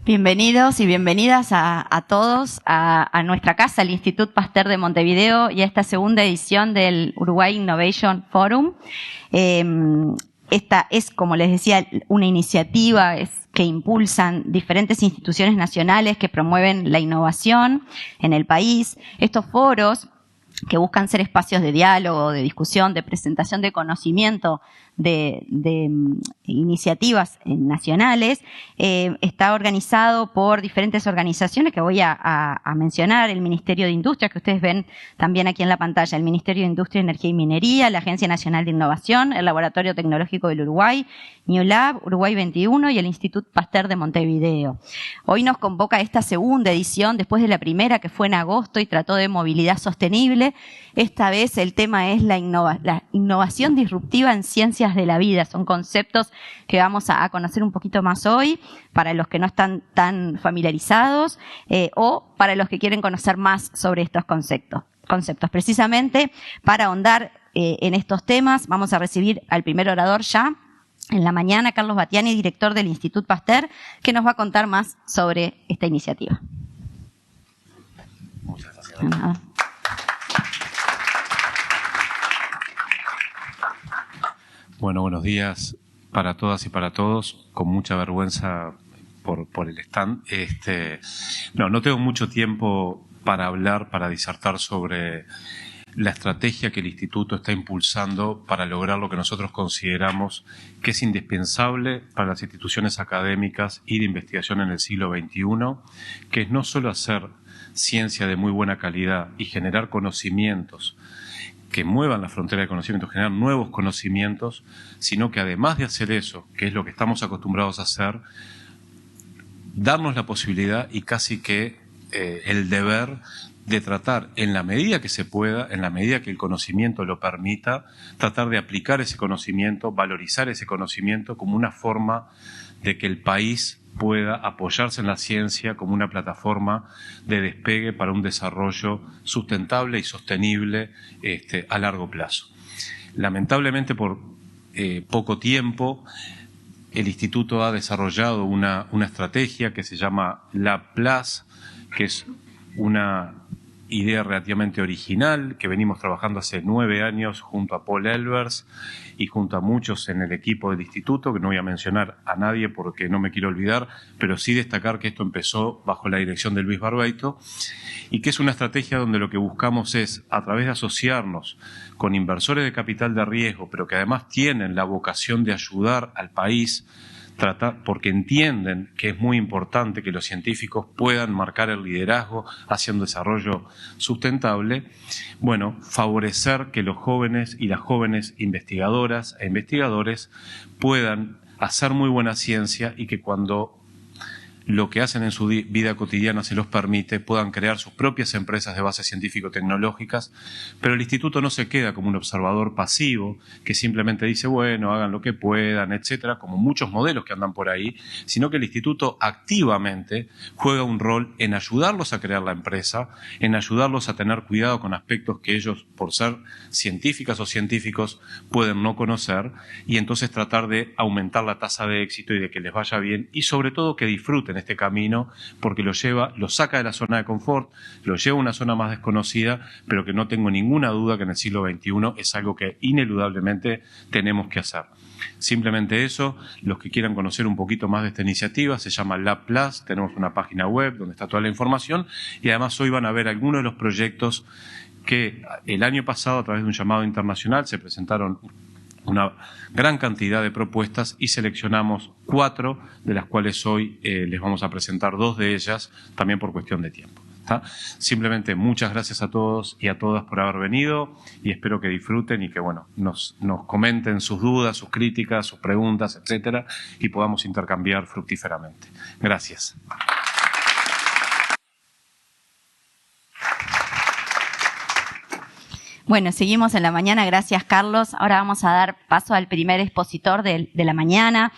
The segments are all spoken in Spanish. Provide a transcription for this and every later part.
Bienvenidos y bienvenidas a todos a nuestra casa, el Instituto Pasteur de Montevideo, y a esta segunda edición del Uruguay Innovation Forum. Esta es, como les decía, una iniciativa que impulsan diferentes instituciones nacionales que promueven la innovación en el país. Estos foros, que buscan ser espacios de diálogo, de discusión, de presentación de conocimiento de iniciativas nacionales, está organizado por diferentes organizaciones que voy a mencionar: el Ministerio de Industria, que ustedes ven también aquí en la pantalla, el Ministerio de Industria, Energía y Minería, la Agencia Nacional de Innovación, el Laboratorio Tecnológico del Uruguay, New Lab, Uruguay 21 y el Instituto Pasteur de Montevideo. Hoy nos convoca esta segunda edición, después de la primera que fue en agosto y trató de movilidad sostenible. Esta vez el tema es la innovación disruptiva en ciencias de la vida. Son conceptos que vamos a conocer un poquito más hoy, para los que no están tan familiarizados o para los que quieren conocer más sobre estos conceptos. Precisamente para ahondar en estos temas, vamos a recibir al primer orador ya en la mañana, Carlos Battiani, director del Instituto Pasteur, que nos va a contar más sobre esta iniciativa. Muchas gracias. Bueno, buenos días para todas y para todos. Con mucha vergüenza por el stand. No tengo mucho tiempo para hablar, para disertar sobre la estrategia que el Instituto está impulsando para lograr lo que nosotros consideramos que es indispensable para las instituciones académicas y de investigación en el siglo XXI, que es no solo hacer ciencia de muy buena calidad y generar conocimientos que muevan la frontera de conocimiento, generar nuevos conocimientos, sino que además de hacer eso, que es lo que estamos acostumbrados a hacer, darnos la posibilidad y casi que el deber de tratar, en la medida que se pueda, en la medida que el conocimiento lo permita, tratar de aplicar ese conocimiento, valorizar ese conocimiento como una forma de que el país pueda apoyarse en la ciencia como una plataforma de despegue para un desarrollo sustentable y sostenible a largo plazo. Lamentablemente, por poco tiempo, el Instituto ha desarrollado una estrategia que se llama Lab Plus, que es una idea relativamente original que venimos trabajando hace 9 años junto a Paul Elbers y junto a muchos en el equipo del instituto, que no voy a mencionar a nadie porque no me quiero olvidar, pero sí destacar que esto empezó bajo la dirección de Luis Barbeito y que es una estrategia donde lo que buscamos es, a través de asociarnos con inversores de capital de riesgo, pero que además tienen la vocación de ayudar al país, porque entienden que es muy importante que los científicos puedan marcar el liderazgo hacia un desarrollo sustentable, favorecer que los jóvenes y las jóvenes investigadoras e investigadores puedan hacer muy buena ciencia y que cuando lo que hacen en su vida cotidiana se los permite, puedan crear sus propias empresas de base científico-tecnológicas, pero el Instituto no se queda como un observador pasivo que simplemente dice, hagan lo que puedan, etcétera, como muchos modelos que andan por ahí, sino que el Instituto activamente juega un rol en ayudarlos a crear la empresa, en ayudarlos a tener cuidado con aspectos que ellos, por ser científicas o científicos, pueden no conocer, y entonces tratar de aumentar la tasa de éxito y de que les vaya bien, y sobre todo que disfruten este camino, porque lo saca de la zona de confort, lo lleva a una zona más desconocida, pero que no tengo ninguna duda que en el siglo XXI es algo que ineludablemente tenemos que hacer. Simplemente eso. Los que quieran conocer un poquito más de esta iniciativa, se llama Lab Plus, tenemos una página web donde está toda la información y además hoy van a ver algunos de los proyectos que el año pasado, a través de un llamado internacional, se presentaron una gran cantidad de propuestas y seleccionamos 4, de las cuales hoy les vamos a presentar 2 de ellas, también por cuestión de tiempo. ¿Está? Simplemente muchas gracias a todos y a todas por haber venido y espero que disfruten y que nos comenten sus dudas, sus críticas, sus preguntas, etcétera, y podamos intercambiar fructíferamente. Gracias. Bueno, seguimos en la mañana. Gracias, Carlos. Ahora vamos a dar paso al primer expositor de la mañana.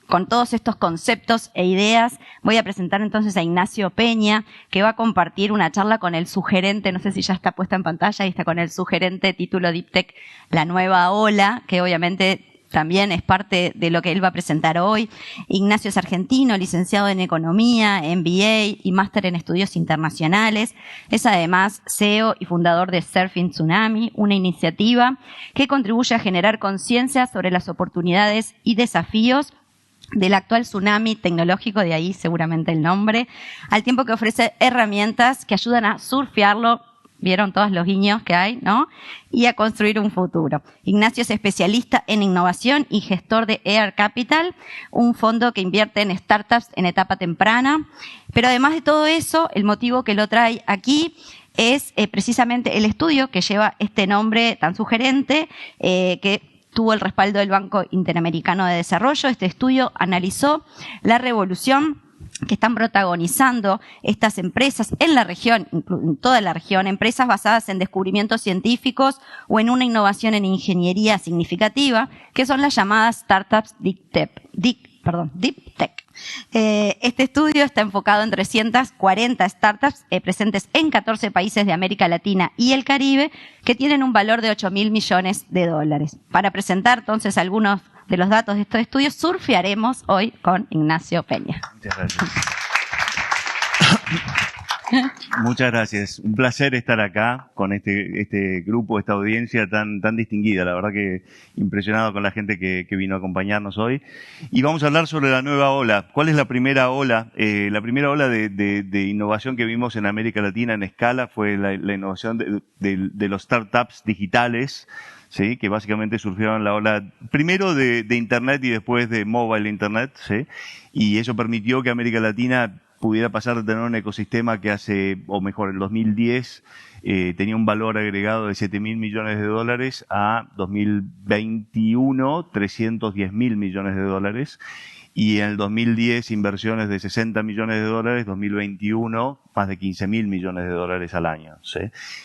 Con todos estos conceptos e ideas, voy a presentar entonces a Ignacio Peña, que va a compartir una charla con el sugerente, no sé si ya está puesta en pantalla, y está con el sugerente título Deep Tech, la nueva ola, que obviamente también es parte de lo que él va a presentar hoy. Ignacio es argentino, licenciado en Economía, MBA y máster en Estudios Internacionales. Es además CEO y fundador de Surfing Tsunami, una iniciativa que contribuye a generar conciencia sobre las oportunidades y desafíos del actual tsunami tecnológico, de ahí seguramente el nombre, al tiempo que ofrece herramientas que ayudan a surfearlo. Vieron todos los guiños que hay, ¿no? Y a construir un futuro. Ignacio es especialista en innovación y gestor de Air Capital, un fondo que invierte en startups en etapa temprana. Pero además de todo eso, el motivo que lo trae aquí es precisamente el estudio que lleva este nombre tan sugerente, que tuvo el respaldo del Banco Interamericano de Desarrollo. Este estudio analizó la revolución que están protagonizando estas empresas en la región, en toda la región, empresas basadas en descubrimientos científicos o en una innovación en ingeniería significativa, que son las llamadas startups Deep Tech. Este estudio está enfocado en 340 startups presentes en 14 países de América Latina y el Caribe, que tienen un valor de 8.000 millones de dólares. Para presentar entonces algunos de los datos de estos estudios, surfearemos hoy con Ignacio Peña. Muchas gracias. Muchas gracias. Un placer estar acá con este grupo, esta audiencia tan distinguida. La verdad que impresionado con la gente que vino a acompañarnos hoy. Y vamos a hablar sobre la nueva ola. ¿Cuál es la primera ola? La primera ola de innovación que vimos en América Latina en escala fue la innovación de los startups digitales, ¿sí? Que básicamente surgieron la ola primero de Internet y después de mobile Internet, ¿sí? Y eso permitió que América Latina pudiera pasar de tener un ecosistema que en 2010 tenía un valor agregado de 7.000 millones de dólares a 2021 310.000 millones de dólares. Y en el 2010 inversiones de 60 millones de dólares, 2021 más de 15.000 millones de dólares al año, ¿sí?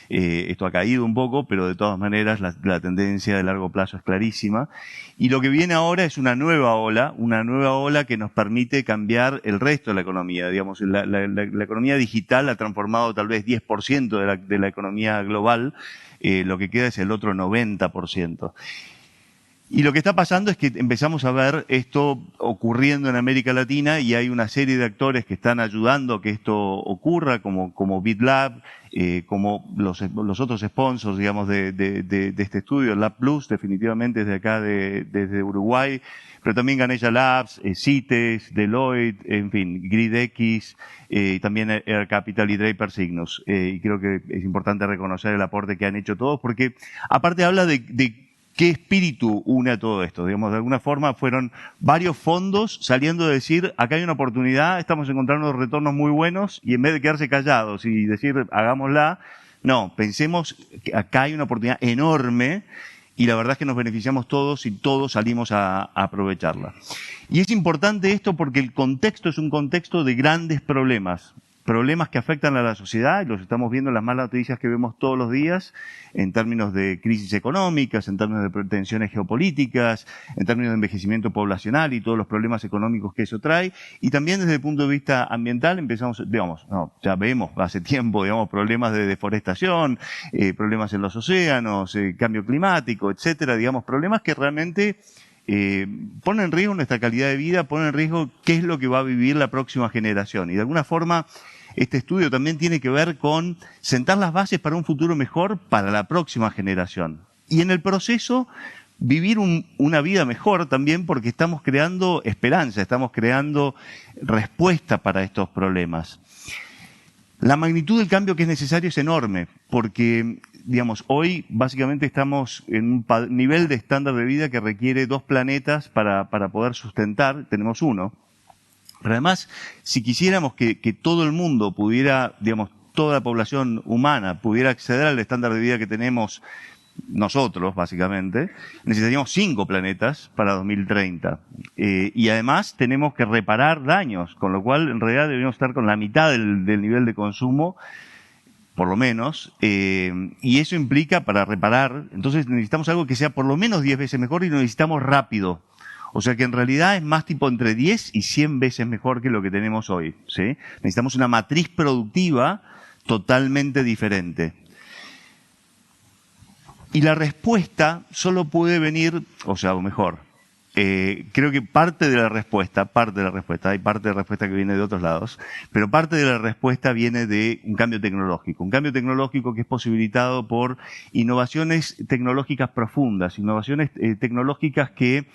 Esto ha caído un poco, pero de todas maneras la tendencia de largo plazo es clarísima. Y lo que viene ahora es una nueva ola que nos permite cambiar el resto de la economía. Digamos, la economía digital ha transformado tal vez 10% de la economía global, lo que queda es el otro 90%. Y lo que está pasando es que empezamos a ver esto ocurriendo en América Latina y hay una serie de actores que están ayudando a que esto ocurra, como BitLab, como los otros sponsors, digamos, de este estudio, Lab Plus, definitivamente desde acá, desde Uruguay, pero también Ganesha Labs, CITES, Deloitte, en fin, GridX, también Air Capital y Draper Cygnus. Y creo que es importante reconocer el aporte que han hecho todos, porque aparte habla de ¿qué espíritu une a todo esto? Digamos, de alguna forma fueron varios fondos saliendo de decir, acá hay una oportunidad, estamos encontrando retornos muy buenos, y en vez de quedarse callados y decir, hagámosla, no, pensemos que acá hay una oportunidad enorme y la verdad es que nos beneficiamos todos y todos salimos a aprovecharla. Y es importante esto porque el contexto es un contexto de grandes problemas que afectan a la sociedad, y los estamos viendo en las malas noticias que vemos todos los días, en términos de crisis económicas, en términos de tensiones geopolíticas, en términos de envejecimiento poblacional y todos los problemas económicos que eso trae, y también desde el punto de vista ambiental ya vemos hace tiempo, problemas de deforestación, problemas en los océanos, cambio climático, etcétera, problemas que realmente ponen en riesgo nuestra calidad de vida, ponen en riesgo qué es lo que va a vivir la próxima generación. Y de alguna forma, este estudio también tiene que ver con sentar las bases para un futuro mejor para la próxima generación. Y en el proceso, vivir una vida mejor también, porque estamos creando esperanza, estamos creando respuesta para estos problemas. La magnitud del cambio que es necesario es enorme, porque hoy básicamente estamos en un nivel de estándar de vida que requiere 2 planetas para poder sustentar. Tenemos uno. Pero además, si quisiéramos que todo el mundo pudiera, toda la población humana pudiera acceder al estándar de vida que tenemos nosotros, básicamente, necesitaríamos 5 planetas para 2030. Y además tenemos que reparar daños, con lo cual en realidad deberíamos estar con la mitad del nivel de consumo, por lo menos, y eso implica para reparar, entonces necesitamos algo que sea por lo menos 10 veces mejor y lo necesitamos rápido. O sea que en realidad es más tipo entre 10 y 100 veces mejor que lo que tenemos hoy, ¿sí? Necesitamos una matriz productiva totalmente diferente. Y la respuesta solo puede venir, Creo que parte de la respuesta, hay parte de la respuesta que viene de otros lados, pero parte de la respuesta viene de un cambio tecnológico que es posibilitado por innovaciones tecnológicas profundas, innovaciones tecnológicas que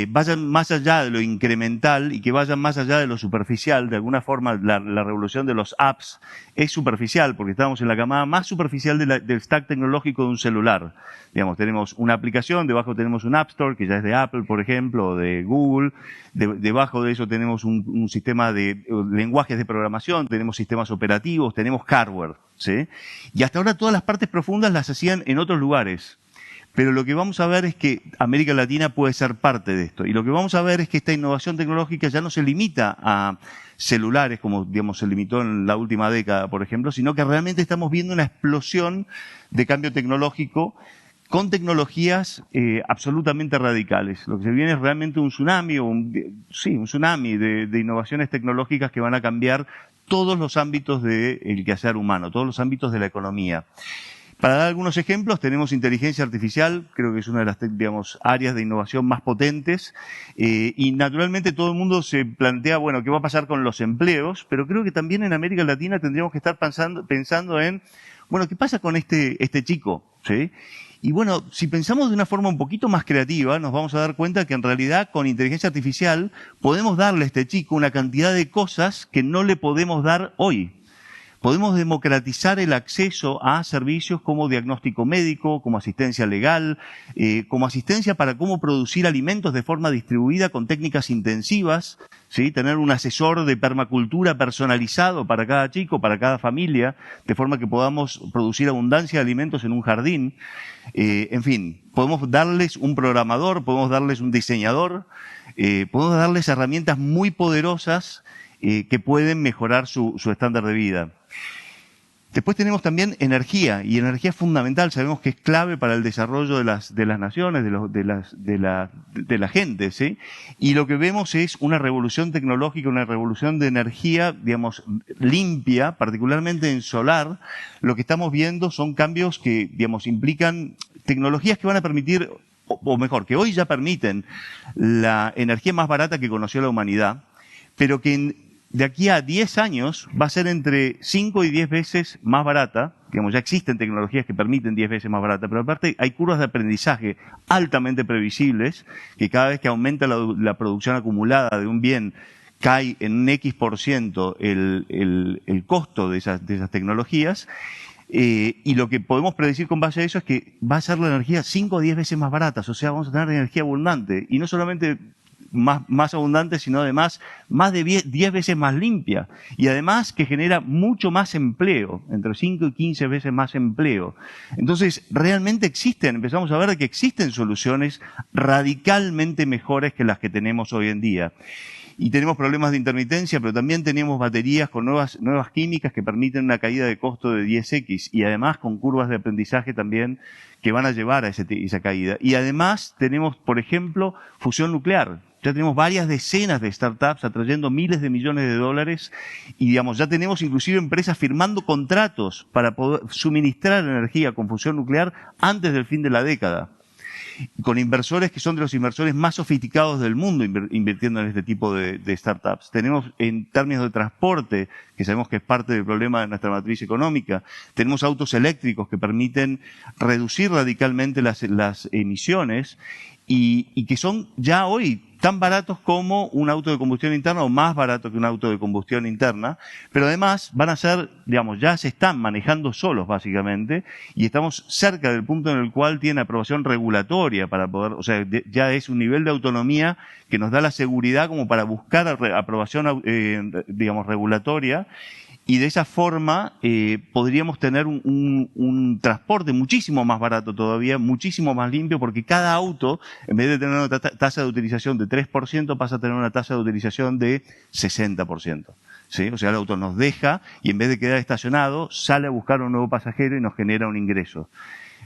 vayan más allá de lo incremental y que vayan más allá de lo superficial. De alguna forma, la revolución de los apps es superficial, porque estamos en la camada más superficial del stack tecnológico de un celular. Digamos, tenemos una aplicación, debajo tenemos un App Store, que ya es de Apple, por ejemplo, o de Google. Debajo de eso tenemos un sistema de lenguajes de programación, tenemos sistemas operativos, tenemos hardware, ¿sí? Y hasta ahora todas las partes profundas las hacían en otros lugares. Pero lo que vamos a ver es que América Latina puede ser parte de esto. Y lo que vamos a ver es que esta innovación tecnológica ya no se limita a celulares, como digamos se limitó en la última década, por ejemplo, sino que realmente estamos viendo una explosión de cambio tecnológico con tecnologías absolutamente radicales. Lo que se viene es realmente un tsunami, un tsunami de innovaciones tecnológicas que van a cambiar todos los ámbitos del quehacer humano, todos los ámbitos de la economía. Para dar algunos ejemplos, tenemos inteligencia artificial, creo que es una de las, digamos, áreas de innovación más potentes, y naturalmente todo el mundo se plantea, bueno, ¿qué va a pasar con los empleos? Pero creo que también en América Latina tendríamos que estar pensando en, bueno, ¿qué pasa con este chico? ¿Sí? Y bueno, si pensamos de una forma un poquito más creativa, nos vamos a dar cuenta que en realidad con inteligencia artificial podemos darle a este chico una cantidad de cosas que no le podemos dar hoy. Podemos democratizar el acceso a servicios como diagnóstico médico, como asistencia legal, como asistencia para cómo producir alimentos de forma distribuida con técnicas intensivas, ¿sí? Tener un asesor de permacultura personalizado para cada chico, para cada familia, de forma que podamos producir abundancia de alimentos en un jardín. En fin, podemos darles un programador, podemos darles un diseñador, podemos darles herramientas muy poderosas que pueden mejorar su estándar de vida. Después tenemos también energía, y energía es fundamental, sabemos que es clave para el desarrollo de las naciones, de la gente, ¿sí? Y lo que vemos es una revolución tecnológica, una revolución de energía, digamos, limpia, particularmente en solar. Lo que estamos viendo son cambios que, digamos, implican tecnologías que van a permitir, o mejor, que hoy ya permiten la energía más barata que conoció la humanidad, pero que de aquí a 10 años va a ser entre 5 y 10 veces más barata. Digamos, ya existen tecnologías que permiten 10 veces más barata, pero aparte hay curvas de aprendizaje altamente previsibles, que cada vez que aumenta la producción acumulada de un bien, cae en un X% el costo de esas tecnologías. Y lo que podemos predecir con base a eso es que va a ser la energía 5 o 10 veces más barata, o sea, vamos a tener energía abundante, y no solamente más abundante, sino además más de 10 veces más limpia, y además que genera mucho más empleo, entre 5 y 15 veces más empleo. Entonces, realmente empezamos a ver que existen soluciones radicalmente mejores que las que tenemos hoy en día. Y tenemos problemas de intermitencia, pero también tenemos baterías con nuevas químicas que permiten una caída de costo de 10x, y además con curvas de aprendizaje también que van a llevar a esa caída. Y además tenemos, por ejemplo, fusión nuclear. Ya tenemos varias decenas de startups atrayendo miles de millones de dólares, y digamos, ya tenemos inclusive empresas firmando contratos para poder suministrar energía con fusión nuclear antes del fin de la década, con inversores que son de los inversores más sofisticados del mundo invirtiendo en este tipo de startups. Tenemos en términos de transporte, que sabemos que es parte del problema de nuestra matriz económica, tenemos autos eléctricos que permiten reducir radicalmente las emisiones, y que son ya hoy tan baratos como un auto de combustión interna, o más barato que un auto de combustión interna, pero además van a ser, digamos, ya se están manejando solos básicamente, y estamos cerca del punto en el cual tiene aprobación regulatoria para poder, o sea, ya es un nivel de autonomía que nos da la seguridad como para buscar aprobación, digamos, regulatoria. Y de esa forma podríamos tener un transporte muchísimo más barato todavía, muchísimo más limpio, porque cada auto, en vez de tener una tasa de utilización de 3%, pasa a tener una tasa de utilización de 60%. ¿Sí? O sea, el auto nos deja, y en vez de quedar estacionado, sale a buscar un nuevo pasajero y nos genera un ingreso.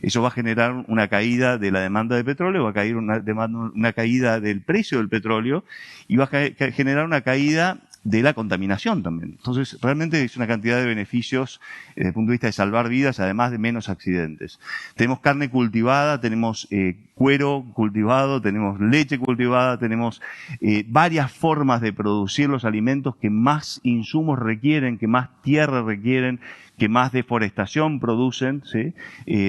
Eso va a generar una caída de la demanda de petróleo, va a caer una caída del precio del petróleo, y va a generar una caída de la contaminación también. Entonces, realmente es una cantidad de beneficios desde el punto de vista de salvar vidas, además de menos accidentes. Tenemos carne cultivada, tenemos cuero cultivado, tenemos leche cultivada, tenemos varias formas de producir los alimentos que más insumos requieren, que más tierra requieren, que más deforestación producen, ¿sí?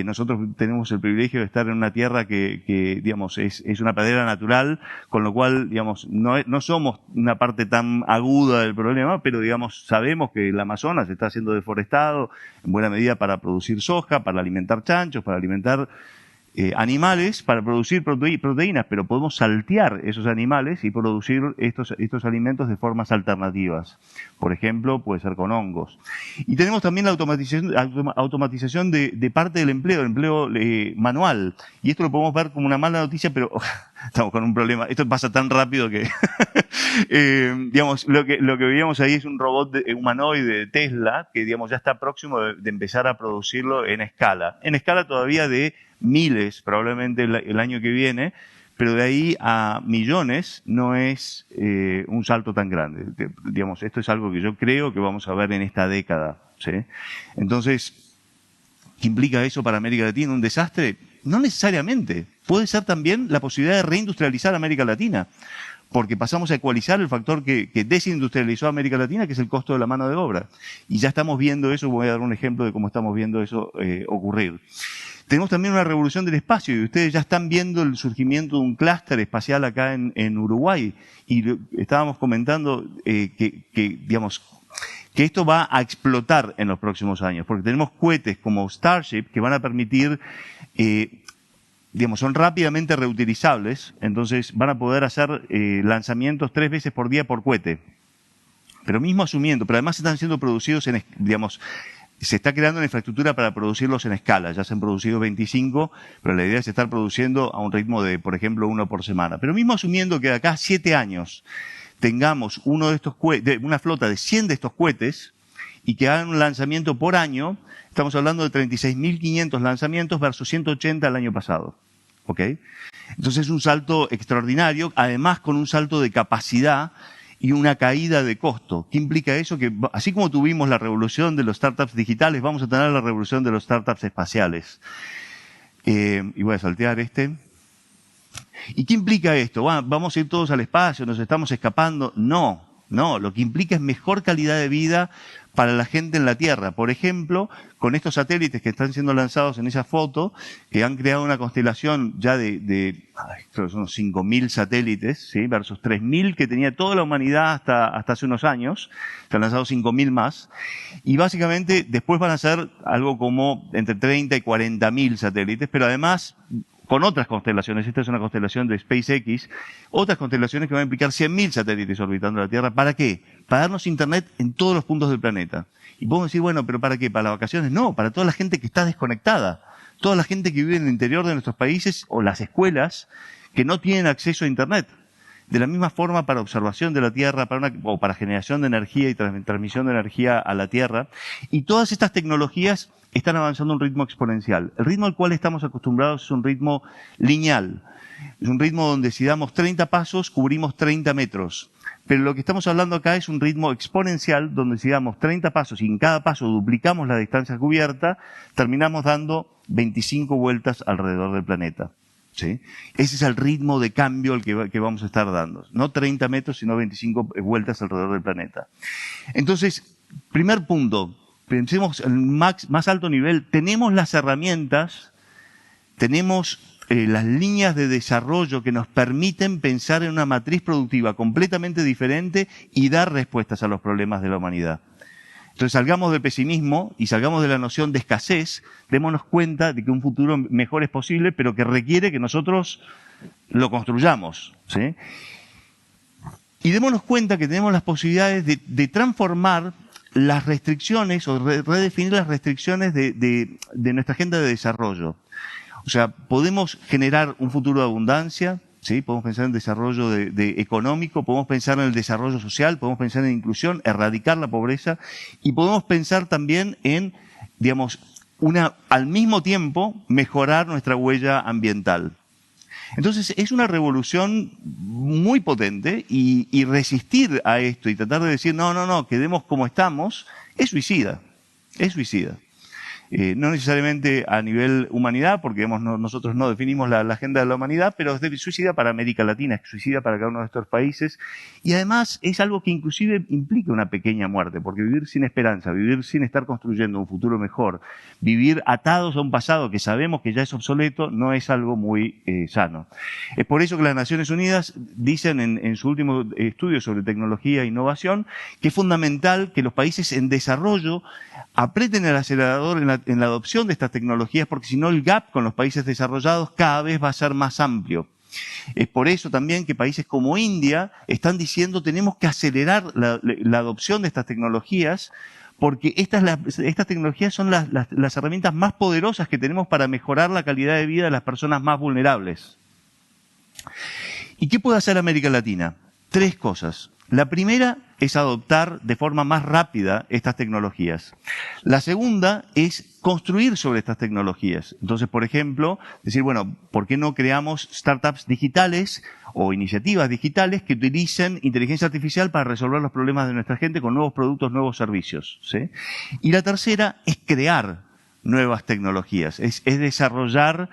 Nosotros tenemos el privilegio de estar en una tierra que digamos, es una pradera natural, con lo cual, digamos, no somos una parte tan aguda del problema, pero, digamos, sabemos que el Amazonas está siendo deforestado en buena medida para producir soja, para alimentar chanchos, para alimentar animales, para producir proteínas, pero podemos saltear esos animales y producir estos alimentos de formas alternativas. Por ejemplo, puede ser con hongos. Y tenemos también la automatización de parte del empleo manual. Y esto lo podemos ver como una mala noticia, pero estamos con un problema. Esto pasa tan rápido que digamos, lo que veíamos ahí es un robot humanoide de Tesla que, digamos, ya está próximo de empezar a producirlo en escala. En escala todavía de miles, probablemente el año que viene, pero de ahí a millones no es un salto tan grande. Digamos, esto es algo que yo creo que vamos a ver en esta década, ¿sí? Entonces, ¿qué implica eso para América Latina? ¿Un desastre? No necesariamente. Puede ser también la posibilidad de reindustrializar América Latina, porque pasamos a ecualizar el factor que desindustrializó a América Latina, que es el costo de la mano de obra. Y ya estamos viendo eso, voy a dar un ejemplo de cómo estamos viendo eso ocurrir. Tenemos también una revolución del espacio, y ustedes ya están viendo el surgimiento de un clúster espacial acá en Uruguay. Y estábamos comentando digamos, que esto va a explotar en los próximos años, porque tenemos cohetes como Starship que van a permitir, digamos, son rápidamente reutilizables, entonces van a poder hacer lanzamientos 3 veces por día por cohete. Pero mismo asumiendo, pero además están siendo producidos digamos, se está creando una infraestructura para producirlos en escala. Ya se han producido 25, pero la idea es estar produciendo a un ritmo de, por ejemplo, 1 por semana. Pero mismo asumiendo que de acá a 7 años tengamos uno de estos una flota de 100 de estos cohetes y que hagan un lanzamiento por año, estamos hablando de 36.500 lanzamientos versus 180 el año pasado. ¿Ok? Entonces es un salto extraordinario, además con un salto de capacidad y una caída de costo. ¿Qué implica eso? Que así como tuvimos la revolución de los startups digitales, vamos a tener la revolución de los startups espaciales. Y voy a saltear este. ¿Y qué implica esto? ¿Vamos a ir todos al espacio? ¿Nos estamos escapando? No. Lo que implica es mejor calidad de vida para la gente en la Tierra. Por ejemplo, con estos satélites que están siendo lanzados en esa foto, que han creado una constelación ya creo que son 5.000 satélites, ¿sí? Versus 3.000 que tenía toda la humanidad hasta hace unos años. Se han lanzado 5.000 más. Y básicamente después van a ser algo como entre 30 y 40.000 satélites, pero además con otras constelaciones. Esta es una constelación de SpaceX, otras constelaciones que van a implicar 100.000 satélites orbitando la Tierra. ¿Para qué? Para darnos internet en todos los puntos del planeta. Y podemos decir, bueno, ¿pero para qué? ¿Para las vacaciones? No, para toda la gente que está desconectada. Toda la gente que vive en el interior de nuestros países o las escuelas que no tienen acceso a internet. De la misma forma para observación de la Tierra, o para generación de energía y transmisión de energía a la Tierra. Y todas estas tecnologías están avanzando a un ritmo exponencial. El ritmo al cual estamos acostumbrados es un ritmo lineal. Es un ritmo donde si damos 30 pasos, cubrimos 30 metros. Pero lo que estamos hablando acá es un ritmo exponencial, donde si damos 30 pasos y en cada paso duplicamos la distancia cubierta, terminamos dando 25 vueltas alrededor del planeta. ¿Sí? Ese es el ritmo de cambio al que vamos a estar dando. No 30 metros, sino 25 vueltas alrededor del planeta. Entonces, primer punto, pensemos en más alto nivel, tenemos las herramientas, tenemos las líneas de desarrollo que nos permiten pensar en una matriz productiva completamente diferente y dar respuestas a los problemas de la humanidad. Entonces salgamos del pesimismo y salgamos de la noción de escasez, démonos cuenta de que un futuro mejor es posible, pero que requiere que nosotros lo construyamos, ¿sí? Y démonos cuenta que tenemos las posibilidades de transformar las restricciones o redefinir las restricciones de nuestra agenda de desarrollo. O sea, podemos generar un futuro de abundancia, ¿sí? Podemos pensar en desarrollo económico, podemos pensar en el desarrollo social, podemos pensar en inclusión, erradicar la pobreza y podemos pensar también en, digamos, al mismo tiempo mejorar nuestra huella ambiental. Entonces es una revolución muy potente y resistir a esto y tratar de decir no, quedemos como estamos, es suicida, es suicida. No necesariamente a nivel humanidad, porque nosotros no definimos la agenda de la humanidad, pero es suicida para América Latina, es suicida para cada uno de estos países, y además es algo que inclusive implica una pequeña muerte, porque vivir sin esperanza, vivir sin estar construyendo un futuro mejor, vivir atados a un pasado que sabemos que ya es obsoleto, no es algo muy sano. Es por eso que las Naciones Unidas dicen en su último estudio sobre tecnología e innovación que es fundamental que los países en desarrollo aprieten el acelerador en la adopción de estas tecnologías, porque si no el gap con los países desarrollados cada vez va a ser más amplio. Es por eso también que países como India están diciendo tenemos que acelerar la adopción de estas tecnologías, porque estas tecnologías son las herramientas más poderosas que tenemos para mejorar la calidad de vida de las personas más vulnerables. ¿Y qué puede hacer América Latina? 3 cosas. La primera es adoptar de forma más rápida estas tecnologías. La segunda es construir sobre estas tecnologías. Entonces, por ejemplo, decir, bueno, ¿por qué no creamos startups digitales o iniciativas digitales que utilicen inteligencia artificial para resolver los problemas de nuestra gente con nuevos productos, nuevos servicios? ¿Sí? Y la tercera es crear nuevas tecnologías, es desarrollar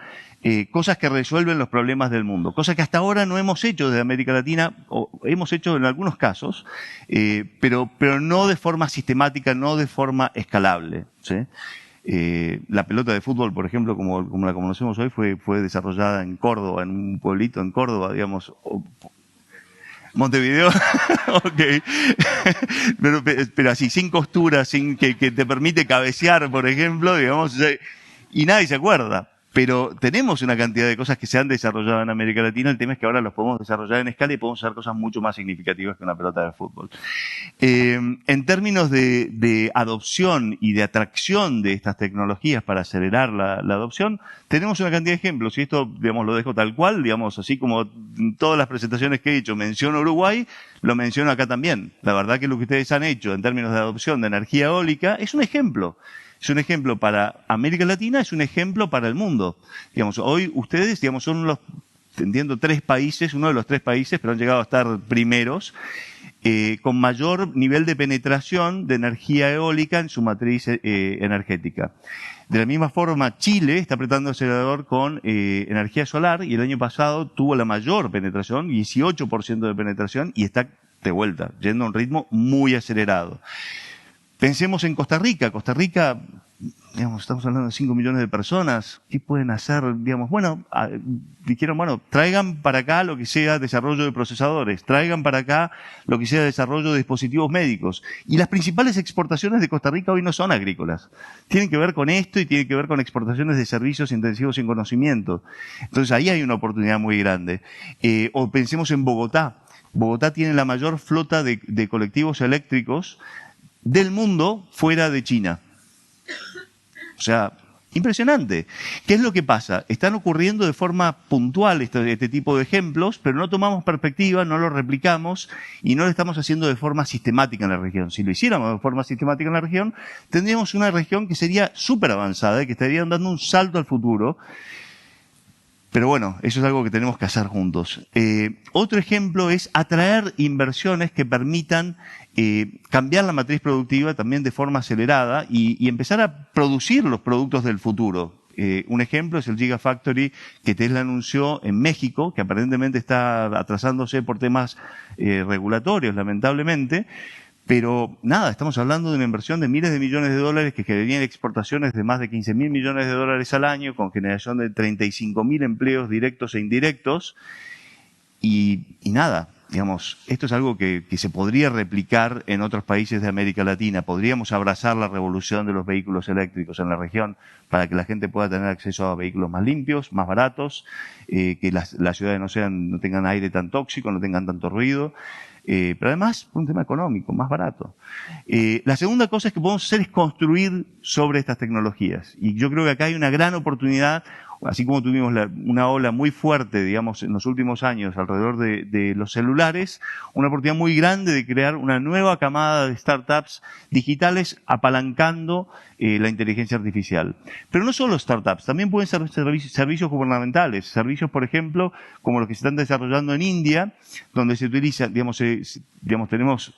cosas que resuelven los problemas del mundo, cosas que hasta ahora no hemos hecho desde América Latina, o hemos hecho en algunos casos, pero no de forma sistemática, no de forma escalable, ¿sí? La pelota de fútbol, por ejemplo, como la conocemos hoy, fue desarrollada en Córdoba, en un pueblito en Córdoba, digamos. Montevideo, ok. Pero así, sin costura, sin que te permite cabecear, por ejemplo, digamos, y nadie se acuerda. Pero tenemos una cantidad de cosas que se han desarrollado en América Latina. El tema es que ahora los podemos desarrollar en escala y podemos hacer cosas mucho más significativas que una pelota de fútbol. En términos de adopción y de atracción de estas tecnologías para acelerar la adopción, tenemos una cantidad de ejemplos. Y esto, digamos, lo dejo tal cual, digamos, así como en todas las presentaciones que he hecho menciono Uruguay, lo menciono acá también. La verdad que lo que ustedes han hecho en términos de adopción de energía eólica es un ejemplo. Es un ejemplo para América Latina, es un ejemplo para el mundo. Digamos, hoy ustedes, digamos, son los, entiendo, 3 países, uno de los 3 países, pero han llegado a estar primeros, con mayor nivel de penetración de energía eólica en su matriz energética. De la misma forma, Chile está apretando el acelerador con energía solar y el año pasado tuvo la mayor penetración, 18% de penetración, y está de vuelta, yendo a un ritmo muy acelerado. Pensemos en Costa Rica. Costa Rica, digamos, estamos hablando de 5 millones de personas. ¿Qué pueden hacer? Digamos, dijeron, traigan para acá lo que sea desarrollo de procesadores, traigan para acá lo que sea desarrollo de dispositivos médicos. Y las principales exportaciones de Costa Rica hoy no son agrícolas. Tienen que ver con esto y tienen que ver con exportaciones de servicios intensivos en conocimiento. Entonces ahí hay una oportunidad muy grande. O pensemos en Bogotá. Bogotá tiene la mayor flota de colectivos eléctricos del mundo fuera de China. O sea, impresionante. ¿Qué es lo que pasa? Están ocurriendo de forma puntual este tipo de ejemplos, pero no tomamos perspectiva, no lo replicamos y no lo estamos haciendo de forma sistemática en la región. Si lo hiciéramos de forma sistemática en la región, tendríamos una región que sería súper avanzada y que estaría dando un salto al futuro. Pero bueno, eso es algo que tenemos que hacer juntos. Otro ejemplo es atraer inversiones que permitan cambiar la matriz productiva también de forma acelerada y empezar a producir los productos del futuro. Un ejemplo es el Gigafactory que Tesla anunció en México, que aparentemente está atrasándose por temas regulatorios, lamentablemente. Pero nada, estamos hablando de una inversión de miles de millones de dólares que generarían exportaciones de más de 15.000 millones de dólares al año, con generación de 35.000 empleos directos e indirectos. Y nada, digamos, esto es algo que se podría replicar en otros países de América Latina. Podríamos abrazar la revolución de los vehículos eléctricos en la región para que la gente pueda tener acceso a vehículos más limpios, más baratos, que las ciudades no tengan aire tan tóxico, no tengan tanto ruido. Pero además, por un tema económico, más barato. La segunda cosa que podemos hacer es construir sobre estas tecnologías. Y yo creo que acá hay una gran oportunidad, así como tuvimos una ola muy fuerte, digamos, en los últimos años alrededor de los celulares, una oportunidad muy grande de crear una nueva camada de startups digitales apalancando la inteligencia artificial. Pero no solo startups, también pueden ser servicios gubernamentales, servicios, por ejemplo, como los que se están desarrollando en India, donde se utiliza, digamos, tenemos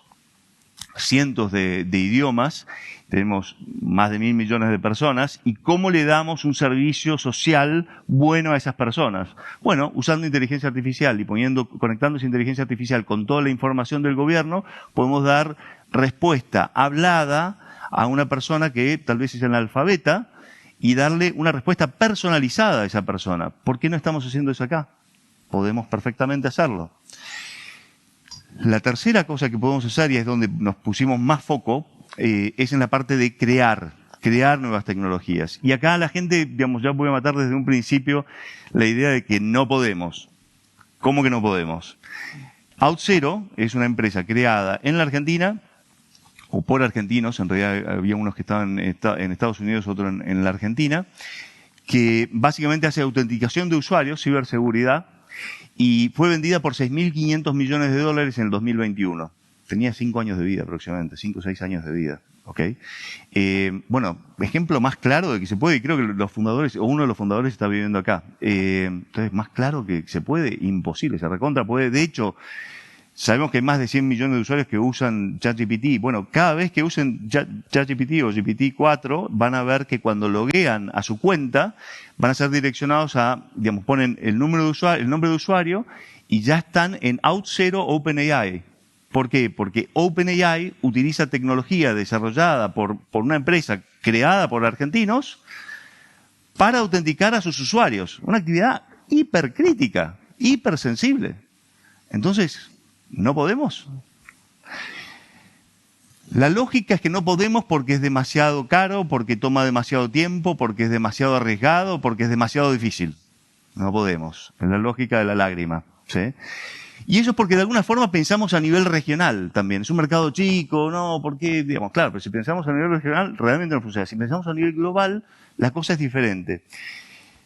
cientos de idiomas, tenemos más de 1.000 millones de personas, y ¿cómo le damos un servicio social bueno a esas personas? Bueno, usando inteligencia artificial y conectando esa inteligencia artificial con toda la información del gobierno, podemos dar respuesta hablada a una persona que tal vez es analfabeta y darle una respuesta personalizada a esa persona. ¿Por qué no estamos haciendo eso acá? Podemos perfectamente hacerlo. La tercera cosa que podemos hacer, y es donde nos pusimos más foco, es en la parte de crear nuevas tecnologías. Y acá la gente, digamos, ya voy a matar desde un principio la idea de que no podemos. ¿Cómo que no podemos? OutZero es una empresa creada en la Argentina, o por argentinos, en realidad había unos que estaban en Estados Unidos, otros en la Argentina, que básicamente hace autenticación de usuarios, ciberseguridad, y fue vendida por $6.500 millones en el 2021. Tenía 5 años de vida aproximadamente, 5 o 6 años de vida. ¿Okay? Bueno, ejemplo más claro de que se puede, y creo que los fundadores, o uno de los fundadores está viviendo acá. Entonces, más claro que se puede, imposible, se recontra puede. De hecho, sabemos que hay más de 100 millones de usuarios que usan ChatGPT. Bueno, cada vez que usen ChatGPT o GPT-4, van a ver que cuando loguean a su cuenta, van a ser direccionados a, digamos, ponen el nombre de usuario y ya están en OutZero OpenAI. ¿Por qué? Porque OpenAI utiliza tecnología desarrollada por una empresa creada por argentinos para autenticar a sus usuarios. Una actividad hipercrítica, hipersensible. Entonces, ¿no podemos? La lógica es que no podemos porque es demasiado caro, porque toma demasiado tiempo, porque es demasiado arriesgado, porque es demasiado difícil. No podemos. Es la lógica de la lágrima, ¿sí? Y eso es porque de alguna forma pensamos a nivel regional también. Es un mercado chico, ¿no? Porque, digamos, claro, pero si pensamos a nivel regional, realmente no funciona. Si pensamos a nivel global, la cosa es diferente.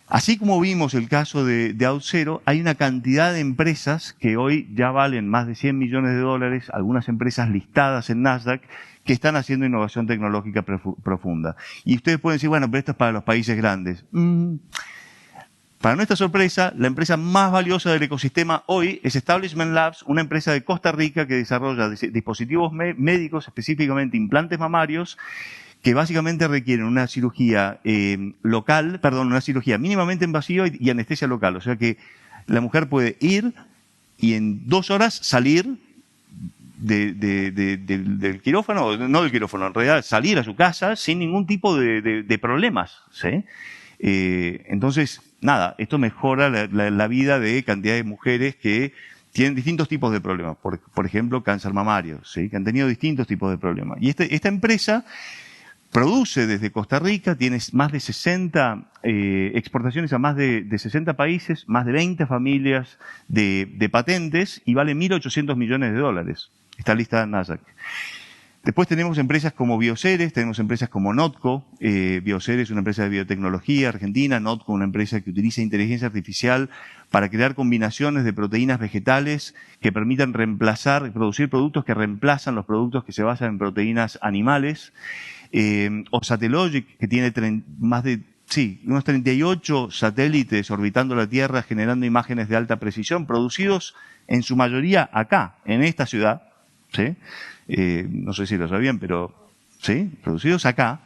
Así como vimos el caso de OutZero, hay una cantidad de empresas que hoy ya valen más de $100 millones, algunas empresas listadas en Nasdaq, que están haciendo innovación tecnológica profunda. Y ustedes pueden decir, bueno, pero esto es para los países grandes. Para nuestra sorpresa, la empresa más valiosa del ecosistema hoy es Establishment Labs, una empresa de Costa Rica que desarrolla dispositivos médicos, específicamente implantes mamarios, que básicamente requieren una cirugía una cirugía mínimamente invasiva y anestesia local. O sea que la mujer puede ir y en 2 horas salir del quirófano, no del quirófano, en realidad salir a su casa sin ningún tipo de problemas, ¿sí? Entonces, nada, esto mejora la vida de cantidad de mujeres que tienen distintos tipos de problemas. Por ejemplo, cáncer mamario, ¿sí? Que han tenido distintos tipos de problemas. Y esta empresa produce desde Costa Rica, tiene más de 60 exportaciones a más de 60 países, más de 20 familias de patentes y vale $1.800 millones. Está lista en Nasdaq. Después tenemos empresas como Bioceres, tenemos empresas como Notco. Bioceres es una empresa de biotecnología argentina, Notco una empresa que utiliza inteligencia artificial para crear combinaciones de proteínas vegetales que permitan producir productos que reemplazan los productos que se basan en proteínas animales. O Satellogic, que tiene unos 38 satélites orbitando la Tierra generando imágenes de alta precisión, producidos en su mayoría acá, en esta ciudad, ¿sí? No sé si lo sabían, pero sí, producidos acá.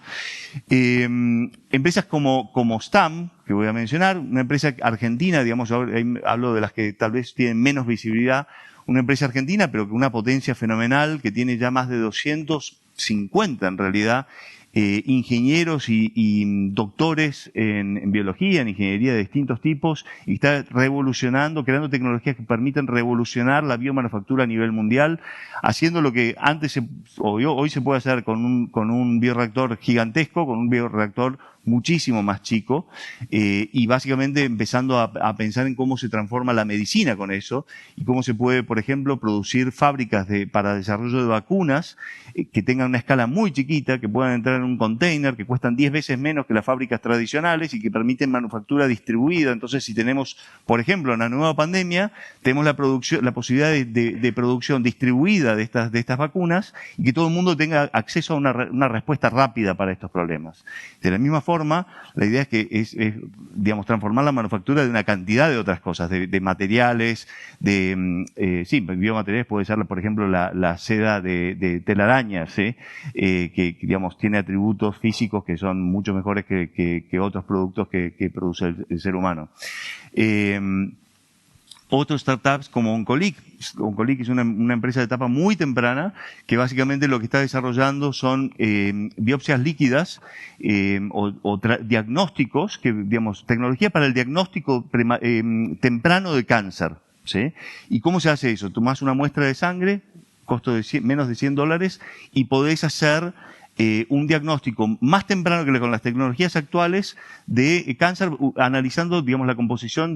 Empresas como STAM, que voy a mencionar, una empresa argentina, digamos, yo hablo de las que tal vez tienen menos visibilidad, una empresa argentina, pero con una potencia fenomenal, que tiene ya más de 250 en realidad, ingenieros y doctores en biología, en ingeniería de distintos tipos, y está revolucionando, creando tecnologías que permiten revolucionar la biomanufactura a nivel mundial, haciendo lo que antes hoy se puede hacer con un bioreactor gigantesco, con un bioreactor muchísimo más chico, y básicamente empezando a pensar en cómo se transforma la medicina con eso y cómo se puede, por ejemplo, producir fábricas para desarrollo de vacunas que tengan una escala muy chiquita, que puedan entrar en un container, que cuestan 10 veces menos que las fábricas tradicionales y que permiten manufactura distribuida. Entonces, si tenemos, por ejemplo, una nueva pandemia, tenemos la posibilidad de producción distribuida de estas vacunas y que todo el mundo tenga acceso a una respuesta rápida para estos problemas. De la misma forma, la idea es que digamos, transformar la manufactura de una cantidad de otras cosas, de materiales, biomateriales puede ser, por ejemplo, la seda de telarañas, que, digamos, tiene atributos físicos que son mucho mejores que otros productos que produce el ser humano. Otros startups como Oncolic. Oncolic es una empresa de etapa muy temprana que básicamente lo que está desarrollando son biopsias líquidas o diagnósticos, digamos, tecnología para el diagnóstico temprano de cáncer. ¿Sí? ¿Y cómo se hace eso? Tomás una muestra de sangre, costo de menos de $100, y podés hacer un diagnóstico más temprano que con las tecnologías actuales de cáncer, analizando, digamos, la composición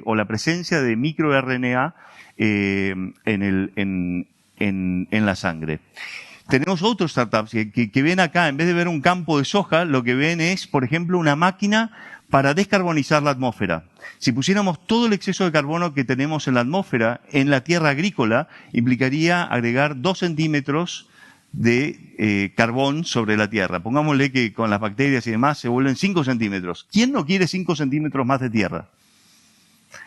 o la presencia de microRNA en la sangre. Tenemos otros startups que ven acá, en vez de ver un campo de soja, lo que ven es, por ejemplo, una máquina para descarbonizar la atmósfera. Si pusiéramos todo el exceso de carbono que tenemos en la atmósfera en la tierra agrícola, implicaría agregar 2 centímetros de carbón sobre la tierra. Pongámosle que con las bacterias y demás se vuelven 5 centímetros. ¿Quién no quiere 5 centímetros más de tierra?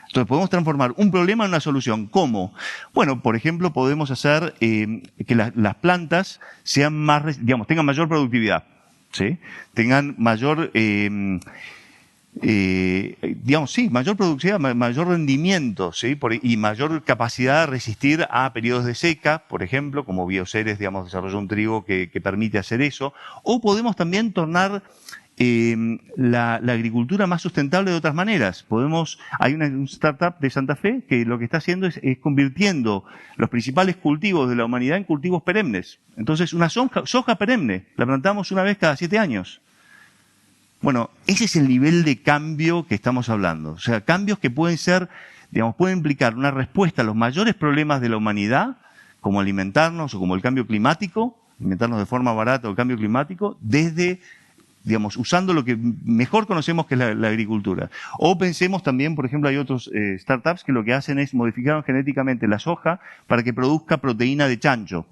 Entonces podemos transformar un problema en una solución. ¿Cómo? Bueno, por ejemplo, podemos hacer que las plantas sean más, digamos, tengan mayor productividad, ¿sí? Tengan mayor mayor productividad, mayor rendimiento, ¿sí? Y mayor capacidad de resistir a periodos de seca, por ejemplo, como Bioceres, digamos, desarrolló un trigo que permite hacer eso. O podemos también tornar la agricultura más sustentable de otras maneras. Hay una startup de Santa Fe que lo que está haciendo es convirtiendo los principales cultivos de la humanidad en cultivos perennes. Entonces, una soja perenne, la plantamos una vez cada 7 años. Bueno, ese es el nivel de cambio que estamos hablando. O sea, cambios que pueden ser, digamos, pueden implicar una respuesta a los mayores problemas de la humanidad, como alimentarnos o como el cambio climático, alimentarnos de forma barata o el cambio climático, desde, digamos, usando lo que mejor conocemos que es la agricultura. O pensemos también, por ejemplo, hay otros startups que lo que hacen es modificar genéticamente la soja para que produzca proteína de chancho.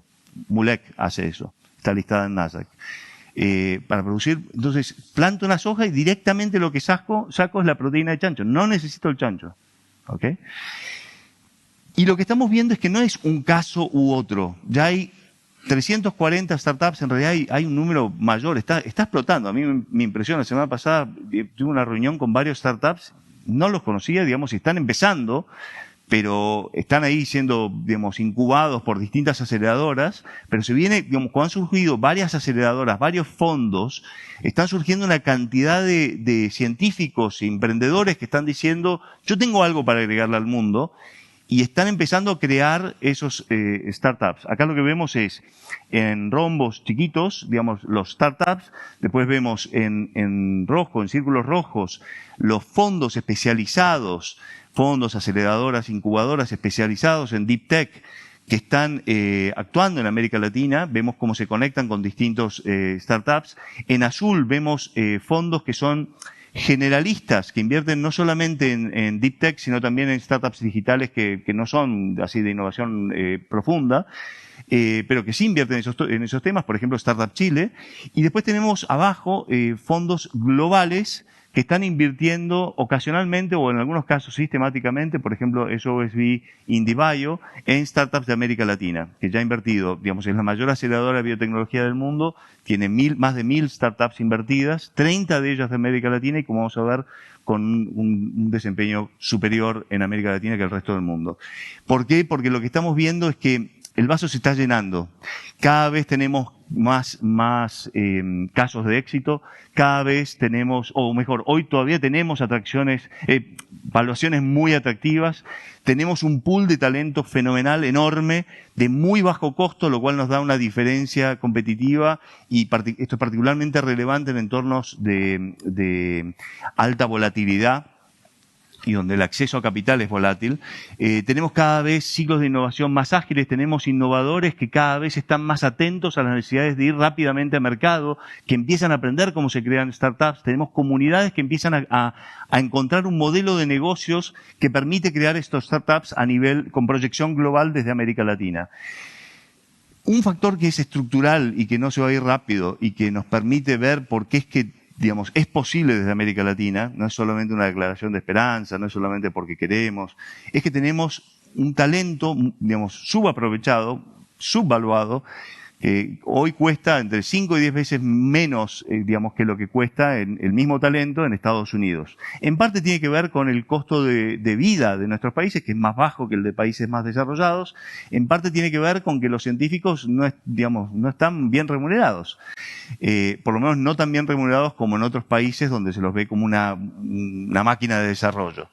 Mulek hace eso, está listada en Nasdaq. Para producir, entonces planto una soja y directamente lo que saco es la proteína de chancho, no necesito el chancho, ¿ok? Y lo que estamos viendo es que no es un caso u otro, ya hay 340 startups, en realidad hay un número mayor, está explotando. A mí me impresiona, la semana pasada tuve una reunión con varios startups, no los conocía, digamos, y están empezando, pero están ahí siendo, digamos, incubados por distintas aceleradoras, pero se viene, digamos, cuando han surgido varias aceleradoras, varios fondos, están surgiendo una cantidad de científicos e emprendedores que están diciendo, yo tengo algo para agregarle al mundo, y están empezando a crear esos startups. Acá lo que vemos es en rombos chiquitos, digamos, los startups, después vemos en rojo, en círculos rojos, los fondos especializados, fondos, aceleradoras, incubadoras especializados en Deep Tech que están actuando en América Latina. Vemos cómo se conectan con distintos startups. En azul vemos fondos que son generalistas, que invierten no solamente en Deep Tech, sino también en startups digitales que no son así de innovación profunda, pero que sí invierten en esos temas, por ejemplo Startup Chile. Y después tenemos abajo fondos globales que están invirtiendo ocasionalmente o en algunos casos sistemáticamente, por ejemplo, SOSV IndieBio, en startups de América Latina, que ya ha invertido, digamos, es la mayor aceleradora de biotecnología del mundo, tiene más de 1000 startups invertidas, 30 de ellas de América Latina y, como vamos a ver, con un desempeño superior en América Latina que el resto del mundo. ¿Por qué? Porque lo que estamos viendo es que el vaso se está llenando. Cada vez tenemos más casos de éxito, cada vez tenemos, o mejor, hoy todavía tenemos valuaciones muy atractivas, tenemos un pool de talento fenomenal, enorme, de muy bajo costo, lo cual nos da una diferencia competitiva y esto es particularmente relevante en entornos de alta volatilidad y donde el acceso a capital es volátil. Tenemos cada vez ciclos de innovación más ágiles, tenemos innovadores que cada vez están más atentos a las necesidades de ir rápidamente al mercado, que empiezan a aprender cómo se crean startups, tenemos comunidades que empiezan a encontrar un modelo de negocios que permite crear estos startups con proyección global desde América Latina. Un factor que es estructural y que no se va a ir rápido y que nos permite ver por qué es que es posible desde América Latina, no es solamente una declaración de esperanza, no es solamente porque queremos, es que tenemos un talento, subaprovechado, subvaluado, que hoy cuesta entre 5 y 10 veces menos, que lo que cuesta el mismo talento en Estados Unidos. En parte tiene que ver con el costo de vida de nuestros países, que es más bajo que el de países más desarrollados. En parte tiene que ver con que los científicos no están bien remunerados. Por lo menos no tan bien remunerados como en otros países donde se los ve como una máquina de desarrollo.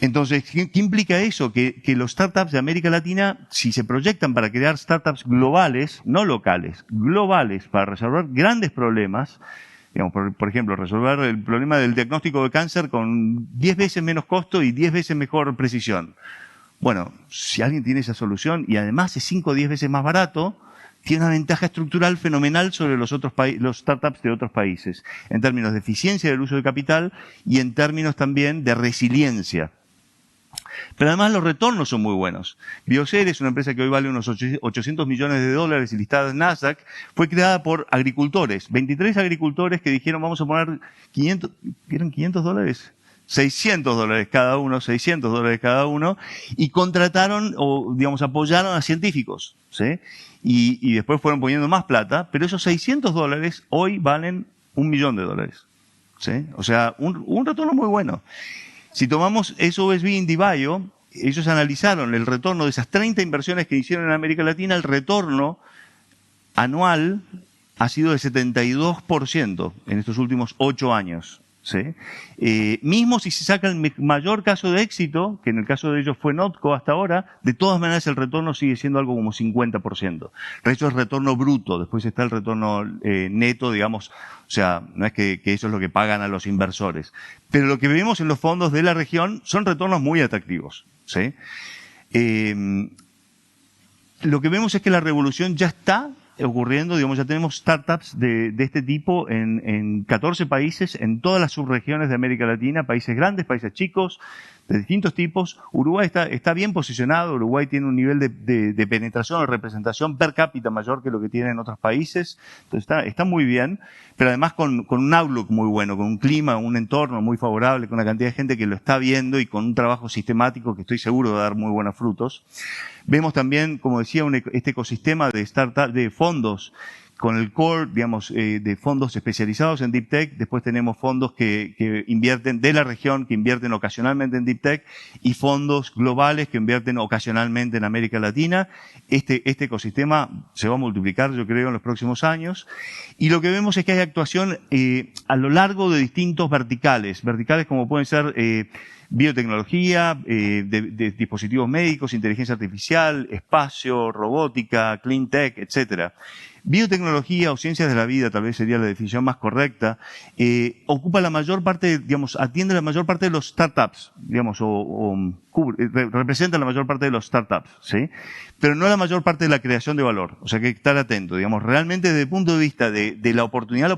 Entonces, ¿qué implica eso? Que los startups de América Latina, si se proyectan para crear startups globales, no locales, globales, para resolver grandes problemas, por ejemplo, resolver el problema del diagnóstico de cáncer con 10 veces menos costo y 10 veces mejor precisión. Bueno, si alguien tiene esa solución y además es 5 o 10 veces más barato, tiene una ventaja estructural fenomenal sobre los startups de otros países, en términos de eficiencia del uso de capital y en términos también de resiliencia. Pero además los retornos son muy buenos. Biocer es una empresa que hoy vale unos 800 millones de dólares y listada en Nasdaq. Fue creada por agricultores, 23 agricultores que dijeron vamos a poner 500, ¿eran 500 dólares? 600 dólares cada uno, 600 dólares cada uno, y contrataron o, apoyaron a científicos, ¿sí? Y después fueron poniendo más plata, pero esos 600 dólares hoy valen $1 millón, ¿sí? O sea, un retorno muy bueno. Si tomamos SOSV IndieBio, ellos analizaron el retorno de esas 30 inversiones que hicieron en América Latina, el retorno anual ha sido de 72% en estos últimos 8 años. ¿Sí? Mismo si se saca el mayor caso de éxito, que en el caso de ellos fue Notco hasta ahora, de todas maneras el retorno sigue siendo algo como 50%. Eso es retorno bruto, después está el retorno neto, o sea, no es que eso es lo que pagan a los inversores. Pero lo que vemos en los fondos de la región son retornos muy atractivos. ¿Sí? Lo que vemos es que la revolución ya está ocurriendo, ya tenemos startups de este tipo en 14 países, en todas las subregiones de América Latina, países grandes, países chicos, de distintos tipos. Uruguay está bien posicionado, Uruguay tiene un nivel de penetración o representación per cápita mayor que lo que tiene en otros países, entonces está muy bien, pero además con un outlook muy bueno, con un clima, un entorno muy favorable, con una cantidad de gente que lo está viendo y con un trabajo sistemático que estoy seguro de dar muy buenos frutos. Vemos también, como decía, este ecosistema de startups, de fondos, con el core, de fondos especializados en Deep Tech. Después tenemos fondos que invierten de la región, que invierten ocasionalmente en Deep Tech, y fondos globales que invierten ocasionalmente en América Latina. Este ecosistema se va a multiplicar, yo creo, en los próximos años. Y lo que vemos es que hay actuación a lo largo de distintos verticales como pueden ser biotecnología, de dispositivos médicos, inteligencia artificial, espacio, robótica, clean tech, etcétera. Biotecnología o ciencias de la vida, tal vez sería la definición más correcta, ocupa la mayor parte, atiende la mayor parte de los startups, representa la mayor parte de los startups, ¿sí? Pero no la mayor parte de la creación de valor. O sea que hay que estar atento, realmente desde el punto de vista de la oportunidad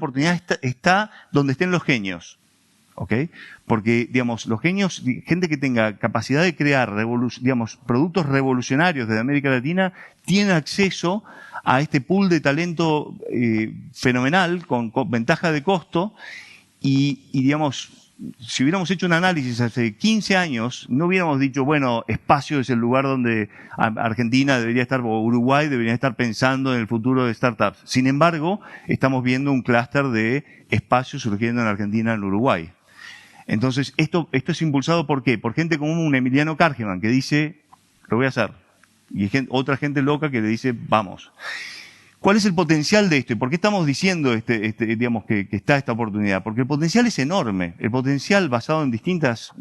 está donde estén los genios. ¿Ok? Porque, los genios, gente que tenga capacidad de crear, productos revolucionarios desde América Latina, tiene acceso a este pool de talento fenomenal, con ventaja de costo, y si hubiéramos hecho un análisis hace 15 años, no hubiéramos dicho, bueno, espacio es el lugar donde Argentina debería estar, o Uruguay debería estar pensando en el futuro de startups. Sin embargo, estamos viendo un clúster de espacio surgiendo en Argentina, en Uruguay. Entonces, esto es impulsado ¿por qué? Por gente como un Emiliano Kargeman que dice, lo voy a hacer. Y hay otra gente loca que le dice, vamos. ¿Cuál es el potencial de esto? ¿Y por qué estamos diciendo digamos, que está esta oportunidad? Porque el potencial es enorme. El potencial, basado en distintas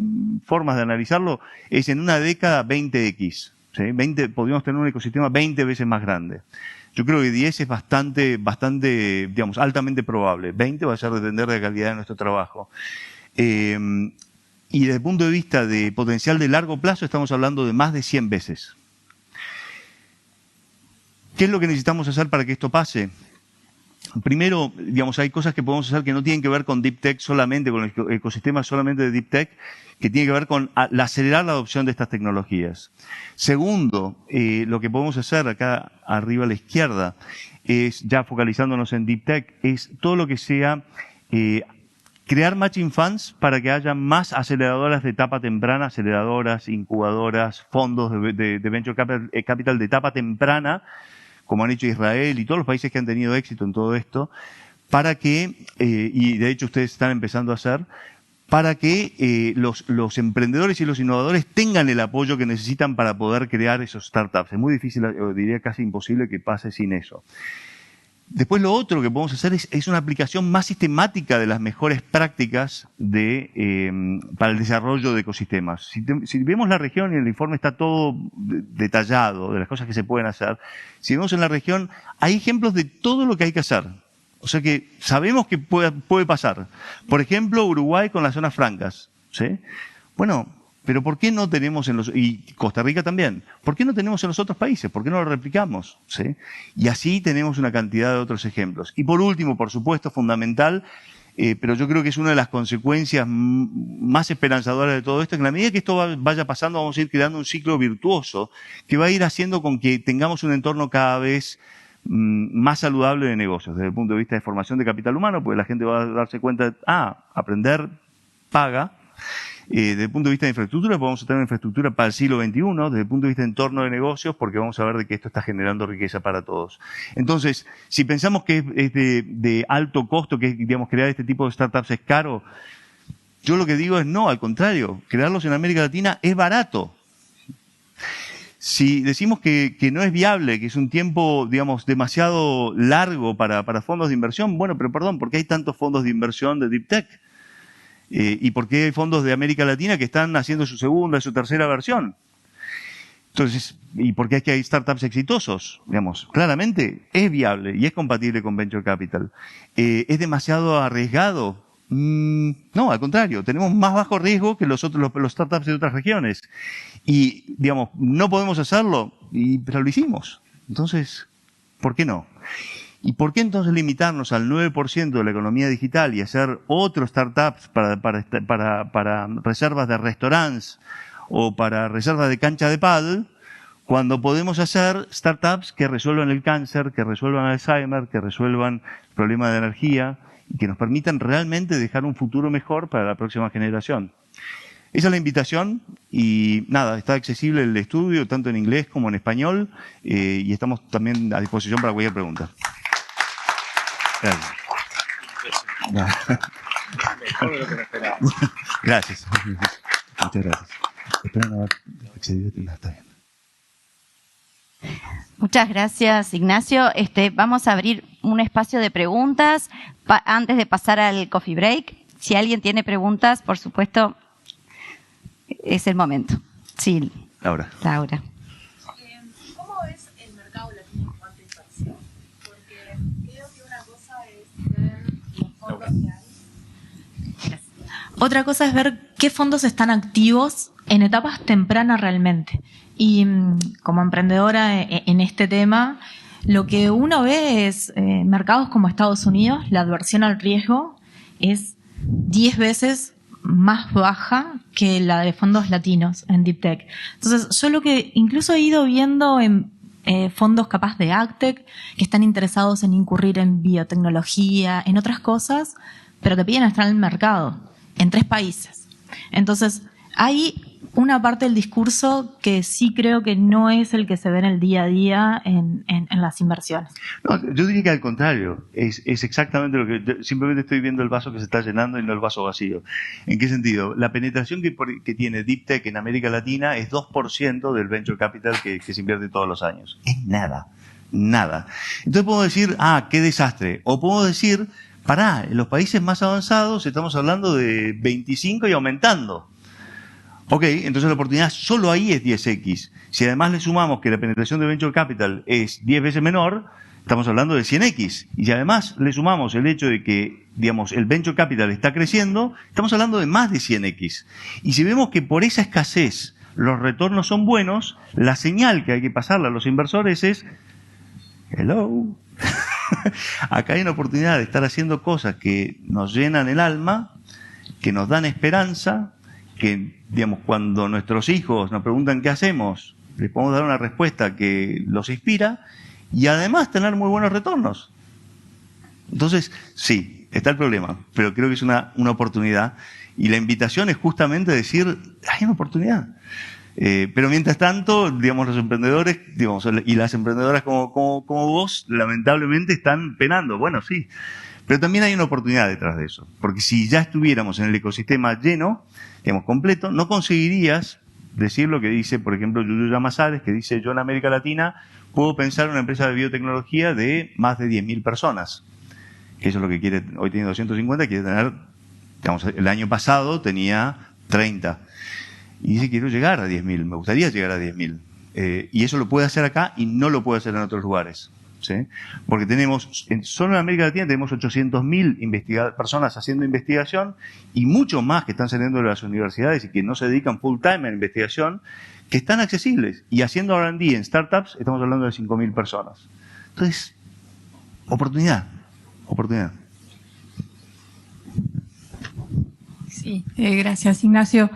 formas de analizarlo, es en una década 20x. ¿Sí? Podríamos tener un ecosistema 20 veces más grande. Yo creo que 10 es bastante, digamos, altamente probable. 20 va a ser depender de la calidad de nuestro trabajo. Y desde el punto de vista de potencial de largo plazo, estamos hablando de más de 100 veces. ¿Qué es lo que necesitamos hacer para que esto pase? Primero, digamos, hay cosas que podemos hacer que no tienen que ver con Deep Tech solamente, con el ecosistema solamente de Deep Tech, que tiene que ver con acelerar la adopción de estas tecnologías. Segundo, lo que podemos hacer acá arriba a la izquierda, es, ya focalizándonos en Deep Tech, es todo lo que sea crear matching funds para que haya más aceleradoras de etapa temprana, aceleradoras, incubadoras, fondos de venture capital de etapa temprana, como han hecho Israel y todos los países que han tenido éxito en todo esto, para que, y de hecho ustedes están empezando a hacer, para que los emprendedores y los innovadores tengan el apoyo que necesitan para poder crear esos startups. Es muy difícil, diría casi imposible que pase sin eso. Después lo otro que podemos hacer es una aplicación más sistemática de las mejores prácticas para el desarrollo de ecosistemas. Si vemos la región, y en el informe está todo detallado de las cosas que se pueden hacer, si vemos en la región, hay ejemplos de todo lo que hay que hacer. O sea que sabemos que puede pasar. Por ejemplo, Uruguay con las zonas francas. ¿Sí? Bueno, pero ¿por qué no tenemos y Costa Rica también, ¿por qué no tenemos en los otros países? ¿Por qué no lo replicamos? ¿Sí? Y así tenemos una cantidad de otros ejemplos. Y por último, por supuesto, fundamental, pero yo creo que es una de las consecuencias más esperanzadoras de todo esto, que en la medida que esto vaya pasando, vamos a ir creando un ciclo virtuoso que va a ir haciendo con que tengamos un entorno cada vez más saludable de negocios, desde el punto de vista de formación de capital humano, porque la gente va a darse cuenta, aprender paga. Desde el punto de vista de infraestructura, podemos tener una infraestructura para el siglo XXI, desde el punto de vista de entorno de negocios, porque vamos a ver de que esto está generando riqueza para todos. Entonces, si pensamos que es de alto costo, que digamos, crear este tipo de startups es caro, yo lo que digo es no, al contrario, crearlos en América Latina es barato. Si decimos que no es viable, que es un tiempo, digamos, demasiado largo para fondos de inversión, bueno, pero perdón, ¿por qué hay tantos fondos de inversión de Deep Tech? ¿Y por qué hay fondos de América Latina que están haciendo su segunda, su tercera versión? Entonces, ¿y por qué es que hay startups exitosos? Digamos, claramente es viable y es compatible con Venture Capital. ¿Es demasiado arriesgado? No, al contrario, tenemos más bajo riesgo que los startups de otras regiones. Y, digamos, no podemos hacerlo, pero lo hicimos. Entonces, ¿por qué no? ¿Y por qué entonces limitarnos al 9% de la economía digital y hacer otros startups para reservas de restaurantes o para reservas de cancha de pádel, cuando podemos hacer startups que resuelvan el cáncer, que resuelvan Alzheimer, que resuelvan el problema de energía y que nos permitan realmente dejar un futuro mejor para la próxima generación? Esa es la invitación y nada, está accesible el estudio tanto en inglés como en español y estamos también a disposición para cualquier pregunta. Gracias. Mejor de lo que me esperaba. Gracias. Muchas gracias. Espero no haber excedido. Está bien. Muchas gracias, Ignacio. Vamos a abrir un espacio de preguntas antes de pasar al coffee break. Si alguien tiene preguntas, por supuesto, es el momento. Sí, Laura. ¿Cómo ves el mercado latino en cuanto a inversión? Porque creo que una cosa es ver los fondos que hay. Otra cosa es ver qué fondos están activos en etapas tempranas realmente. Y como emprendedora en este tema, lo que uno ve es mercados como Estados Unidos, la adversión al riesgo es 10 veces más baja que la de fondos latinos en Deep Tech. Entonces, yo lo que incluso he ido viendo en fondos capaz de AgTech, que están interesados en incurrir en biotecnología, en otras cosas, pero que piden estar en el mercado, en 3 países. Entonces, hay una parte del discurso que sí creo que no es el que se ve en el día a día en en las inversiones. No, yo diría que al contrario, es exactamente lo que... Yo simplemente estoy viendo el vaso que se está llenando y no el vaso vacío. ¿En qué sentido? La penetración que tiene Deep Tech en América Latina es 2% del venture capital que se invierte todos los años. Es nada, nada. Entonces puedo decir, qué desastre. O puedo decir, pará, en los países más avanzados estamos hablando de 25 y aumentando. Ok, entonces la oportunidad solo ahí es 10x. Si además le sumamos que la penetración de Venture Capital es 10 veces menor, estamos hablando de 100x. Y si además le sumamos el hecho de que, digamos, el Venture Capital está creciendo, estamos hablando de más de 100x. Y si vemos que por esa escasez los retornos son buenos, la señal que hay que pasarle a los inversores es, hello, acá hay una oportunidad de estar haciendo cosas que nos llenan el alma, que nos dan esperanza, que, digamos, cuando nuestros hijos nos preguntan qué hacemos, les podemos dar una respuesta que los inspira y además tener muy buenos retornos. Entonces, sí, está el problema, pero creo que es una oportunidad y la invitación es justamente decir, hay una oportunidad. Pero mientras tanto, digamos, los emprendedores, digamos, y las emprendedoras como vos, lamentablemente están penando. Bueno, sí, pero también hay una oportunidad detrás de eso, porque si ya estuviéramos en el ecosistema lleno, digamos, completo, no conseguirías decir lo que dice, por ejemplo, Yuyu Llamazares, que dice, yo en América Latina puedo pensar en una empresa de biotecnología de más de 10.000 personas. Eso es lo que quiere, hoy tiene 250, quiere tener, digamos, el año pasado tenía 30. Y dice, quiero llegar a 10.000, me gustaría llegar a 10.000. Y eso lo puede hacer acá y no lo puede hacer en otros lugares. ¿Sí? Porque tenemos, solo en América Latina tenemos 800.000 personas haciendo investigación y mucho más que están saliendo de las universidades y que no se dedican full time a investigación, que están accesibles. Y haciendo R&D en startups estamos hablando de 5.000 personas. Entonces, oportunidad. Sí, gracias Ignacio.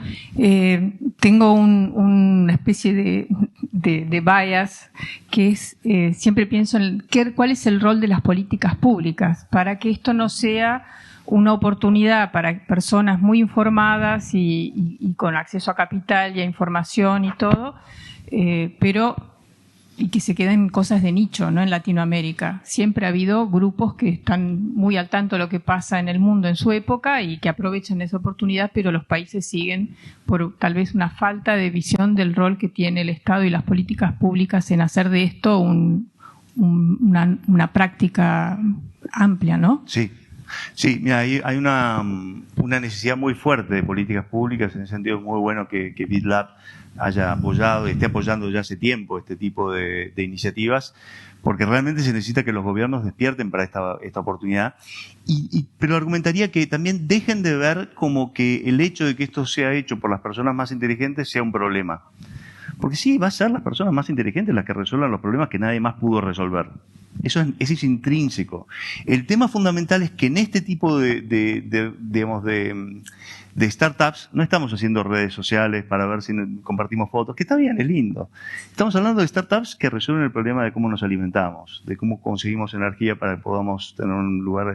Tengo una especie de bias que es, siempre pienso en cuál es el rol de las políticas públicas para que esto no sea una oportunidad para personas muy informadas y con acceso a capital y a información y todo, pero y que se queden cosas de nicho, ¿no? En Latinoamérica siempre ha habido grupos que están muy al tanto de lo que pasa en el mundo en su época y que aprovechan esa oportunidad, pero los países siguen por tal vez una falta de visión del rol que tiene el Estado y las políticas públicas en hacer de esto una práctica amplia, ¿no? Sí. Sí, mira, hay una necesidad muy fuerte de políticas públicas. En ese sentido es muy bueno que BitLab haya apoyado y esté apoyando ya hace tiempo este tipo de iniciativas, porque realmente se necesita que los gobiernos despierten para esta oportunidad. Pero argumentaría que también dejen de ver como que el hecho de que esto sea hecho por las personas más inteligentes sea un problema. Porque sí, va a ser las personas más inteligentes las que resuelvan los problemas que nadie más pudo resolver. Eso es intrínseco. El tema fundamental es que en este tipo de startups no estamos haciendo redes sociales para ver si compartimos fotos, que está bien, es lindo. Estamos hablando de startups que resuelven el problema de cómo nos alimentamos, de cómo conseguimos energía para que podamos tener un lugar,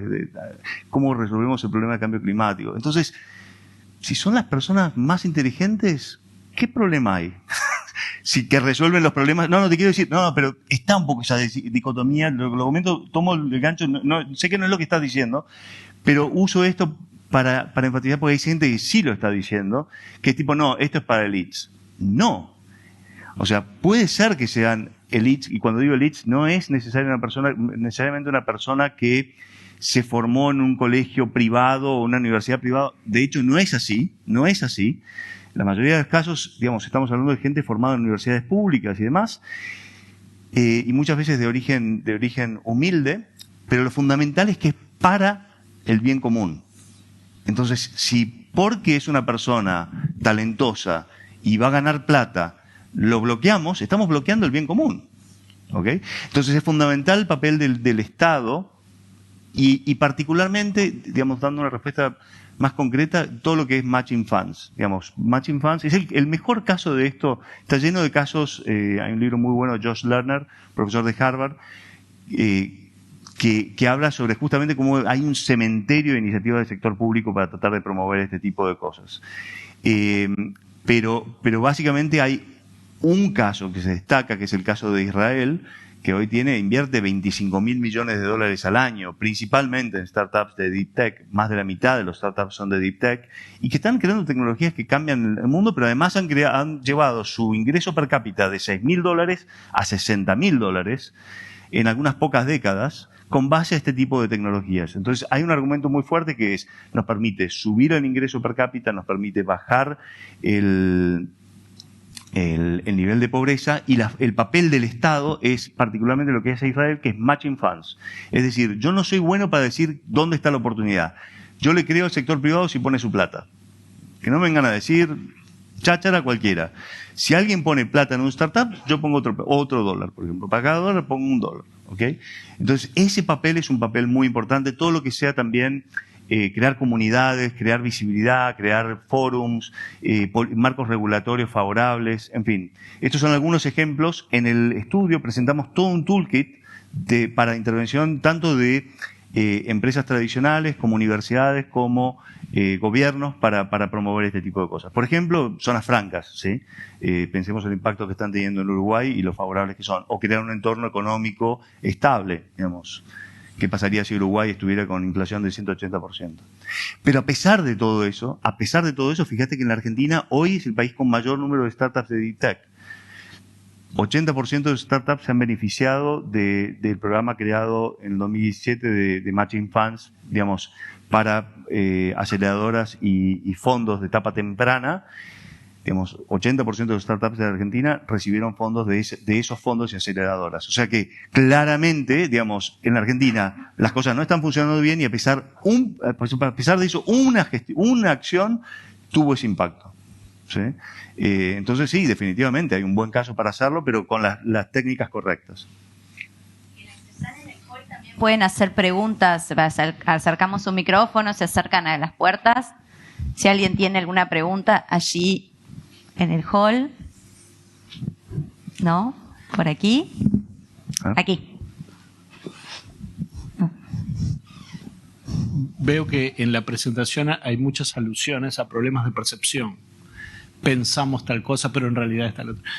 cómo resolvemos el problema de cambio climático. Entonces, si son las personas más inteligentes, ¿qué problema hay? Si que resuelven los problemas. No, te quiero decir, no, pero está un poco esa dicotomía, lo comento, tomo el gancho, no, sé que no es lo que estás diciendo, pero uso esto para enfatizar porque hay gente que sí lo está diciendo, que es tipo, no, esto es para elites. No. O sea, puede ser que sean elites, y cuando digo elites, no es necesariamente una persona que se formó en un colegio privado o una universidad privada. De hecho, no es así. La mayoría de los casos, digamos, estamos hablando de gente formada en universidades públicas y demás, y muchas veces de origen humilde, pero lo fundamental es que es para el bien común. Entonces, si porque es una persona talentosa y va a ganar plata, lo bloqueamos, estamos bloqueando el bien común. ¿Ok? Entonces es fundamental el papel del Estado y particularmente, digamos, dando una respuesta más concreta, todo lo que es matching funds. Digamos, matching funds es el mejor caso de esto. Está lleno de casos. Hay un libro muy bueno de Josh Lerner, profesor de Harvard, que habla sobre justamente cómo hay un cementerio de iniciativas del sector público para tratar de promover este tipo de cosas. Pero básicamente hay un caso que se destaca, que es el caso de Israel, que hoy invierte 25.000 millones de dólares al año, principalmente en startups de Deep Tech. Más de la mitad de los startups son de Deep Tech, y que están creando tecnologías que cambian el mundo, pero además han llevado su ingreso per cápita de $6.000 a $60.000 en algunas pocas décadas, con base a este tipo de tecnologías. Entonces, hay un argumento muy fuerte que nos permite subir el ingreso per cápita, nos permite bajar el nivel de pobreza, y el papel del Estado es particularmente lo que hace Israel, que es matching funds. Es decir, yo no soy bueno para decir dónde está la oportunidad. Yo le creo al sector privado si pone su plata. Que no me vengan a decir cháchara cualquiera. Si alguien pone plata en un startup, yo pongo otro dólar, por ejemplo. Para cada dólar pongo $1. ¿Ok? Entonces, ese papel es un papel muy importante. Todo lo que sea también crear comunidades, crear visibilidad, crear forums, marcos regulatorios favorables, en fin. Estos son algunos ejemplos. En el estudio presentamos todo un toolkit para intervención tanto de empresas tradicionales como universidades, como gobiernos para promover este tipo de cosas. Por ejemplo, zonas francas, ¿sí? Pensemos en el impacto que están teniendo en Uruguay y lo favorables que son. O crear un entorno económico estable, digamos. ¿Qué pasaría si Uruguay estuviera con inflación del 180%? Pero a pesar de todo eso, fíjate que en la Argentina hoy es el país con mayor número de startups de Deep Tech. 80% de startups se han beneficiado del programa creado en el 2017 de Matching Funds, digamos, para aceleradoras y fondos de etapa temprana. Digamos, 80% de los startups de la Argentina recibieron fondos de esos fondos y aceleradoras. O sea que claramente, digamos, en la Argentina las cosas no están funcionando bien, y a pesar de eso, una acción tuvo ese impacto. ¿Sí? Entonces sí, definitivamente hay un buen caso para hacerlo, pero con las técnicas correctas. Pueden hacer preguntas, acercamos un micrófono, se acercan a las puertas. Si alguien tiene alguna pregunta, allí en el hall. ¿No? ¿Por aquí? Aquí. Veo que en la presentación hay muchas alusiones a problemas de percepción. Pensamos tal cosa, pero en realidad es tal otra.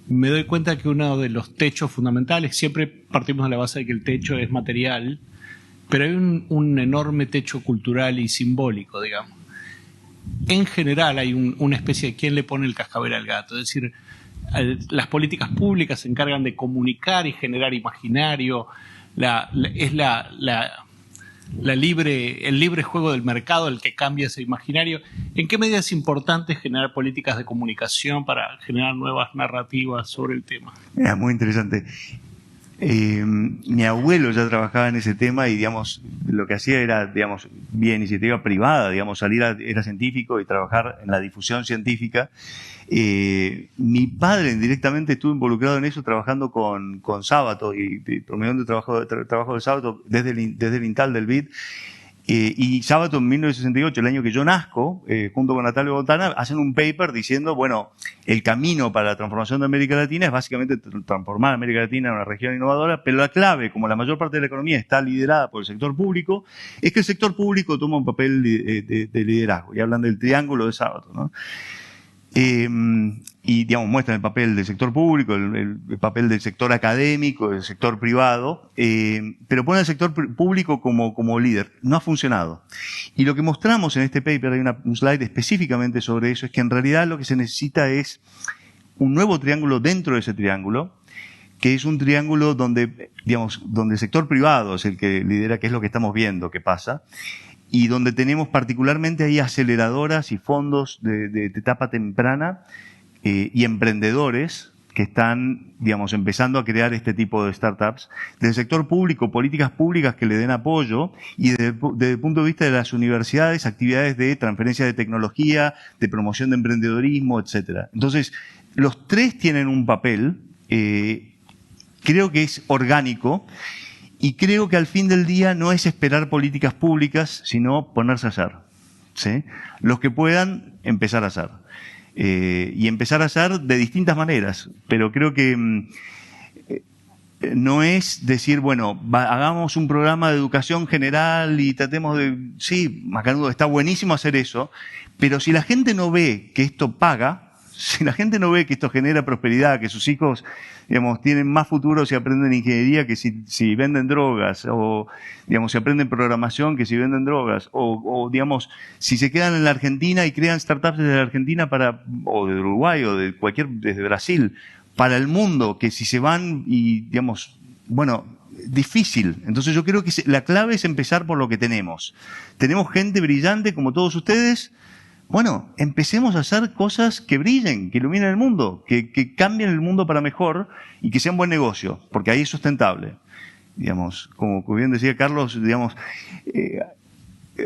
Me doy cuenta que uno de los techos fundamentales, siempre partimos de la base de que el techo es material, pero hay un enorme techo cultural y simbólico, digamos. En general hay una especie de quién le pone el cascabel al gato, es decir, las políticas públicas se encargan de comunicar y generar imaginario, es el libre juego del mercado el que cambia ese imaginario. ¿En qué medida es importante generar políticas de comunicación para generar nuevas narrativas sobre el tema? Muy interesante. Mi abuelo ya trabajaba en ese tema y, digamos, lo que hacía era, digamos, vía iniciativa privada, digamos, era científico y trabajar en la difusión científica. Mi padre indirectamente estuvo involucrado en eso, trabajando con Sábato y promoviendo trabajo de Sábato desde el INTAL del BID. Y Sábato en 1968, el año que yo nazco, junto con Natalia Botana, hacen un paper diciendo, bueno, el camino para la transformación de América Latina es básicamente transformar a América Latina en una región innovadora, pero la clave, como la mayor parte de la economía está liderada por el sector público, es que el sector público toma un papel de liderazgo, y hablan del triángulo de Sábato, ¿no? Y, digamos, muestran el papel del sector público, el papel del sector académico, del sector privado, pero ponen al sector público como líder. No ha funcionado. Y lo que mostramos en este paper, hay un slide específicamente sobre eso, es que en realidad lo que se necesita es un nuevo triángulo dentro de ese triángulo, que es un triángulo donde, digamos, donde el sector privado es el que lidera, que es lo que estamos viendo que pasa, y donde tenemos particularmente ahí aceleradoras y fondos de etapa temprana, y emprendedores que están, digamos, empezando a crear este tipo de startups. Del sector público, políticas públicas que le den apoyo, y desde el punto de vista de las universidades, actividades de transferencia de tecnología, de promoción de emprendedorismo, etcétera. Entonces, los tres tienen un papel, creo que es orgánico, y creo que al fin del día no es esperar políticas públicas, sino ponerse a hacer, ¿sí? Los que puedan, empezar a hacer. Y empezar a hacer de distintas maneras, pero creo que no es decir, bueno, hagamos un programa de educación general y tratemos de... Sí, Macanudo, está buenísimo hacer eso, pero si la gente no ve que esto paga, Si la gente no ve que esto genera prosperidad, que sus hijos, digamos, tienen más futuro si aprenden ingeniería que si venden drogas, o, digamos, si aprenden programación que si venden drogas, o, digamos, si se quedan en la Argentina y crean startups desde la Argentina o de Uruguay, o desde Brasil, para el mundo, que si se van y, digamos, bueno, difícil. Entonces yo creo que la clave es empezar por lo que tenemos. Tenemos gente brillante como todos ustedes. Bueno, empecemos a hacer cosas que brillen, que iluminen el mundo, que cambien el mundo para mejor y que sean buen negocio, porque ahí es sustentable. Digamos, como bien decía Carlos, digamos,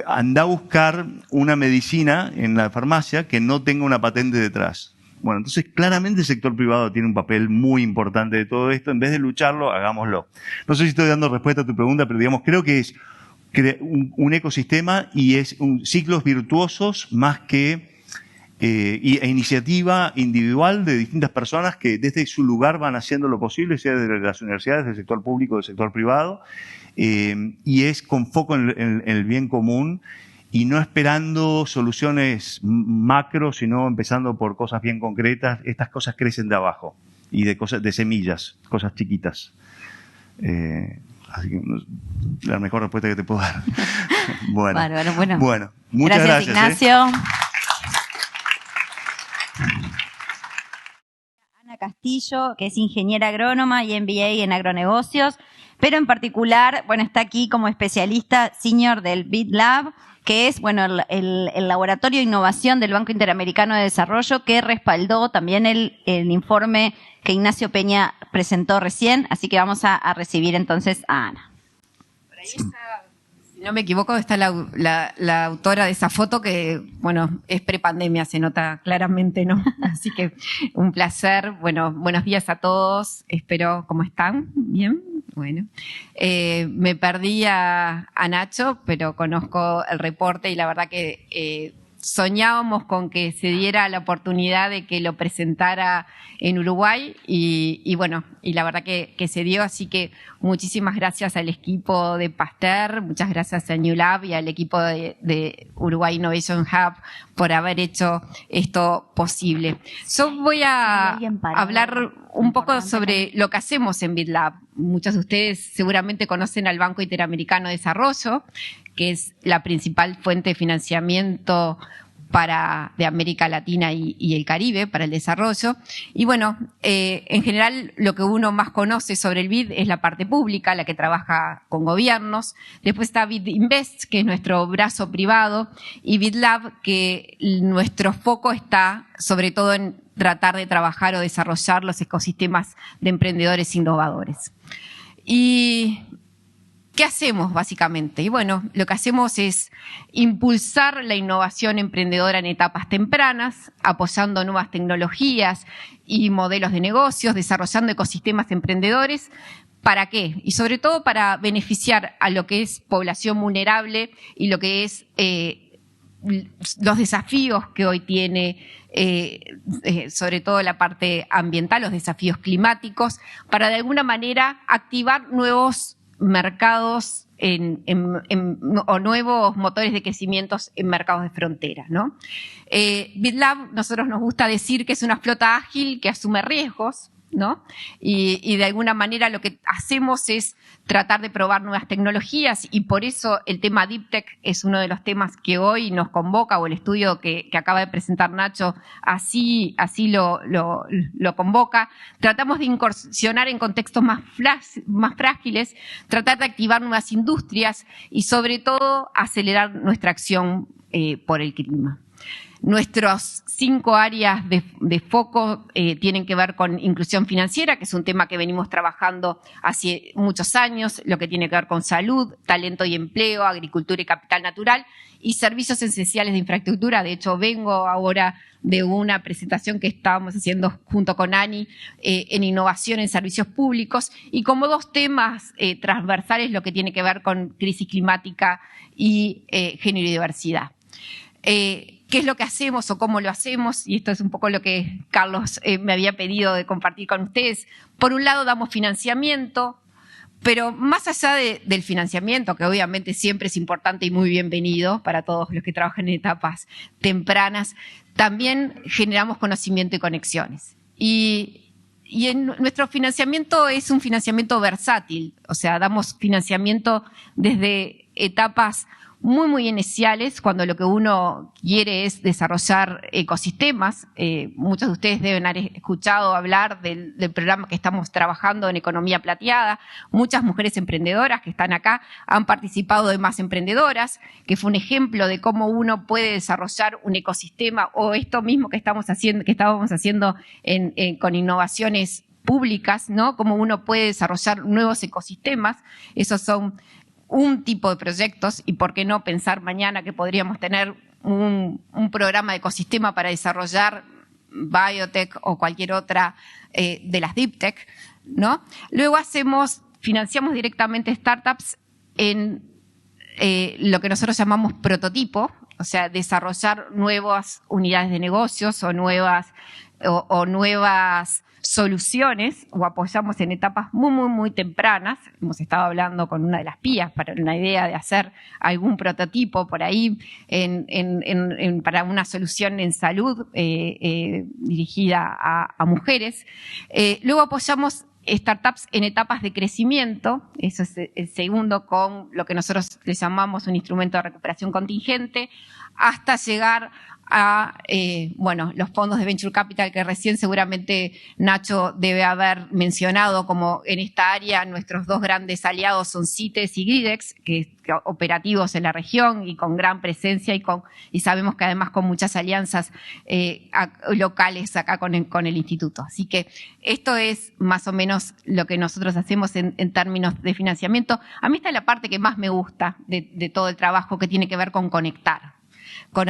anda a buscar una medicina en la farmacia que no tenga una patente detrás. Bueno, entonces claramente el sector privado tiene un papel muy importante de todo esto. En vez de lucharlo, hagámoslo. No sé si estoy dando respuesta a tu pregunta, pero digamos, creo que es un ecosistema y es ciclos virtuosos más que e iniciativa individual de distintas personas que desde su lugar van haciendo lo posible, sea desde las universidades, del sector público, del sector privado, y es con foco en el bien común y no esperando soluciones macro, sino empezando por cosas bien concretas. Estas cosas crecen de abajo y de semillas, cosas chiquitas. Así que la mejor respuesta que te puedo dar. Bueno, muchas gracias. Ignacio. Ana Castillo, que es ingeniera agrónoma y MBA en agronegocios, pero en particular, bueno, está aquí como especialista senior del BID Lab, que es, bueno, el laboratorio de innovación del Banco Interamericano de Desarrollo, que respaldó también el informe que Ignacio Peña presentó recién, así que vamos a recibir entonces a Ana. Por ahí está, si no me equivoco, está la autora de esa foto que, bueno, es prepandemia, se nota claramente, ¿no? Así que un placer. Bueno, buenos días a todos. Espero, ¿cómo están? ¿Bien? Bueno. Me perdí a Nacho, pero conozco el reporte y la verdad que soñábamos con que se diera la oportunidad de que lo presentara en Uruguay y bueno, y la verdad que se dio, así que muchísimas gracias al equipo de Pasteur, muchas gracias a New Lab y al equipo de Uruguay Innovation Hub por haber hecho esto posible. Yo voy a hablar un poco sobre lo que hacemos en BID Lab. Muchos de ustedes seguramente conocen al Banco Interamericano de Desarrollo, que es la principal fuente de financiamiento de América Latina y el Caribe para el desarrollo. Y bueno, en general lo que uno más conoce sobre el BID es la parte pública, la que trabaja con gobiernos. Después está BID Invest, que es nuestro brazo privado, y BID Lab, que nuestro foco está sobre todo en tratar de trabajar o desarrollar los ecosistemas de emprendedores innovadores. Y ¿qué hacemos básicamente? Y bueno, lo que hacemos es impulsar la innovación emprendedora en etapas tempranas, apoyando nuevas tecnologías y modelos de negocios, desarrollando ecosistemas emprendedores. ¿Para qué? Y sobre todo para beneficiar a lo que es población vulnerable y lo que es los desafíos que hoy tiene, sobre todo la parte ambiental, los desafíos climáticos, para de alguna manera activar nuevos mercados o nuevos motores de crecimiento en mercados de frontera, ¿no? BID Lab, nosotros nos gusta decir que es una flota ágil que asume riesgos, ¿no? Y de alguna manera lo que hacemos es tratar de probar nuevas tecnologías y por eso el tema Deep Tech es uno de los temas que hoy nos convoca, o el estudio que acaba de presentar Nacho así lo convoca. Tratamos de incursionar en contextos más frágiles, tratar de activar nuevas industrias y sobre todo acelerar nuestra acción por el clima. Nuestras 5 áreas de foco tienen que ver con inclusión financiera, que es un tema que venimos trabajando hace muchos años, lo que tiene que ver con salud, talento y empleo, agricultura y capital natural, y servicios esenciales de infraestructura. De hecho, vengo ahora de una presentación que estábamos haciendo junto con Ani en innovación en servicios públicos, y como 2 temas transversales lo que tiene que ver con crisis climática y género y diversidad. ¿Qué es lo que hacemos o cómo lo hacemos? Y esto es un poco lo que Carlos me había pedido de compartir con ustedes. Por un lado, damos financiamiento Pero más allá del financiamiento, que obviamente siempre es importante y muy bienvenido para todos los que trabajan en etapas tempranas, también generamos conocimiento y conexiones. Y en nuestro financiamiento es un financiamiento versátil, o sea, damos financiamiento desde etapas muy iniciales, cuando lo que uno quiere es desarrollar ecosistemas. Muchos de ustedes deben haber escuchado hablar del programa que estamos trabajando en Economía Plateada. Muchas mujeres emprendedoras que están acá han participado de Más Emprendedoras, que fue un ejemplo de cómo uno puede desarrollar un ecosistema, o esto mismo que estábamos haciendo con innovaciones públicas, ¿no? Cómo uno puede desarrollar nuevos ecosistemas. Esos son un tipo de proyectos, y por qué no pensar mañana que podríamos tener un programa de ecosistema para desarrollar biotech o cualquier otra de las deep tech, ¿no? Luego financiamos directamente startups en lo que nosotros llamamos prototipo, o sea, desarrollar nuevas unidades de negocios o nuevas soluciones, o apoyamos en etapas muy tempranas. Hemos estado hablando con una de las PIAs para una idea de hacer algún prototipo por ahí para una solución en salud dirigida a mujeres. Luego apoyamos startups en etapas de crecimiento, eso es el segundo, con lo que nosotros le llamamos un instrumento de recuperación contingente, hasta llegar a los fondos de Venture Capital, que recién seguramente Nacho debe haber mencionado, como en esta área nuestros dos grandes aliados son CITES y Gridex, que operativos en la región y con gran presencia, y sabemos que además con muchas alianzas locales acá con el instituto. Así que esto es más o menos lo que nosotros hacemos en términos de financiamiento. A mí esta es la parte que más me gusta de todo el trabajo, que tiene que ver con conectar, con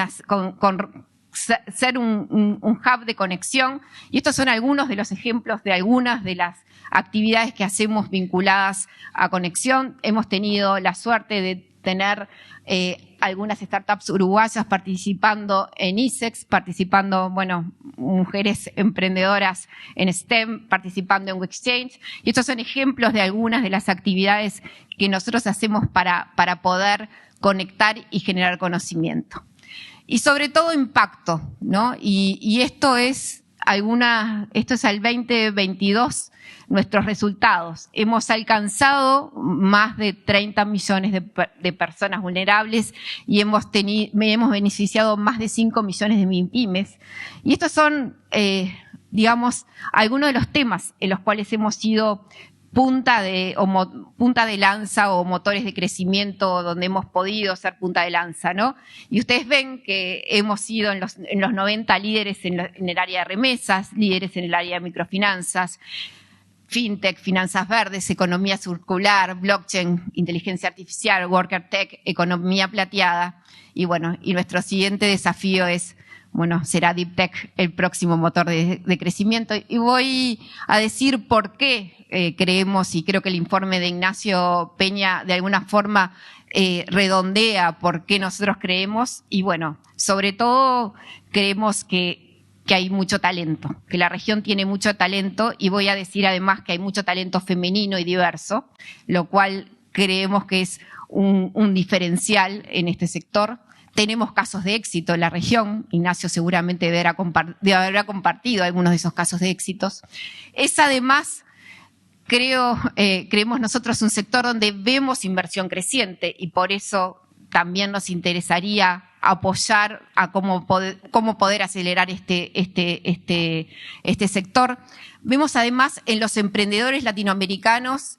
ser un hub de conexión. Y estos son algunos de los ejemplos de algunas de las actividades que hacemos vinculadas a conexión. Hemos tenido la suerte de tener algunas startups uruguayas participando en ISEX, mujeres emprendedoras en STEM, participando en WeExchange. Y estos son ejemplos de algunas de las actividades que nosotros hacemos para poder conectar y generar conocimiento. Y sobre todo impacto, ¿no? Y esto es al 2022 nuestros resultados. Hemos alcanzado más de 30 millones de personas vulnerables y hemos beneficiado más de 5 millones de MIPYMES. Y estos son, algunos de los temas en los cuales hemos sido punta de lanza o motores de crecimiento, donde hemos podido ser punta de lanza, ¿no? Y ustedes ven que hemos sido en los 90 líderes en el área de remesas, líderes en el área de microfinanzas, fintech, finanzas verdes, economía circular, blockchain, inteligencia artificial, worker tech, economía plateada. Y nuestro siguiente desafío será Deep Tech, el próximo motor de crecimiento. Y voy a decir por qué creemos, y creo que el informe de Ignacio Peña de alguna forma redondea por qué nosotros creemos. Y sobre todo creemos que hay mucho talento, que la región tiene mucho talento, y voy a decir además que hay mucho talento femenino y diverso, lo cual creemos que es un diferencial en este sector. Tenemos casos de éxito en la región. Ignacio seguramente debe haber compartido algunos de esos casos de éxitos. Es además, creemos nosotros, un sector donde vemos inversión creciente, y por eso también nos interesaría apoyar a cómo poder acelerar este sector. Vemos además en los emprendedores latinoamericanos,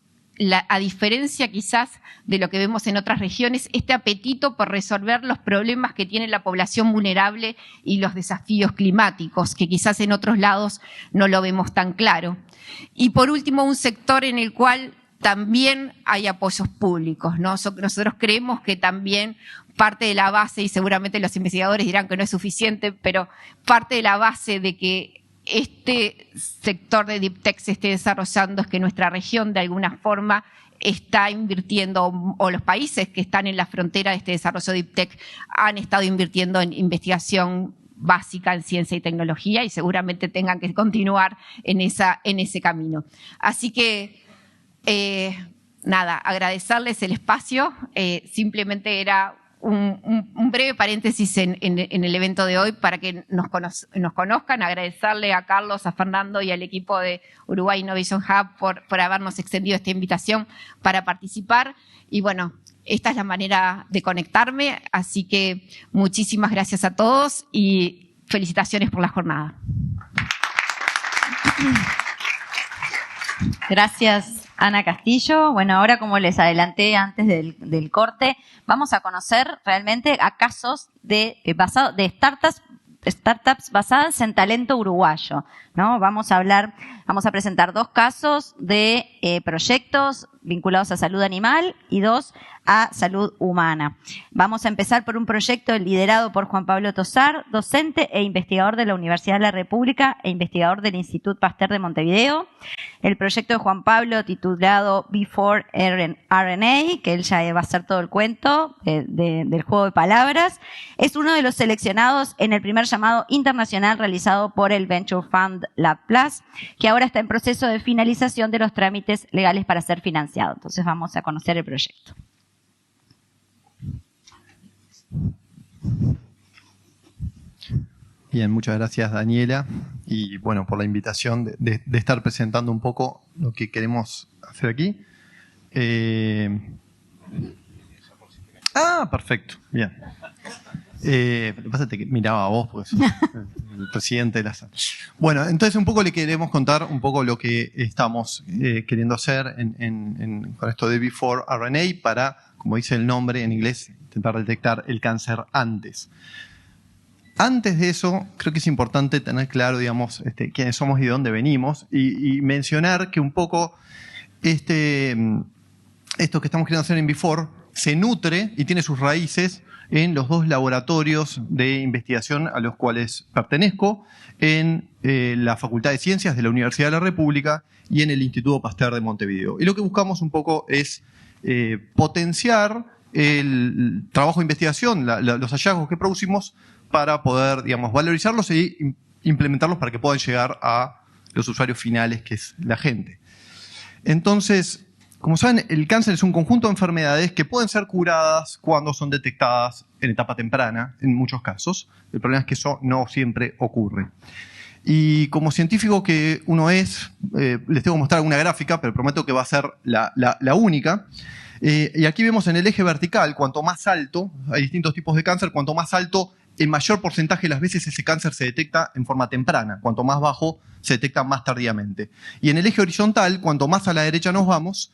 a diferencia quizás de lo que vemos en otras regiones, este apetito por resolver los problemas que tiene la población vulnerable y los desafíos climáticos, que quizás en otros lados no lo vemos tan claro. Y por último, un sector en el cual también hay apoyos públicos, ¿no? Nosotros creemos que también parte de la base, y seguramente los investigadores dirán que no es suficiente, pero parte de la base de que este sector de Deep Tech se esté desarrollando es que nuestra región de alguna forma está invirtiendo, o los países que están en la frontera de este desarrollo de Deep Tech han estado invirtiendo en investigación básica en ciencia y tecnología, y seguramente tengan que continuar en ese camino. Así que nada, agradecerles el espacio. Simplemente era un breve paréntesis en el evento de hoy para que nos conozcan, agradecerle a Carlos, a Fernando y al equipo de Uruguay Innovation Hub por habernos extendido esta invitación para participar. Y bueno, esta es la manera de conectarme, así que muchísimas gracias a todos y felicitaciones por la jornada. Gracias, Ana Castillo. Bueno, ahora, como les adelanté antes del corte, vamos a conocer realmente a casos de startups basadas en talento uruguayo, ¿no? Vamos a presentar 2 casos de proyectos vinculados a salud animal y 2 a salud humana. Vamos a empezar por un proyecto liderado por Juan Pablo Tosar, docente e investigador de la Universidad de la República e investigador del Instituto Pasteur de Montevideo. El proyecto de Juan Pablo, titulado Before RNA, que él ya va a hacer todo el cuento del juego de palabras, es uno de los seleccionados en el primer llamado internacional realizado por el Venture Fund Lab Plus, que ahora está en proceso de finalización de los trámites legales para ser financiado. Entonces vamos a conocer el proyecto. Bien, muchas gracias, Daniela, y bueno, por la invitación de estar presentando un poco lo que queremos hacer aquí. Perfecto, bien. Lo que pasa es que miraba a vos, pues, el presidente de la sala. Bueno, entonces un poco le queremos contar un poco lo que estamos queriendo hacer con esto de Before RNA para, como dice el nombre en inglés, intentar detectar el cáncer antes. Antes de eso, creo que es importante tener claro, digamos, quiénes somos y de dónde venimos, y mencionar que un poco esto que estamos queriendo hacer en Before se nutre y tiene sus raíces en los 2 laboratorios de investigación a los cuales pertenezco, en la Facultad de Ciencias de la Universidad de la República y en el Instituto Pasteur de Montevideo. Y lo que buscamos un poco es potenciar el trabajo de investigación, los hallazgos que producimos, para poder, digamos, valorizarlos y implementarlos para que puedan llegar a los usuarios finales, que es la gente. Entonces, como saben, el cáncer es un conjunto de enfermedades que pueden ser curadas cuando son detectadas en etapa temprana, en muchos casos. El problema es que eso no siempre ocurre. Y como científico que uno es, les tengo que mostrar alguna gráfica, pero prometo que va a ser la única. Y aquí vemos en el eje vertical, cuanto más alto, hay distintos tipos de cáncer, cuanto más alto, el mayor porcentaje de las veces ese cáncer se detecta en forma temprana, cuanto más bajo se detecta más tardíamente. Y en el eje horizontal, cuanto más a la derecha nos vamos,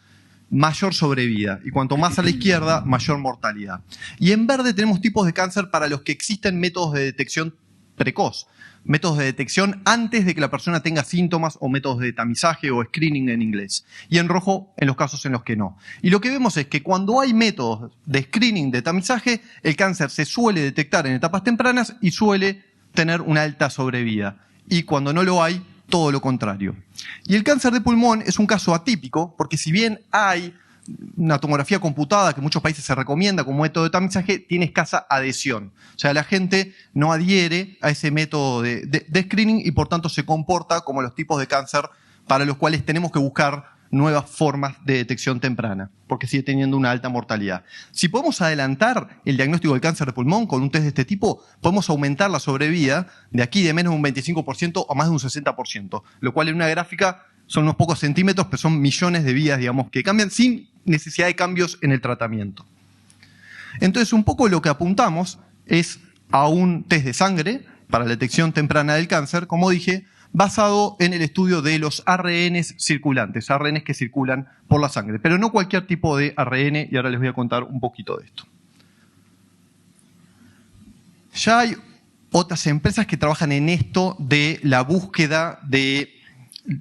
mayor sobrevida, y cuanto más a la izquierda, mayor mortalidad. Y en verde tenemos tipos de cáncer para los que existen métodos de detección precoz, métodos de detección antes de que la persona tenga síntomas, o métodos de tamizaje o screening en inglés. Y en rojo en los casos en los que no. Y lo que vemos es que cuando hay métodos de screening, de tamizaje, el cáncer se suele detectar en etapas tempranas y suele tener una alta sobrevida. Y cuando no lo hay, todo lo contrario. Y el cáncer de pulmón es un caso atípico, porque si bien hay una tomografía computada que en muchos países se recomienda como método de tamizaje, tiene escasa adhesión. O sea, la gente no adhiere a ese método de screening y por tanto se comporta como los tipos de cáncer para los cuales tenemos que buscar nuevas formas de detección temprana, porque sigue teniendo una alta mortalidad. Si podemos adelantar el diagnóstico del cáncer de pulmón con un test de este tipo, podemos aumentar la sobrevida de aquí de menos de un 25% a más de un 60%, lo cual en una gráfica son unos pocos centímetros, pero son millones de vidas, digamos, que cambian sin necesidad de cambios en el tratamiento. Entonces, un poco lo que apuntamos es a un test de sangre para la detección temprana del cáncer, como dije, basado en el estudio de los ARNs circulantes, ARNs que circulan por la sangre, pero no cualquier tipo de ARN, y ahora les voy a contar un poquito de esto. Ya hay otras empresas que trabajan en esto de la búsqueda de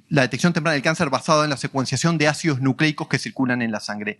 la detección temprana del cáncer basada en la secuenciación de ácidos nucleicos que circulan en la sangre.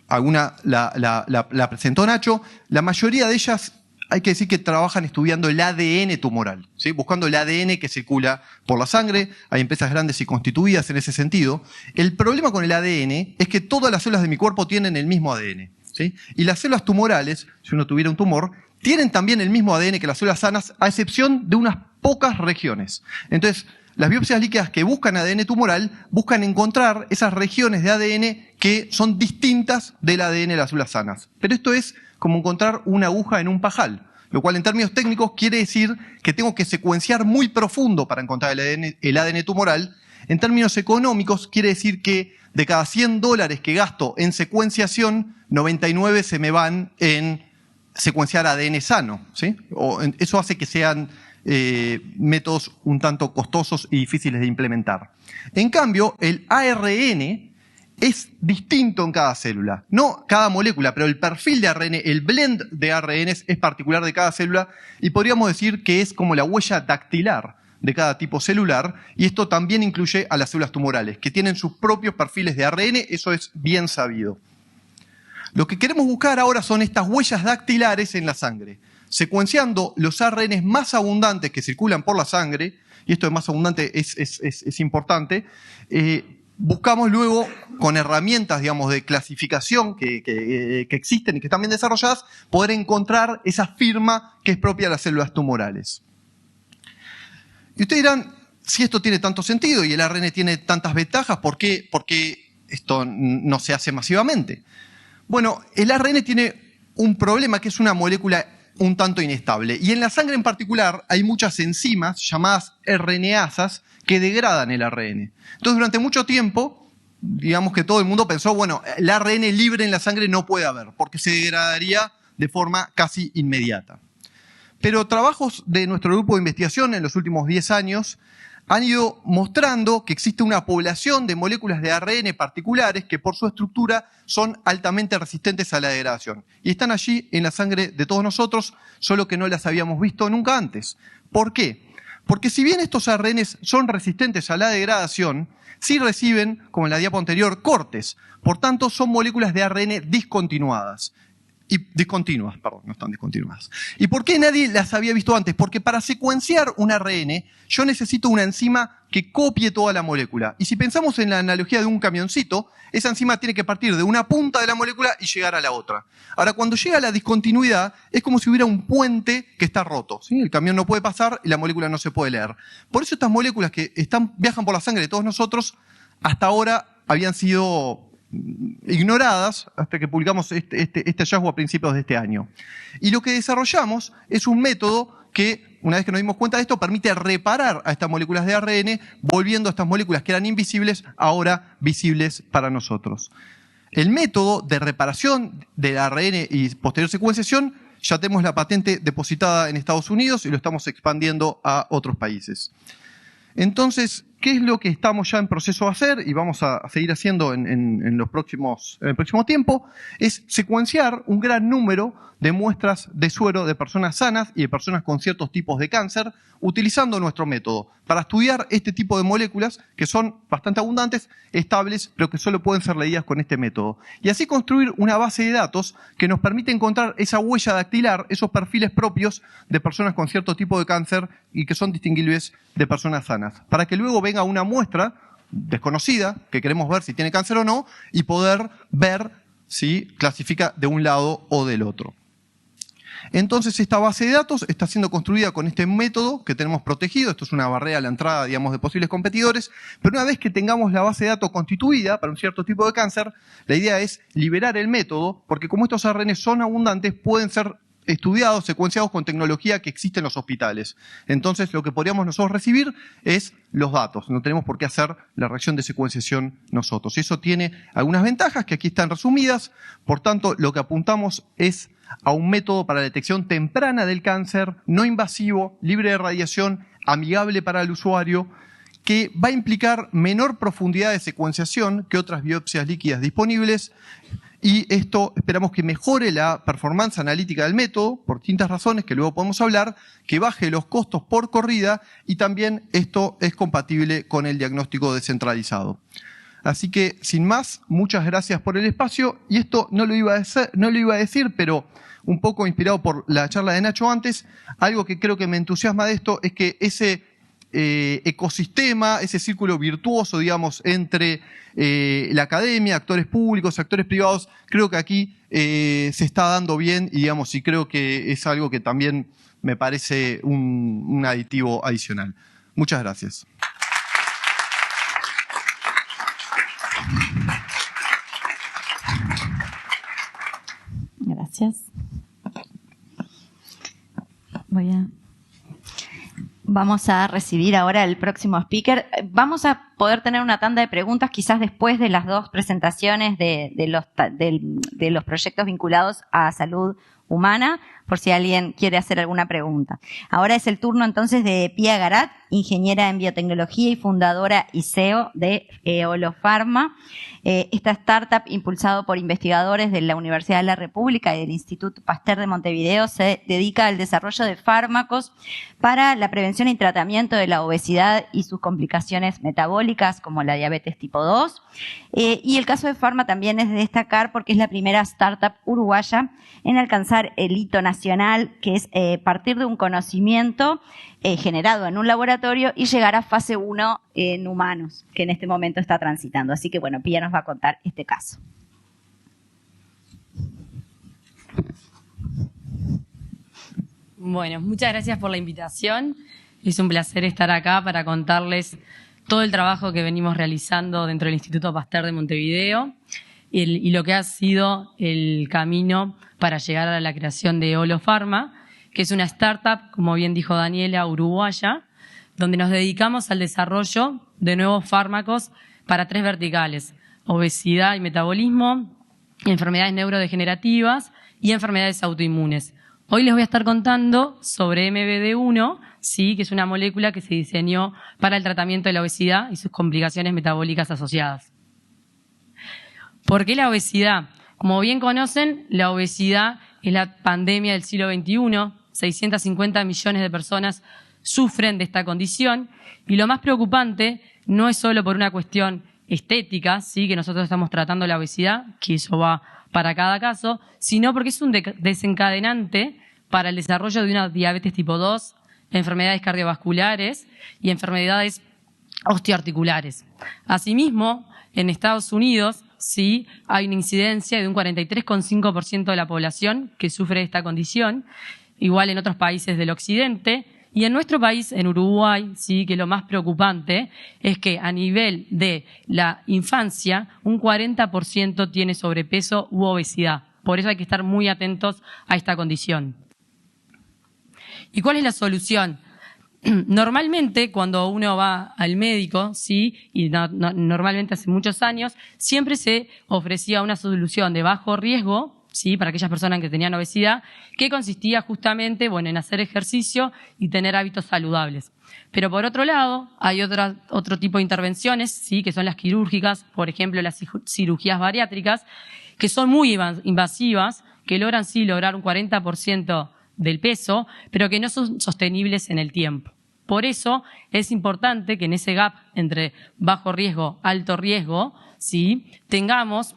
Alguna la presentó Nacho. La mayoría de ellas, hay que decir que trabajan estudiando el ADN tumoral, ¿sí? Buscando el ADN que circula por la sangre. Hay empresas grandes y constituidas en ese sentido. El problema con el ADN es que todas las células de mi cuerpo tienen el mismo ADN, ¿sí? Y las células tumorales, si uno tuviera un tumor, tienen también el mismo ADN que las células sanas, a excepción de unas pocas regiones. Entonces, las biopsias líquidas que buscan ADN tumoral buscan encontrar esas regiones de ADN que son distintas del ADN de las células sanas. Pero esto es como encontrar una aguja en un pajal, lo cual en términos técnicos quiere decir que tengo que secuenciar muy profundo para encontrar el ADN tumoral. En términos económicos quiere decir que de cada $100 que gasto en secuenciación, 99 se me van en secuenciar ADN sano, ¿sí? Eso hace que sean métodos un tanto costosos y difíciles de implementar. En cambio, el ARN es distinto en cada célula. No cada molécula, pero el perfil de ARN, el blend de ARNs es particular de cada célula y podríamos decir que es como la huella dactilar de cada tipo celular, y esto también incluye a las células tumorales, que tienen sus propios perfiles de ARN, eso es bien sabido. Lo que queremos buscar ahora son estas huellas dactilares en la sangre, secuenciando los ARNs más abundantes que circulan por la sangre, y esto de más abundante es importante. Buscamos luego, con herramientas, digamos, de clasificación que existen y que están bien desarrolladas, poder encontrar esa firma que es propia de las células tumorales. Y ustedes dirán, si esto tiene tanto sentido y el ARN tiene tantas ventajas, ¿por qué esto no se hace masivamente? Bueno, el ARN tiene un problema que es una molécula un tanto inestable. Y en la sangre en particular hay muchas enzimas llamadas RNasas que degradan el ARN. Entonces, durante mucho tiempo, digamos que todo el mundo pensó, bueno, el ARN libre en la sangre no puede haber, porque se degradaría de forma casi inmediata. Pero trabajos de nuestro grupo de investigación en los últimos 10 años han ido mostrando que existe una población de moléculas de ARN particulares que por su estructura son altamente resistentes a la degradación. Y están allí en la sangre de todos nosotros, solo que no las habíamos visto nunca antes. ¿Por qué? Porque si bien estos ARNs son resistentes a la degradación, sí reciben, como en la diapo anterior, cortes. Por tanto, son moléculas de ARN discontinuadas. No están discontinuadas. ¿Y por qué nadie las había visto antes? Porque para secuenciar un ARN yo necesito una enzima que copie toda la molécula. Y si pensamos en la analogía de un camioncito, esa enzima tiene que partir de una punta de la molécula y llegar a la otra. Ahora, cuando llega a la discontinuidad, es como si hubiera un puente que está roto, ¿sí? El camión no puede pasar y la molécula no se puede leer. Por eso estas moléculas que viajan por la sangre de todos nosotros, hasta ahora habían sido ignoradas hasta que publicamos este hallazgo a principios de este año. Y lo que desarrollamos es un método que, una vez que nos dimos cuenta de esto, permite reparar a estas moléculas de ARN, volviendo a estas moléculas que eran invisibles, ahora visibles para nosotros. El método de reparación del ARN y posterior secuenciación, ya tenemos la patente depositada en Estados Unidos y lo estamos expandiendo a otros países. Entonces, ¿qué es lo que estamos ya en proceso de hacer y vamos a seguir haciendo en el próximo tiempo? Es secuenciar un gran número de muestras de suero de personas sanas y de personas con ciertos tipos de cáncer, utilizando nuestro método para estudiar este tipo de moléculas que son bastante abundantes, estables, pero que solo pueden ser leídas con este método. Y así construir una base de datos que nos permite encontrar esa huella dactilar, esos perfiles propios de personas con cierto tipo de cáncer y que son distinguibles de personas sanas, para que luego venga una muestra desconocida, que queremos ver si tiene cáncer o no, y poder ver si clasifica de un lado o del otro. Entonces esta base de datos está siendo construida con este método que tenemos protegido. Esto es una barrera a la entrada, digamos, de posibles competidores. Pero una vez que tengamos la base de datos constituida para un cierto tipo de cáncer, la idea es liberar el método, porque como estos ARN son abundantes, pueden ser estudiados, secuenciados con tecnología que existe en los hospitales. Entonces lo que podríamos nosotros recibir es los datos. No tenemos por qué hacer la reacción de secuenciación nosotros. Y eso tiene algunas ventajas que aquí están resumidas. Por tanto, lo que apuntamos es a un método para la detección temprana del cáncer, no invasivo, libre de radiación, amigable para el usuario, que va a implicar menor profundidad de secuenciación que otras biopsias líquidas disponibles, y esto esperamos que mejore la performance analítica del método, por distintas razones que luego podemos hablar, que baje los costos por corrida, y también esto es compatible con el diagnóstico descentralizado. Así que, sin más, muchas gracias por el espacio, y esto no lo iba a decir, pero un poco inspirado por la charla de Nacho antes, algo que creo que me entusiasma de esto es que ese ecosistema, ese círculo virtuoso, digamos, entre la academia, actores públicos, actores privados, creo que aquí se está dando bien y, digamos, y creo que es algo que también me parece un aditivo adicional. Muchas gracias. gracias. Vamos a recibir ahora el próximo speaker. Vamos a poder tener una tanda de preguntas quizás después de las dos presentaciones de los proyectos vinculados a salud humana, por si alguien quiere hacer alguna pregunta. Ahora es el turno entonces de Pia Garat, ingeniera en biotecnología y fundadora y CEO de Eolofarma. Esta startup, impulsado por investigadores de la Universidad de la República y del Instituto Pasteur de Montevideo, se dedica al desarrollo de fármacos para la prevención y tratamiento de la obesidad y sus complicaciones metabólicas, como la diabetes tipo 2. Y el caso de Pharma también es de destacar porque es la primera startup uruguaya en alcanzar el hito nacional, que es partir de un conocimiento generado en un laboratorio y llegar a fase 1 en humanos, que en este momento está transitando. Así que, bueno, Pia nos va a contar este caso. Bueno, muchas gracias por la invitación. Es un placer estar acá para contarles todo el trabajo que venimos realizando dentro del Instituto Pasteur de Montevideo y lo que ha sido el camino para llegar a la creación de Eolofarma, que es una startup, como bien dijo Daniela, uruguaya, donde nos dedicamos al desarrollo de nuevos fármacos para 3 verticales: obesidad y metabolismo, enfermedades neurodegenerativas y enfermedades autoinmunes. Hoy les voy a estar contando sobre MBD1, sí, que es una molécula que se diseñó para el tratamiento de la obesidad y sus complicaciones metabólicas asociadas. ¿Por qué la obesidad? Como bien conocen, la obesidad es la pandemia del siglo XXI. 650 millones de personas sufren de esta condición, y lo más preocupante no es solo por una cuestión estética, sí, que nosotros estamos tratando la obesidad, que eso va para cada caso, sino porque es un desencadenante para el desarrollo de una diabetes tipo 2, enfermedades cardiovasculares y enfermedades osteoarticulares. Asimismo, en Estados Unidos, sí, hay una incidencia de un 43,5% de la población que sufre esta condición, igual en otros países del occidente. Y en nuestro país, en Uruguay, sí, que lo más preocupante es que a nivel de la infancia, un 40% tiene sobrepeso u obesidad. Por eso hay que estar muy atentos a esta condición. ¿Y cuál es la solución? Normalmente, cuando uno va al médico, sí, y normalmente hace muchos años, siempre se ofrecía una solución de bajo riesgo, sí, para aquellas personas que tenían obesidad, que consistía justamente, bueno, en hacer ejercicio y tener hábitos saludables. Pero por otro lado, hay otro tipo de intervenciones, sí, que son las quirúrgicas, por ejemplo, las cirugías bariátricas, que son muy invasivas, que logran sí lograr un 40% del peso, pero que no son sostenibles en el tiempo. Por eso es importante que en ese gap entre bajo riesgo, alto riesgo, sí, tengamos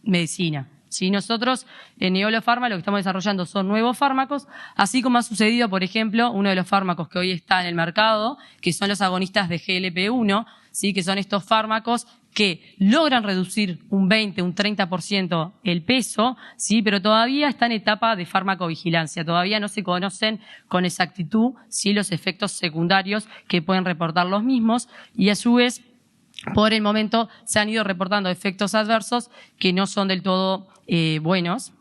medicina. Sí, nosotros en Eolofarma lo que estamos desarrollando son nuevos fármacos, así como ha sucedido, por ejemplo, uno de los fármacos que hoy está en el mercado, que son los agonistas de GLP-1, sí, que son estos fármacos que logran reducir un 20, un 30% el peso, sí, pero todavía está en etapa de farmacovigilancia. Todavía no se conocen con exactitud, sí, los efectos secundarios que pueden reportar los mismos, y a su vez, por el momento, se han ido reportando efectos adversos que no son del todo buenos.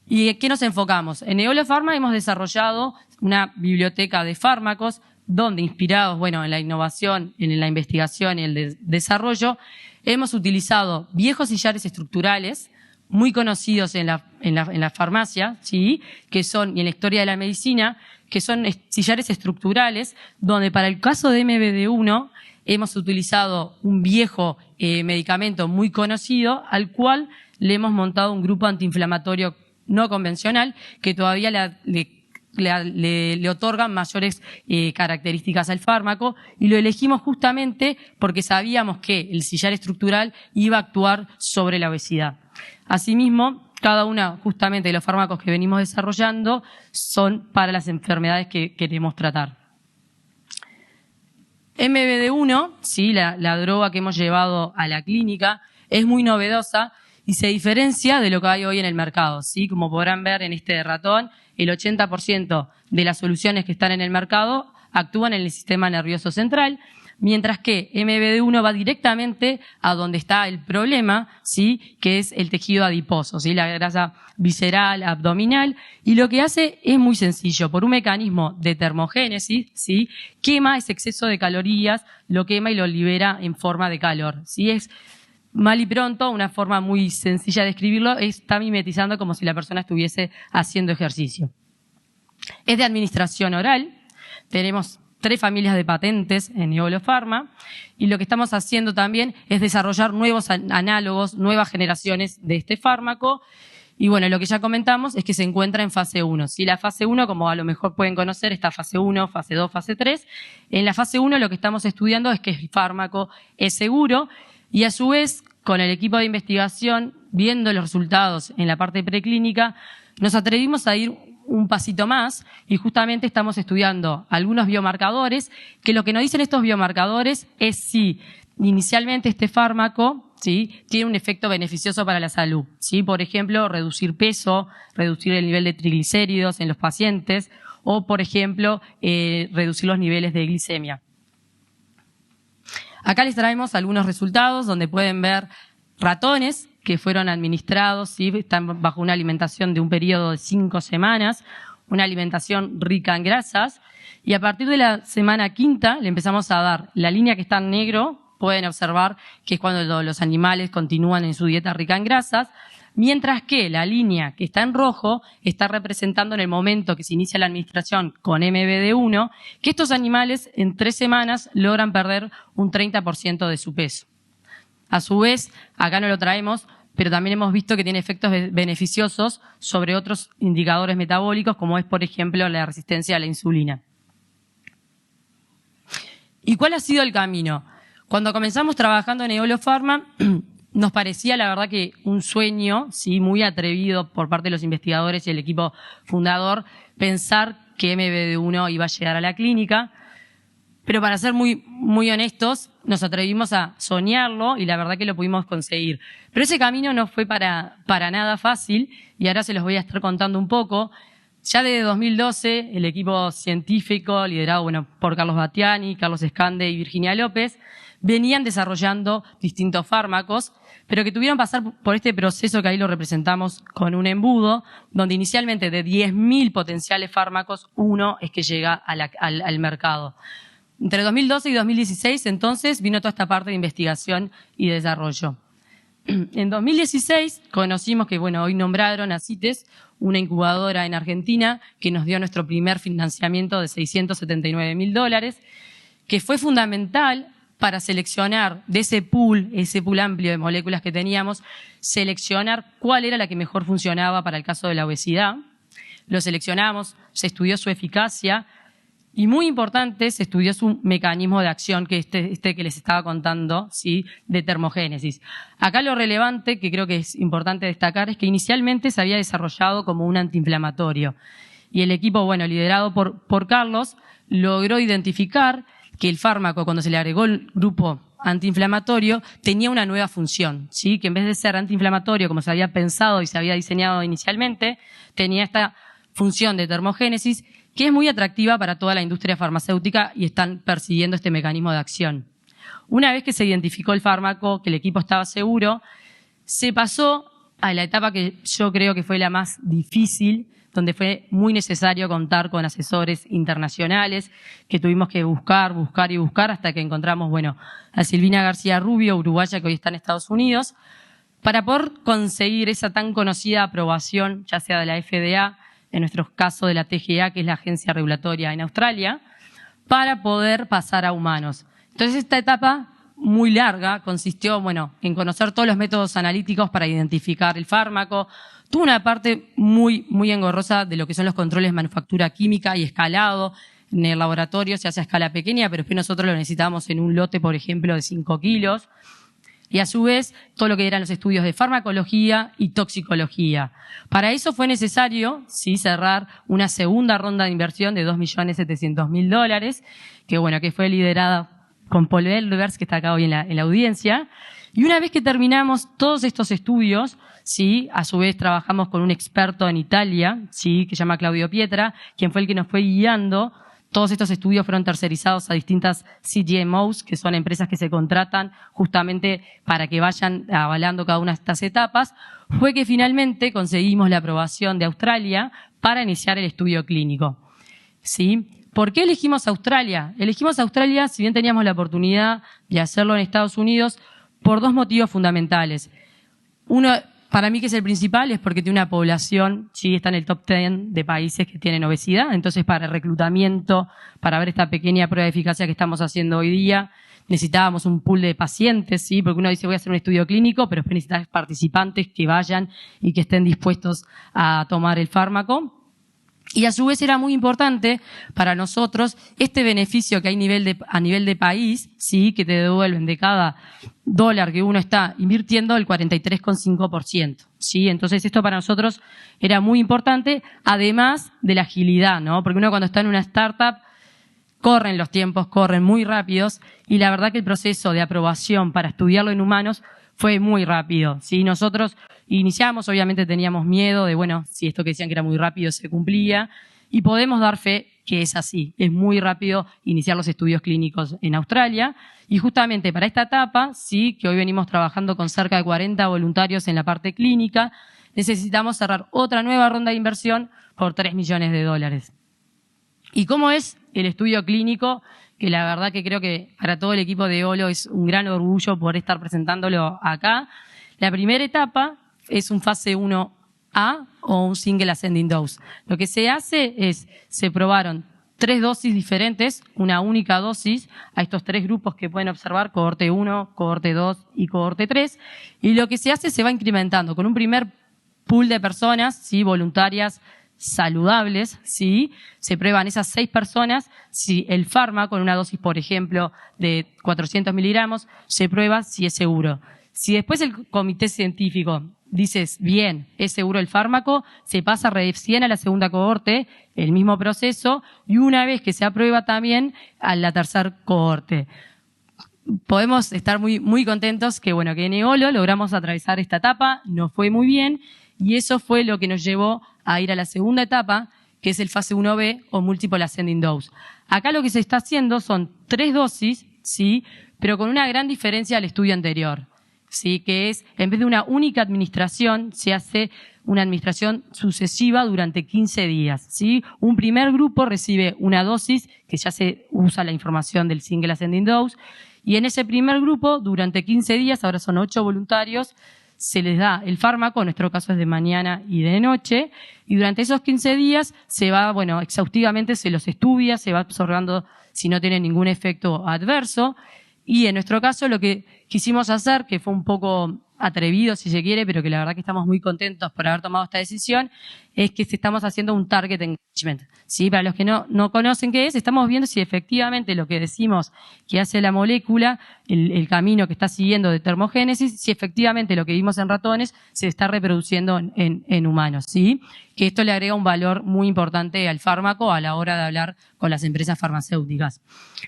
¿Y en qué nos enfocamos? En Eolofarma hemos desarrollado una biblioteca de fármacos donde, inspirados, bueno, en la innovación, en la investigación y el desarrollo, hemos utilizado viejos sillares estructurales muy conocidos en la farmacia, ¿sí?, que son, y en la historia de la medicina, que son sillares estructurales, donde para el caso de MBD1 hemos utilizado un viejo medicamento muy conocido, al cual le hemos montado un grupo antiinflamatorio no convencional, que todavía le otorgan mayores características al fármaco, y lo elegimos justamente porque sabíamos que el sillar estructural iba a actuar sobre la obesidad. Asimismo, cada uno justamente de los fármacos que venimos desarrollando son para las enfermedades que queremos tratar. MBD1, sí, la droga que hemos llevado a la clínica, es muy novedosa y se diferencia de lo que hay hoy en el mercado, ¿sí? Como podrán ver en este ratón, el 80% de las soluciones que están en el mercado actúan en el sistema nervioso central, mientras que MBD1 va directamente a donde está el problema, ¿sí? Que es el tejido adiposo, ¿sí? La grasa visceral, abdominal, y lo que hace es muy sencillo, por un mecanismo de termogénesis, ¿sí? Quema ese exceso de calorías, lo quema y lo libera en forma de calor, ¿sí? Es mal y pronto, una forma muy sencilla de escribirlo, está mimetizando como si la persona estuviese haciendo ejercicio. Es de administración oral, tenemos 3 familias de patentes en Eolo Pharma, y lo que estamos haciendo también es desarrollar nuevos análogos, nuevas generaciones de este fármaco. Y bueno, lo que ya comentamos es que se encuentra en fase 1. Si la fase 1, como a lo mejor pueden conocer, está fase 1, fase 2, fase 3. En la fase 1 lo que estamos estudiando es que el fármaco es seguro y a su vez, con el equipo de investigación, viendo los resultados en la parte preclínica, nos atrevimos a ir un pasito más y justamente estamos estudiando algunos biomarcadores que lo que nos dicen estos biomarcadores es si inicialmente este fármaco, ¿sí?, tiene un efecto beneficioso para la salud, ¿sí? Por ejemplo, reducir peso, reducir el nivel de triglicéridos en los pacientes o, por ejemplo, reducir los niveles de glicemia. Acá les traemos algunos resultados donde pueden ver ratones que fueron administrados, ¿sí? Están bajo una alimentación de un periodo de 5 semanas, una alimentación rica en grasas, y a partir de la semana 5ª le empezamos a dar la línea que está en negro, pueden observar que es cuando los animales continúan en su dieta rica en grasas, mientras que la línea que está en rojo está representando en el momento que se inicia la administración con MBD1, que estos animales en 3 semanas logran perder un 30% de su peso. A su vez, acá no lo traemos, pero también hemos visto que tiene efectos beneficiosos sobre otros indicadores metabólicos, como es, por ejemplo, la resistencia a la insulina. ¿Y cuál ha sido el camino? Cuando comenzamos trabajando en Eolo Pharma, nos parecía, la verdad, que un sueño, sí, muy atrevido por parte de los investigadores y el equipo fundador, pensar que MBD1 iba a llegar a la clínica. Pero para ser muy, muy honestos, nos atrevimos a soñarlo y la verdad que lo pudimos conseguir. Pero ese camino no fue para nada fácil y ahora se los voy a estar contando un poco. Ya desde 2012, el equipo científico, liderado por Carlos Battiani, Carlos Escande y Virginia López, venían desarrollando distintos fármacos, pero que tuvieron que pasar por este proceso que ahí lo representamos con un embudo, donde inicialmente de 10.000 potenciales fármacos, uno es que llega al mercado. Entre 2012 y 2016, entonces, vino toda esta parte de investigación y desarrollo. En 2016 conocimos que, hoy nombraron a CITES, una incubadora en Argentina, que nos dio nuestro primer financiamiento de $679.000, que fue fundamental para seleccionar de ese pool amplio de moléculas que teníamos, seleccionar cuál era la que mejor funcionaba para el caso de la obesidad. Lo seleccionamos, se estudió su eficacia, y muy importante, se estudió su mecanismo de acción, que este que les estaba contando, ¿sí?, de termogénesis. Acá lo relevante, que creo que es importante destacar, es que inicialmente se había desarrollado como un antiinflamatorio. Y el equipo, liderado por Carlos, logró identificar que el fármaco, cuando se le agregó el grupo antiinflamatorio, tenía una nueva función, ¿sí?, que en vez de ser antiinflamatorio, como se había pensado y se había diseñado inicialmente, tenía esta función de termogénesis, que es muy atractiva para toda la industria farmacéutica y están persiguiendo este mecanismo de acción. Una vez que se identificó el fármaco, que el equipo estaba seguro, se pasó a la etapa que yo creo que fue la más difícil, donde fue muy necesario contar con asesores internacionales, que tuvimos que buscar hasta que encontramos, a Silvina García Rubio, uruguaya, que hoy está en Estados Unidos, para poder conseguir esa tan conocida aprobación, ya sea de la FDA, en nuestro caso de la TGA, que es la agencia regulatoria en Australia, para poder pasar a humanos. Entonces, esta etapa muy larga consistió, en conocer todos los métodos analíticos para identificar el fármaco. Tuvo una parte muy, muy engorrosa de lo que son los controles de manufactura química y escalado. En el laboratorio se hace a escala pequeña, pero después nosotros lo necesitamos en un lote, por ejemplo, de 5 kilos. Y a su vez, todo lo que eran los estudios de farmacología y toxicología. Para eso fue necesario, cerrar una segunda ronda de inversión de $2.700.000, que fue liderada con Paul Elvers, que está acá hoy en la audiencia. Y una vez que terminamos todos estos estudios, a su vez trabajamos con un experto en Italia, que se llama Claudio Pietra, quien fue el que nos fue guiando Todos estos estudios fueron tercerizados a distintas CDMOs, que son empresas que se contratan justamente para que vayan avalando cada una de estas etapas. Fue que finalmente conseguimos la aprobación de Australia para iniciar el estudio clínico. ¿Sí? ¿Por qué elegimos Australia? Elegimos Australia, si bien teníamos la oportunidad de hacerlo en Estados Unidos, por dos motivos fundamentales. Uno, para mí que es el principal, es porque tiene una población, sí, está en el top 10 de países que tienen obesidad. Entonces, para el reclutamiento, para ver esta pequeña prueba de eficacia que estamos haciendo hoy día, necesitábamos un pool de pacientes, sí, porque uno dice voy a hacer un estudio clínico, pero después necesitas participantes que vayan y que estén dispuestos a tomar el fármaco. Y a su vez era muy importante para nosotros este beneficio que hay a nivel de país, sí, que te devuelven de cada dólar que uno está invirtiendo el 43,5%. Sí, entonces esto para nosotros era muy importante, además de la agilidad, ¿no? Porque uno cuando está en una startup corren los tiempos, corren muy rápidos, y la verdad que el proceso de aprobación para estudiarlo en humanos fue muy rápido, ¿sí? Nosotros iniciamos, obviamente teníamos miedo de, bueno, si esto que decían que era muy rápido se cumplía, y podemos dar fe que es así. Es muy rápido iniciar los estudios clínicos en Australia, y justamente para esta etapa, sí, que hoy venimos trabajando con cerca de 40 voluntarios en la parte clínica, necesitamos cerrar otra nueva ronda de inversión por $3 millones. ¿Y cómo es el estudio clínico? Que la verdad que creo que para todo el equipo de Olo es un gran orgullo poder estar presentándolo acá. La primera etapa es un fase 1A o un single ascending dose. Lo que se hace es, se probaron 3 dosis diferentes, una única dosis, a estos 3 grupos que pueden observar, cohorte 1, cohorte 2 y cohorte 3, y lo que se hace se va incrementando con un primer pool de personas, ¿sí? Voluntarias, saludables, ¿sí? Se prueban esas 6 personas, si el fármaco en una dosis, por ejemplo, de 400 miligramos, se prueba si es seguro. Si después el comité científico dice, bien, es seguro el fármaco, se pasa recién a la segunda cohorte, el mismo proceso, y una vez que se aprueba también a la tercera cohorte. Podemos estar muy, muy contentos que, bueno, que en Eolo logramos atravesar esta etapa, nos fue muy bien, y eso fue lo que nos llevó a ir a la segunda etapa, que es el fase 1B o multiple ascending dose. Acá lo que se está haciendo son 3 dosis, ¿sí? Pero con una gran diferencia al estudio anterior, ¿sí? Que es, en vez de una única administración, se hace una administración sucesiva durante 15 días, ¿sí? Un primer grupo recibe una dosis, que ya se usa la información del single ascending dose, y en ese primer grupo, durante 15 días, ahora son 8 voluntarios, se les da el fármaco, en nuestro caso es de mañana y de noche, y durante esos 15 días se va, bueno, exhaustivamente se los estudia, se va observando si no tiene ningún efecto adverso, y en nuestro caso lo que quisimos hacer, que fue un poco atrevido si se quiere, pero que la verdad que estamos muy contentos por haber tomado esta decisión, es que estamos haciendo un target engagement, ¿sí? Para los que no conocen qué es, estamos viendo si efectivamente lo que decimos que hace la molécula, el camino que está siguiendo de termogénesis, si efectivamente lo que vimos en ratones se está reproduciendo en humanos, ¿sí? Que esto le agrega un valor muy importante al fármaco a la hora de hablar con las empresas farmacéuticas.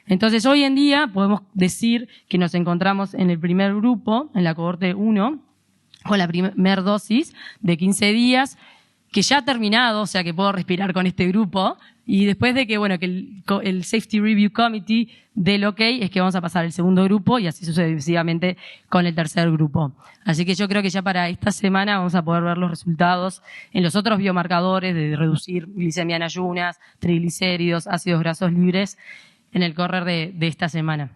Entonces, hoy en día podemos decir que nos encontramos en el primer grupo, en la cohorte 1, con la primera dosis de 15 días, que ya ha terminado, o sea que puedo respirar con este grupo, y después de que, bueno, que el Safety Review Committee dé el OK, es que vamos a pasar al segundo grupo y así sucesivamente con el tercer grupo. Así que yo creo que ya para esta semana vamos a poder ver los resultados en los otros biomarcadores de reducir glicemia en ayunas, triglicéridos, ácidos grasos libres en el correr de esta semana.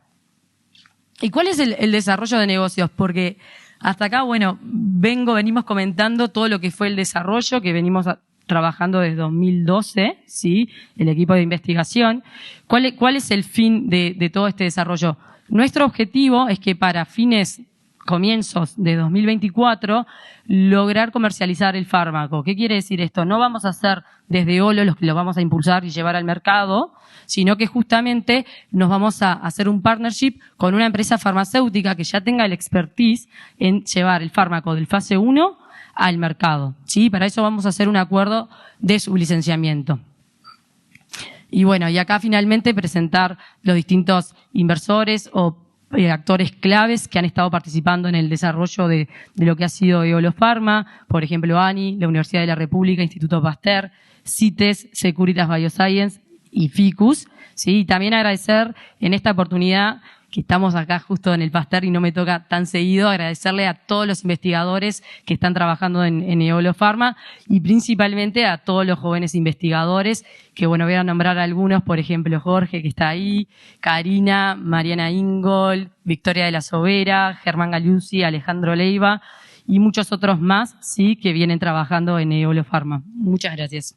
¿Y cuál es el desarrollo de negocios? Porque hasta acá, bueno, venimos comentando todo lo que fue el desarrollo que venimos trabajando desde 2012, ¿sí? El equipo de investigación. ¿Cuál es el fin de todo este desarrollo? Nuestro objetivo es que para comienzos de 2024, lograr comercializar el fármaco. ¿Qué quiere decir esto? No vamos a ser desde Olo los que lo vamos a impulsar y llevar al mercado, sino que justamente nos vamos a hacer un partnership con una empresa farmacéutica que ya tenga el expertise en llevar el fármaco del fase 1 al mercado, ¿sí? Para eso vamos a hacer un acuerdo de sublicenciamiento. Y bueno, y acá finalmente presentar los distintos inversores o actores claves que han estado participando en el desarrollo de lo que ha sido Eolo Pharma, por ejemplo, ANI, la Universidad de la República, Instituto Pasteur, CITES, Securitas Bioscience y Ficus, ¿sí? Y también agradecer en esta oportunidad que estamos acá justo en el Pasteur y no me toca tan seguido, agradecerle a todos los investigadores que están trabajando en Eolo Pharma y principalmente a todos los jóvenes investigadores, que bueno, voy a nombrar algunos, por ejemplo, Jorge, que está ahí, Karina, Mariana Ingol, Victoria de la Sobera, Germán Galiuzzi, Alejandro Leiva y muchos otros más, sí, que vienen trabajando en Eolo Pharma. Muchas gracias.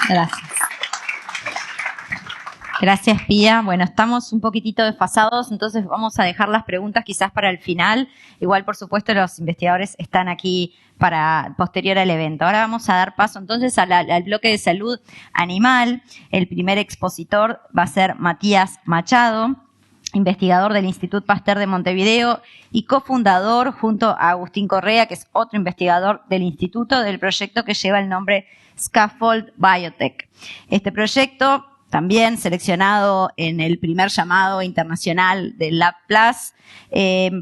Gracias. Gracias, Pía. Bueno, estamos un poquitito desfasados, entonces vamos a dejar las preguntas quizás para el final. Igual, por supuesto, los investigadores están aquí para posterior al evento. Ahora vamos a dar paso entonces al bloque de salud animal. El primer expositor va a ser Matías Machado, investigador del Instituto Pasteur de Montevideo y cofundador junto a Agustín Correa, que es otro investigador del instituto, del proyecto que lleva el nombre Scaffold Biotech. Este proyecto, también seleccionado en el primer llamado internacional del Lab Plus,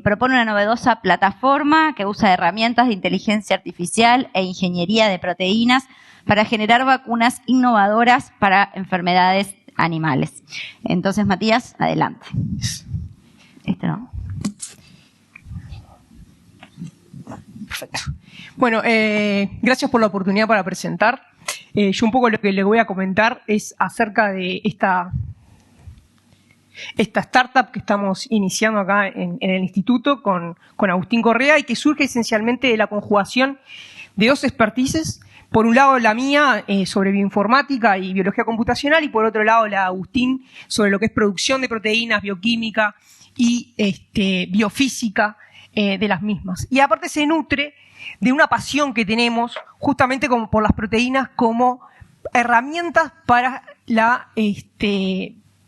propone una novedosa plataforma que usa herramientas de inteligencia artificial e ingeniería de proteínas para generar vacunas innovadoras para enfermedades animales. Entonces, Matías, adelante. ¿No? Perfecto. Bueno, gracias por la oportunidad para presentar. Yo un poco lo que les voy a comentar es acerca de esta startup que estamos iniciando acá en el instituto con Agustín Correa y que surge esencialmente de la conjugación de dos expertices. Por un lado la mía sobre bioinformática y biología computacional y por otro lado la de Agustín sobre lo que es producción de proteínas, bioquímica y biofísica de las mismas. Y aparte se nutre de una pasión que tenemos justamente como por las proteínas como herramientas para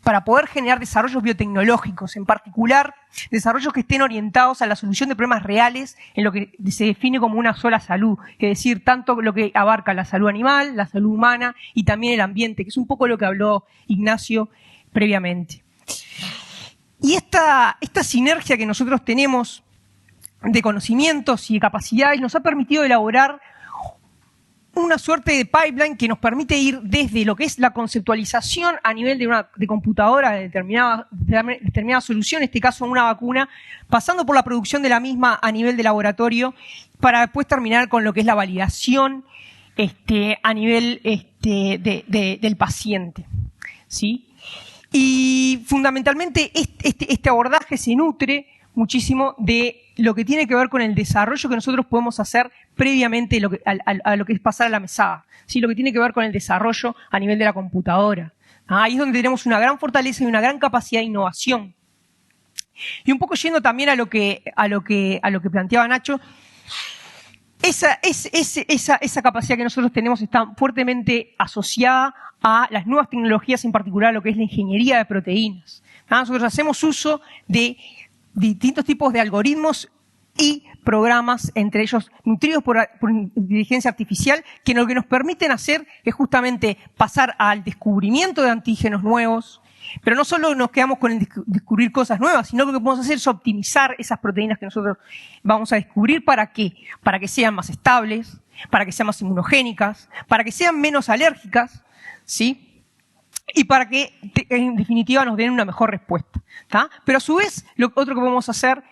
para poder generar desarrollos biotecnológicos, en particular desarrollos que estén orientados a la solución de problemas reales en lo que se define como una sola salud, es decir, tanto lo que abarca la salud animal, la salud humana y también el ambiente, que es un poco lo que habló Ignacio previamente. Y esta sinergia que nosotros tenemos de conocimientos y de capacidades nos ha permitido elaborar una suerte de pipeline que nos permite ir desde lo que es la conceptualización a nivel de computadora de determinada solución, en este caso una vacuna, pasando por la producción de la misma a nivel de laboratorio, para después terminar con lo que es la validación a nivel del paciente, ¿sí? Y fundamentalmente este abordaje se nutre muchísimo de lo que tiene que ver con el desarrollo que nosotros podemos hacer previamente a lo que es pasar a la mesada, ¿sí? Lo que tiene que ver con el desarrollo a nivel de la computadora. Ahí es donde tenemos una gran fortaleza y una gran capacidad de innovación. Y un poco yendo también a lo que planteaba Nacho, esa capacidad que nosotros tenemos está fuertemente asociada a las nuevas tecnologías, en particular a lo que es la ingeniería de proteínas. Nosotros hacemos uso de distintos tipos de algoritmos y programas, entre ellos nutridos por inteligencia artificial, que lo que nos permiten hacer es justamente pasar al descubrimiento de antígenos nuevos, pero no solo nos quedamos con el descubrir cosas nuevas, sino que lo que podemos hacer es optimizar esas proteínas que nosotros vamos a descubrir. ¿Para qué? Para que sean más estables, para que sean más inmunogénicas, para que sean menos alérgicas, ¿sí? Y para que, en definitiva, nos den una mejor respuesta, ¿tá? Pero a su vez, lo otro que podemos hacer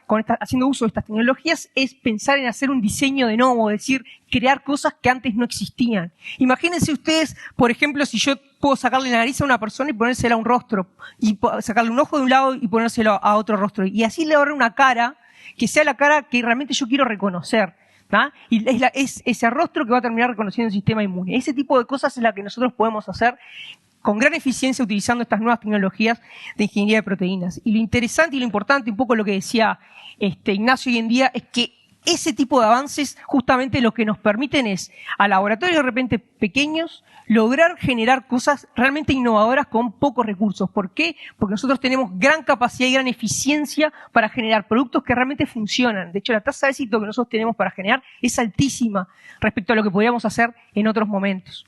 haciendo uso de estas tecnologías es pensar en hacer un diseño de nuevo, es decir, crear cosas que antes no existían. Imagínense ustedes, por ejemplo, si yo puedo sacarle la nariz a una persona y ponérsela a un rostro, y sacarle un ojo de un lado y ponérselo a otro rostro, y así le darle una cara que sea la cara que realmente yo quiero reconocer. Y es ese rostro que va a terminar reconociendo el sistema inmune. Ese tipo de cosas es la que nosotros podemos hacer con gran eficiencia utilizando estas nuevas tecnologías de ingeniería de proteínas. Y lo interesante y lo importante, un poco lo que decía Ignacio hoy en día, es que ese tipo de avances justamente lo que nos permiten es, a laboratorios de repente pequeños, lograr generar cosas realmente innovadoras con pocos recursos. ¿Por qué? Porque nosotros tenemos gran capacidad y gran eficiencia para generar productos que realmente funcionan. De hecho, la tasa de éxito que nosotros tenemos para generar es altísima respecto a lo que podríamos hacer en otros momentos.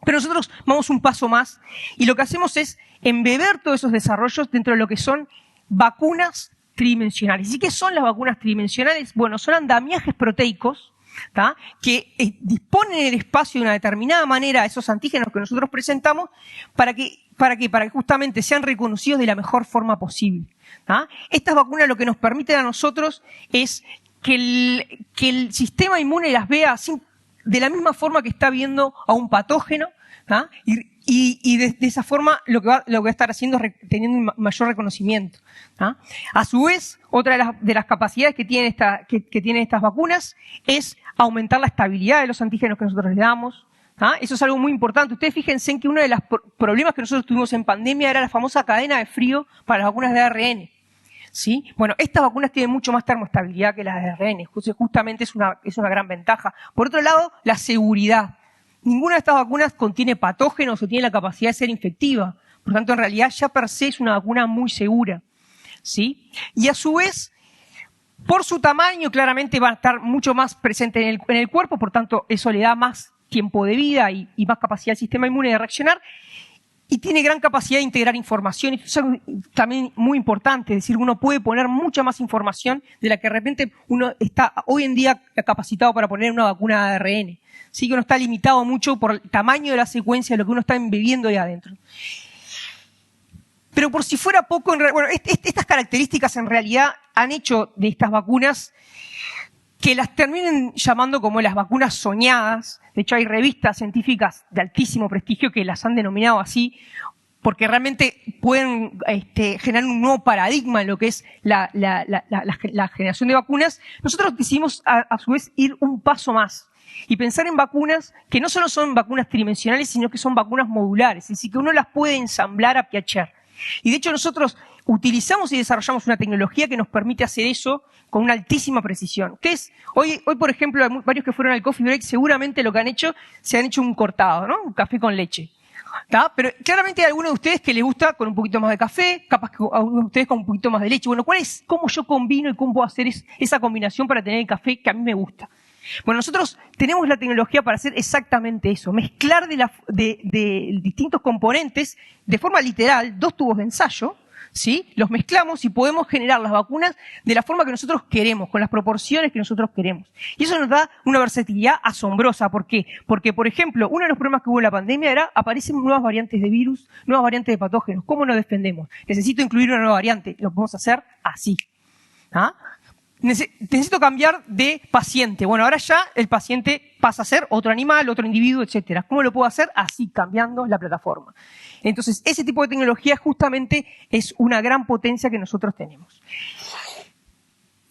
Pero nosotros vamos un paso más y lo que hacemos es embeber todos esos desarrollos dentro de lo que son vacunas tridimensionales. ¿Y qué son las vacunas tridimensionales? Bueno, son andamiajes proteicos, ¿tá? Que disponen el espacio de una determinada manera a esos antígenos que nosotros presentamos para que justamente sean reconocidos de la mejor forma posible. ¿Tá? Estas vacunas lo que nos permiten a nosotros es que el sistema inmune las vea de la misma forma que está viendo a un patógeno, ¿tá? Y de esa forma lo que va a estar haciendo es teniendo un mayor reconocimiento. ¿Tá? A su vez, otra de las capacidades que tienen estas vacunas es aumentar la estabilidad de los antígenos que nosotros les damos. ¿Ah? Eso es algo muy importante. Ustedes fíjense en que uno de los problemas que nosotros tuvimos en pandemia era la famosa cadena de frío para las vacunas de ARN. ¿Sí? Bueno, estas vacunas tienen mucho más termoestabilidad que las de ARN. Entonces, justamente es una gran ventaja. Por otro lado, la seguridad. Ninguna de estas vacunas contiene patógenos o tiene la capacidad de ser infectiva. Por tanto, en realidad, ya per se es una vacuna muy segura. ¿Sí? Y a su vez, por su tamaño, claramente va a estar mucho más presente en el cuerpo, por tanto, eso le da más tiempo de vida y más capacidad al sistema inmune de reaccionar, y tiene gran capacidad de integrar información. Esto es algo también muy importante, es decir, uno puede poner mucha más información de la que de repente uno está hoy en día capacitado para poner una vacuna de ARN. Sí que uno está limitado mucho por el tamaño de la secuencia de lo que uno está embebiendo ahí adentro. Pero por si fuera poco, estas características en realidad han hecho de estas vacunas que las terminen llamando como las vacunas soñadas. De hecho, hay revistas científicas de altísimo prestigio que las han denominado así, porque realmente pueden generar un nuevo paradigma en lo que es la generación de vacunas. Nosotros decidimos, a su vez, ir un paso más y pensar en vacunas que no solo son vacunas tridimensionales, sino que son vacunas modulares, es decir, que uno las puede ensamblar a piacere. Y de hecho, nosotros utilizamos y desarrollamos una tecnología que nos permite hacer eso con una altísima precisión. Hoy, por ejemplo, hay varios que fueron al coffee break, seguramente lo que han hecho, se han hecho un cortado, ¿no? Un café con leche. ¿Tá? Pero claramente hay algunos de ustedes que les gusta con un poquito más de café, capaz que algunos de ustedes con un poquito más de leche. Bueno, ¿cómo yo combino y cómo puedo hacer esa combinación para tener el café que a mí me gusta? Bueno, nosotros tenemos la tecnología para hacer exactamente eso, mezclar de distintos componentes, de forma literal, 2 tubos de ensayo, ¿sí? Los mezclamos y podemos generar las vacunas de la forma que nosotros queremos, con las proporciones que nosotros queremos. Y eso nos da una versatilidad asombrosa. ¿Por qué? Porque, por ejemplo, uno de los problemas que hubo en la pandemia aparecen nuevas variantes de virus, nuevas variantes de patógenos. ¿Cómo nos defendemos? Necesito incluir una nueva variante. Lo podemos hacer así. ¿Ah? Necesito cambiar de paciente. Bueno, ahora ya el paciente pasa a ser otro animal, otro individuo, etcétera. ¿Cómo lo puedo hacer? Así, cambiando la plataforma. Entonces, ese tipo de tecnología justamente es una gran potencia que nosotros tenemos.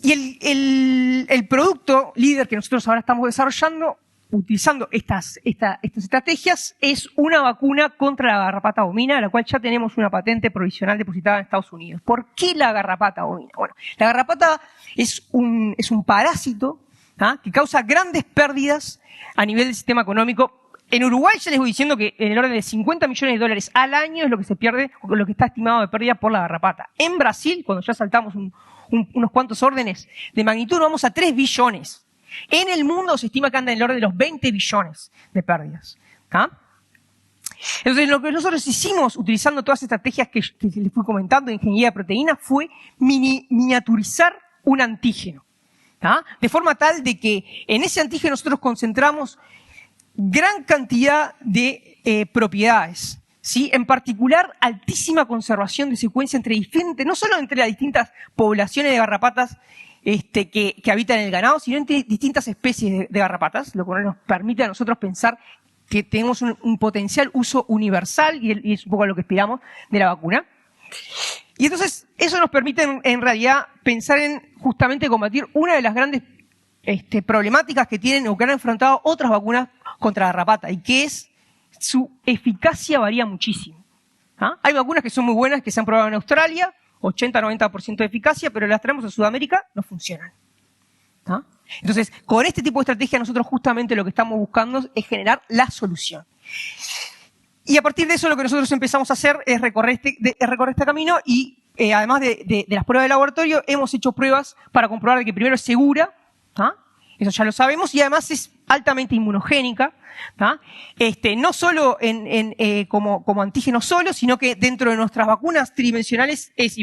Y el producto líder que nosotros ahora estamos desarrollando, utilizando estas estrategias, es una vacuna contra la garrapata bovina, de la cual ya tenemos una patente provisional depositada en Estados Unidos. ¿Por qué la garrapata bovina? Bueno, la garrapata es un parásito que causa grandes pérdidas a nivel del sistema económico. En Uruguay ya les voy diciendo que en el orden de $50 millones al año es lo que se pierde, o lo que está estimado de pérdida por la garrapata. En Brasil, cuando ya saltamos unos cuantos órdenes de magnitud, vamos a 3 billones. En el mundo se estima que anda en el orden de los 20 billones de pérdidas. Entonces, lo que nosotros hicimos, utilizando todas las estrategias que les fui comentando de ingeniería de proteínas, fue miniaturizar un antígeno. De forma tal de que en ese antígeno nosotros concentramos gran cantidad de propiedades. ¿Sí? En particular, altísima conservación de secuencia no solo entre las distintas poblaciones de garrapatas que habitan en el ganado, sino entre distintas especies de garrapatas, lo cual nos permite a nosotros pensar que tenemos un potencial uso universal, y es un poco a lo que aspiramos de la vacuna. Y entonces, eso nos permite en realidad pensar en justamente combatir una de las grandes problemáticas que tienen o que han enfrentado otras vacunas contra la garrapata, y que es su eficacia varía muchísimo. Hay vacunas que son muy buenas, que se han probado en Australia, 80-90% de eficacia, pero las traemos a Sudamérica, no funcionan. Entonces, con este tipo de estrategia nosotros justamente lo que estamos buscando es generar la solución. Y a partir de eso lo que nosotros empezamos a hacer es recorrer este camino y además de las pruebas de laboratorio, hemos hecho pruebas para comprobar que primero es segura, eso ya lo sabemos, y además es altamente inmunogénica, no solo como antígeno solo, sino que dentro de nuestras vacunas tridimensionales es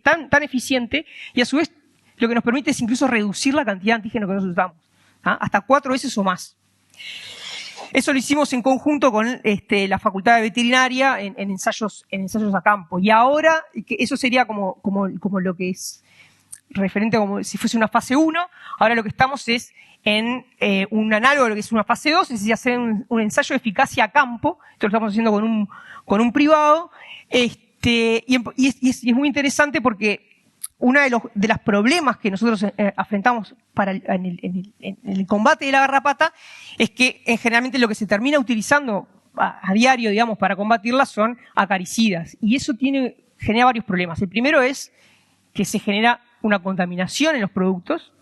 tan eficiente, y a su vez lo que nos permite es incluso reducir la cantidad de antígeno que nosotros usamos. hasta 4 veces o más. Eso lo hicimos en conjunto con la Facultad de Veterinaria en ensayos a campo. Y ahora, que eso sería como lo que es referente como si fuese una fase 1, ahora lo que estamos es en un análogo a lo que es una fase 2, es decir, hacer un ensayo de eficacia a campo. Esto lo estamos haciendo con un privado. Y es muy interesante porque uno de los problemas que nosotros afrontamos en el combate de la garrapata es que generalmente lo que se termina utilizando a diario, digamos, para combatirla son acaricidas. Y eso genera varios problemas. El primero es que se genera una contaminación en los productos,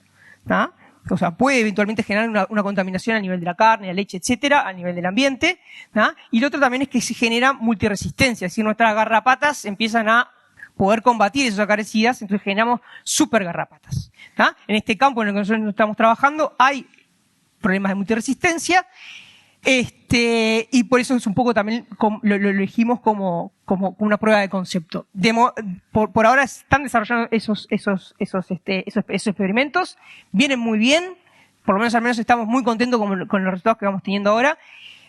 ¿tá? O sea, puede eventualmente generar una contaminación a nivel de la carne, la leche, etcétera, a nivel del ambiente, ¿tá? Y lo otro también es que se genera multiresistencia, es decir, nuestras garrapatas empiezan a poder combatir esas acaricidas, entonces generamos super garrapatas. ¿Tá? En este campo en el que nosotros estamos trabajando hay problemas de multiresistencia, y por eso es un poco también lo elegimos como una prueba de concepto. Por ahora están desarrollando esos experimentos, vienen muy bien, por lo menos estamos muy contentos con los resultados que vamos teniendo ahora.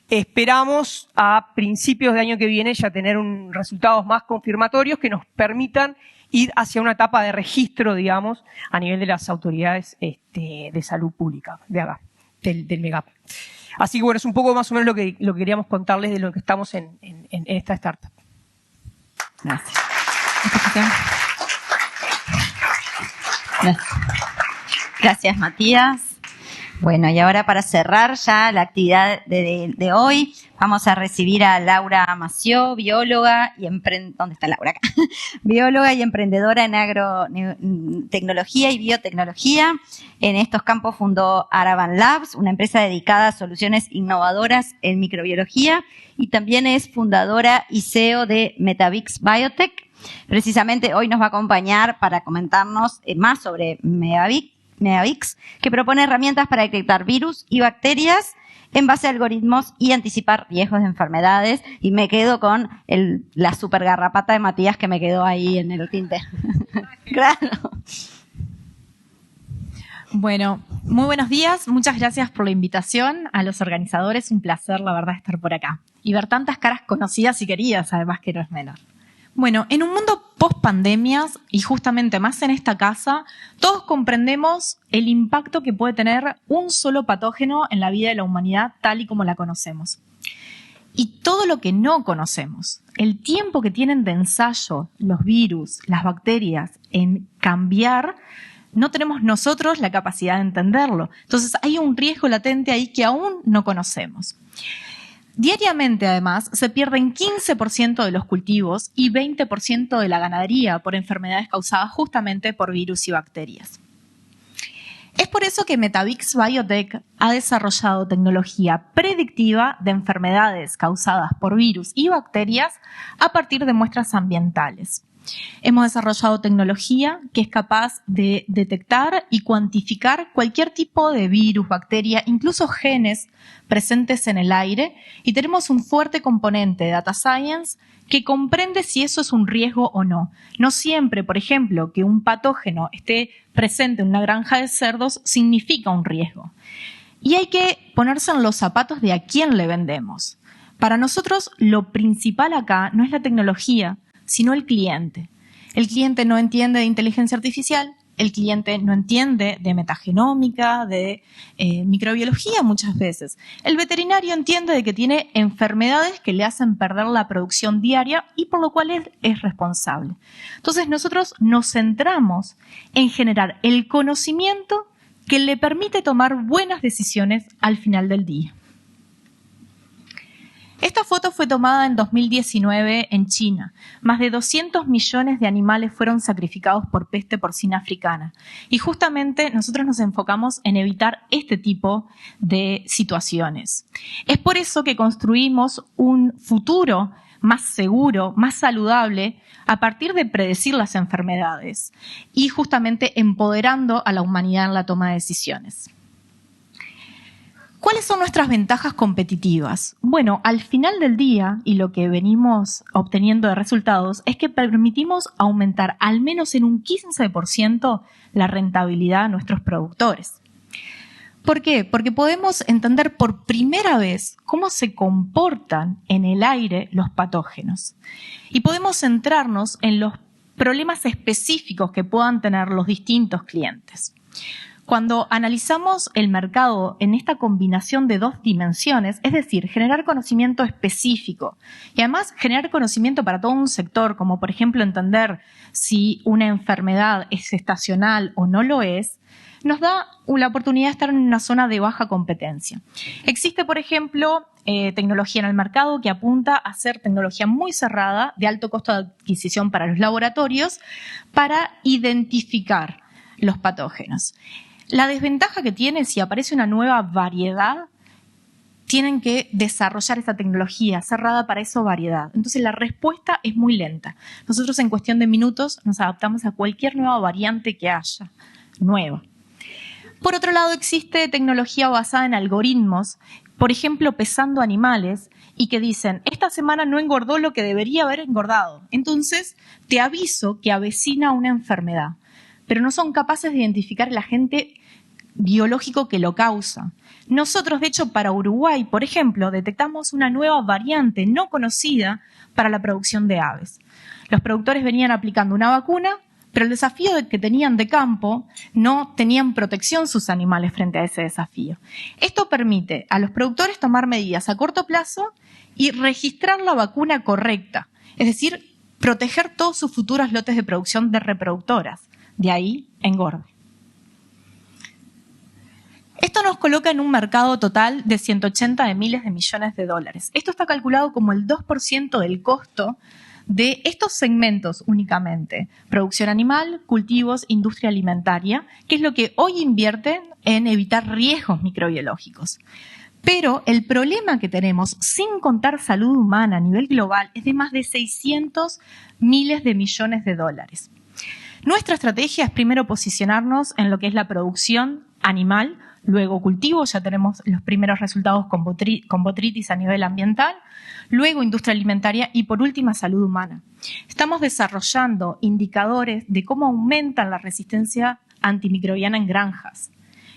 Esperamos a principios de año que viene ya tener resultados más confirmatorios que nos permitan ir hacia una etapa de registro, digamos, a nivel de las autoridades de salud pública, de acá, del MEGAP. Así que bueno, es un poco más o menos lo que queríamos contarles de lo que estamos en esta startup. Gracias. Gracias, Matías. Bueno, y ahora para cerrar ya la actividad de hoy, vamos a recibir a Laura Mació, bióloga y ¿dónde está Laura? Acá. Bióloga y emprendedora en agrotecnología y biotecnología. En estos campos fundó Aravan Labs, una empresa dedicada a soluciones innovadoras en microbiología, y también es fundadora y CEO de Metavix Biotech. Precisamente hoy nos va a acompañar para comentarnos más sobre Metavix, que propone herramientas para detectar virus y bacterias en base a algoritmos y anticipar riesgos de enfermedades. Y me quedo con la super garrapata de Matías que me quedó ahí en el tinte. Claro. Bueno, muy buenos días. Muchas gracias por la invitación a los organizadores. Un placer, la verdad, estar por acá y ver tantas caras conocidas y queridas, además, que no es menor. Bueno, en un mundo post-pandemias, y justamente más en esta casa, todos comprendemos el impacto que puede tener un solo patógeno en la vida de la humanidad tal y como la conocemos. Y todo lo que no conocemos, el tiempo que tienen de ensayo los virus, las bacterias, en cambiar, no tenemos nosotros la capacidad de entenderlo. Entonces hay un riesgo latente ahí que aún no conocemos. Diariamente, además, se pierden 15% de los cultivos y 20% de la ganadería por enfermedades causadas justamente por virus y bacterias. Es por eso que Metavix Biotech ha desarrollado tecnología predictiva de enfermedades causadas por virus y bacterias a partir de muestras ambientales. Hemos desarrollado tecnología que es capaz de detectar y cuantificar cualquier tipo de virus, bacteria, incluso genes presentes en el aire, y tenemos un fuerte componente de data science que comprende si eso es un riesgo o no. No siempre, por ejemplo, que un patógeno esté presente en una granja de cerdos significa un riesgo. Y hay que ponerse en los zapatos de a quién le vendemos. Para nosotros, lo principal acá no es la tecnología, sino el cliente. El cliente no entiende de inteligencia artificial, el cliente no entiende de metagenómica, de microbiología muchas veces. El veterinario entiende de que tiene enfermedades que le hacen perder la producción diaria y por lo cual es responsable. Entonces nosotros nos centramos en generar el conocimiento que le permite tomar buenas decisiones al final del día. Esta foto fue tomada en 2019 en China. Más de 200 millones de animales fueron sacrificados por peste porcina africana. Y justamente nosotros nos enfocamos en evitar este tipo de situaciones. Es por eso que construimos un futuro más seguro, más saludable, a partir de predecir las enfermedades y justamente empoderando a la humanidad en la toma de decisiones. ¿Cuáles son nuestras ventajas competitivas? Bueno, al final del día, y lo que venimos obteniendo de resultados, es que permitimos aumentar al menos en un 15% la rentabilidad a nuestros productores. ¿Por qué? Porque podemos entender por primera vez cómo se comportan en el aire los patógenos. Y podemos centrarnos en los problemas específicos que puedan tener los distintos clientes. Cuando analizamos el mercado en esta combinación de dos dimensiones, es decir, generar conocimiento específico y además generar conocimiento para todo un sector, como por ejemplo entender si una enfermedad es estacional o no lo es, nos da la oportunidad de estar en una zona de baja competencia. Existe, por ejemplo, tecnología en el mercado que apunta a ser tecnología muy cerrada, de alto costo de adquisición para los laboratorios, para identificar los patógenos. La desventaja que tiene, si aparece una nueva variedad, tienen que desarrollar esa tecnología cerrada para esa variedad. Entonces la respuesta es muy lenta. Nosotros en cuestión de minutos nos adaptamos a cualquier nueva variante que haya, nueva. Por otro lado, existe tecnología basada en algoritmos, por ejemplo, pesando animales, y que dicen, esta semana no engordó lo que debería haber engordado. Entonces, te aviso que avecina una enfermedad. Pero no son capaces de identificar el agente biológico que lo causa. Nosotros, de hecho, para Uruguay, por ejemplo, detectamos una nueva variante no conocida para la producción de aves. Los productores venían aplicando una vacuna, pero el desafío que tenían de campo, no tenían protección sus animales frente a ese desafío. Esto permite a los productores tomar medidas a corto plazo y registrar la vacuna correcta, es decir, proteger todos sus futuros lotes de producción de reproductoras. De ahí engorde. Esto nos coloca en un mercado total de 180 de miles de millones de dólares. Esto está calculado como el 2% del costo de estos segmentos únicamente. Producción animal, cultivos, industria alimentaria, que es lo que hoy invierten en evitar riesgos microbiológicos. Pero el problema que tenemos, sin contar salud humana a nivel global, es de más de 600 miles de millones de dólares. Nuestra estrategia es primero posicionarnos en lo que es la producción animal, luego cultivo, ya tenemos los primeros resultados con botrytis a nivel ambiental, luego industria alimentaria y por última salud humana. Estamos desarrollando indicadores de cómo aumentan la resistencia antimicrobiana en granjas.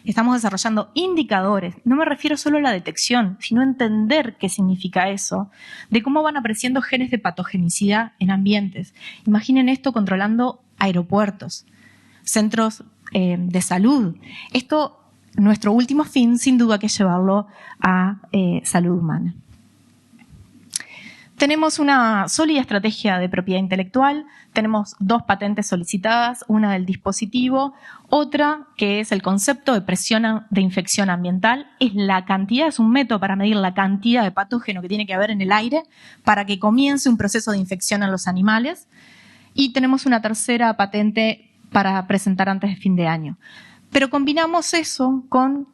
Estamos desarrollando indicadores, no me refiero solo a la detección, sino a entender qué significa eso, de cómo van apareciendo genes de patogenicidad en ambientes. Imaginen esto controlando aeropuertos, centros de salud. Esto, nuestro último fin, sin duda, que es llevarlo a salud humana. Tenemos una sólida estrategia de propiedad intelectual, tenemos 2 patentes solicitadas, una del dispositivo, otra que es el concepto de presión de infección ambiental, es un método para medir la cantidad de patógeno que tiene que haber en el aire para que comience un proceso de infección en los animales, y tenemos una tercera patente para presentar antes de fin de año. Pero combinamos eso con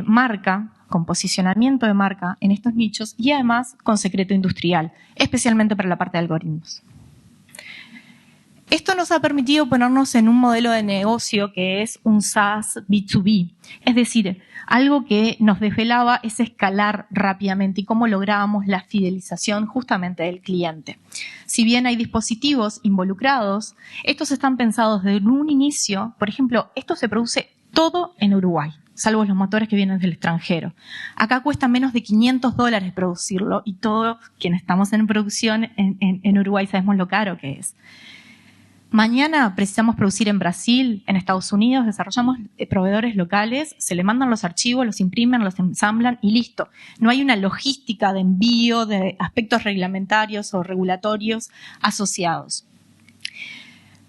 marca, con posicionamiento de marca en estos nichos y además con secreto industrial, especialmente para la parte de algoritmos. Esto nos ha permitido ponernos en un modelo de negocio que es un SaaS B2B, es decir, algo que nos desvelaba es escalar rápidamente y cómo lográbamos la fidelización justamente del cliente. Si bien hay dispositivos involucrados, estos están pensados desde un inicio, por ejemplo, esto se produce todo en Uruguay, salvo los motores que vienen del extranjero. Acá cuesta menos de $500 producirlo y todos quienes estamos en producción en Uruguay sabemos lo caro que es. Mañana precisamos producir en Brasil, en Estados Unidos, desarrollamos proveedores locales, se le mandan los archivos, los imprimen, los ensamblan y listo. No hay una logística de envío de aspectos reglamentarios o regulatorios asociados.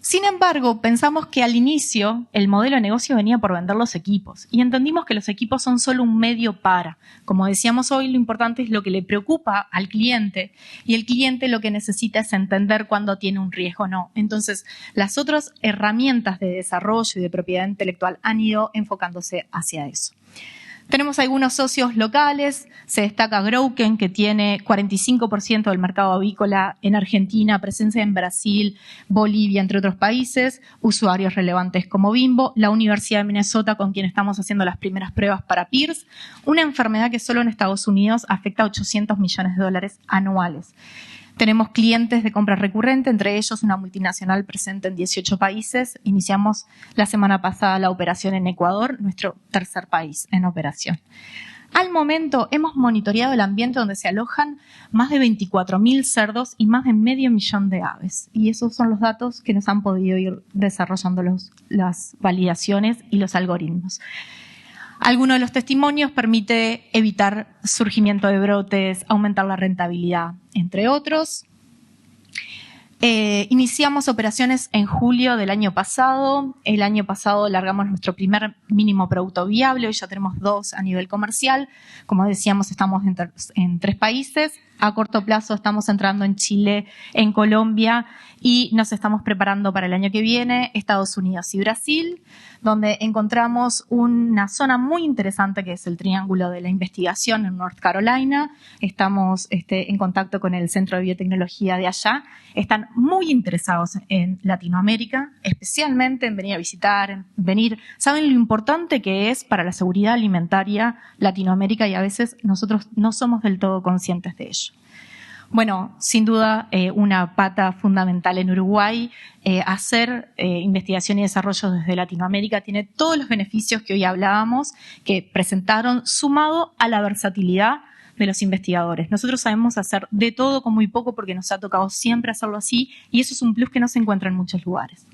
Sin embargo, pensamos que al inicio el modelo de negocio venía por vender los equipos y entendimos que los equipos son solo un medio para. Como decíamos hoy, lo importante es lo que le preocupa al cliente y el cliente lo que necesita es entender cuándo tiene un riesgo o no. Entonces, las otras herramientas de desarrollo y de propiedad intelectual han ido enfocándose hacia eso. Tenemos algunos socios locales, se destaca Growken, que tiene 45% del mercado avícola en Argentina, presencia en Brasil, Bolivia, entre otros países, usuarios relevantes como Bimbo, la Universidad de Minnesota, con quien estamos haciendo las primeras pruebas para PIRS, una enfermedad que solo en Estados Unidos afecta a $800 millones anuales. Tenemos clientes de compra recurrente, entre ellos una multinacional presente en 18 países. Iniciamos la semana pasada la operación en Ecuador, nuestro tercer país en operación. Al momento hemos monitoreado el ambiente donde se alojan más de 24.000 cerdos y más de 500.000 de aves. Y esos son los datos que nos han podido ir desarrollando las validaciones y los algoritmos. Alguno de los testimonios permite evitar surgimiento de brotes, aumentar la rentabilidad, entre otros. Iniciamos operaciones en julio del año pasado. El año pasado largamos nuestro primer mínimo producto viable. Hoy ya tenemos 2 a nivel comercial. Como decíamos, estamos en 3 países. A corto plazo estamos entrando en Chile, en Colombia y nos estamos preparando para el año que viene, Estados Unidos y Brasil, donde encontramos una zona muy interesante que es el Triángulo de la Investigación en North Carolina. Estamos en contacto con el Centro de Biotecnología de allá. Están muy interesados en Latinoamérica, especialmente en venir a visitar, saben lo importante que es para la seguridad alimentaria Latinoamérica y a veces nosotros no somos del todo conscientes de ello. Bueno, sin duda una pata fundamental en Uruguay, hacer investigación y desarrollo desde Latinoamérica tiene todos los beneficios que hoy hablábamos, que presentaron sumado a la versatilidad de los investigadores. Nosotros sabemos hacer de todo con muy poco porque nos ha tocado siempre hacerlo así y eso es un plus que no se encuentra en muchos lugares.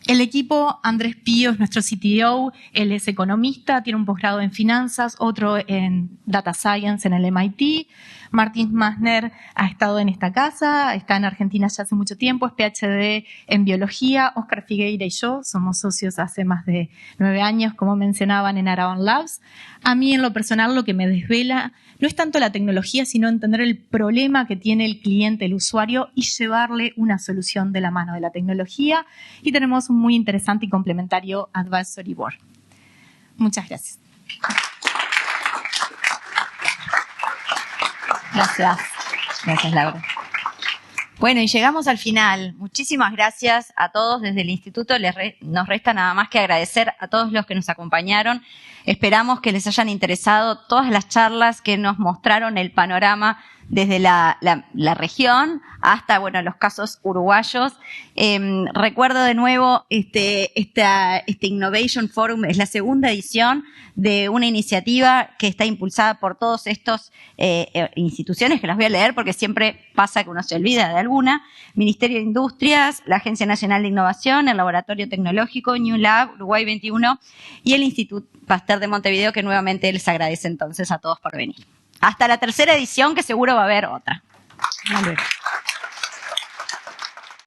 El equipo, Andrés Pío es nuestro CTO, él es economista, tiene un posgrado en finanzas, otro en Data Science en el MIT. Martín Masner ha estado en esta casa, está en Argentina ya hace mucho tiempo, es PhD en biología. Óscar Figueira y yo somos socios hace más de 9 años, como mencionaban, en Araban Labs. A mí, en lo personal, lo que me desvela no es tanto la tecnología, sino entender el problema que tiene el cliente, el usuario, y llevarle una solución de la mano de la tecnología. Y tenemos un muy interesante y complementario Advisory Board. Muchas gracias. Gracias. Gracias, Laura. Bueno, y llegamos al final. Muchísimas gracias a todos desde el Instituto. Nos resta nada más que agradecer a todos los que nos acompañaron. Esperamos que les hayan interesado todas las charlas que nos mostraron el panorama desde la región hasta, bueno, los casos uruguayos. Recuerdo de nuevo, este Innovation Forum es la segunda edición de una iniciativa que está impulsada por todos estos instituciones, que las voy a leer porque siempre pasa que uno se olvida de alguna. Ministerio de Industrias, la Agencia Nacional de Innovación, el Laboratorio Tecnológico, New Lab, Uruguay 21 y el Instituto Pasteur de Montevideo, que nuevamente les agradece entonces a todos por venir. Hasta la tercera edición, que seguro va a haber otra. Vale.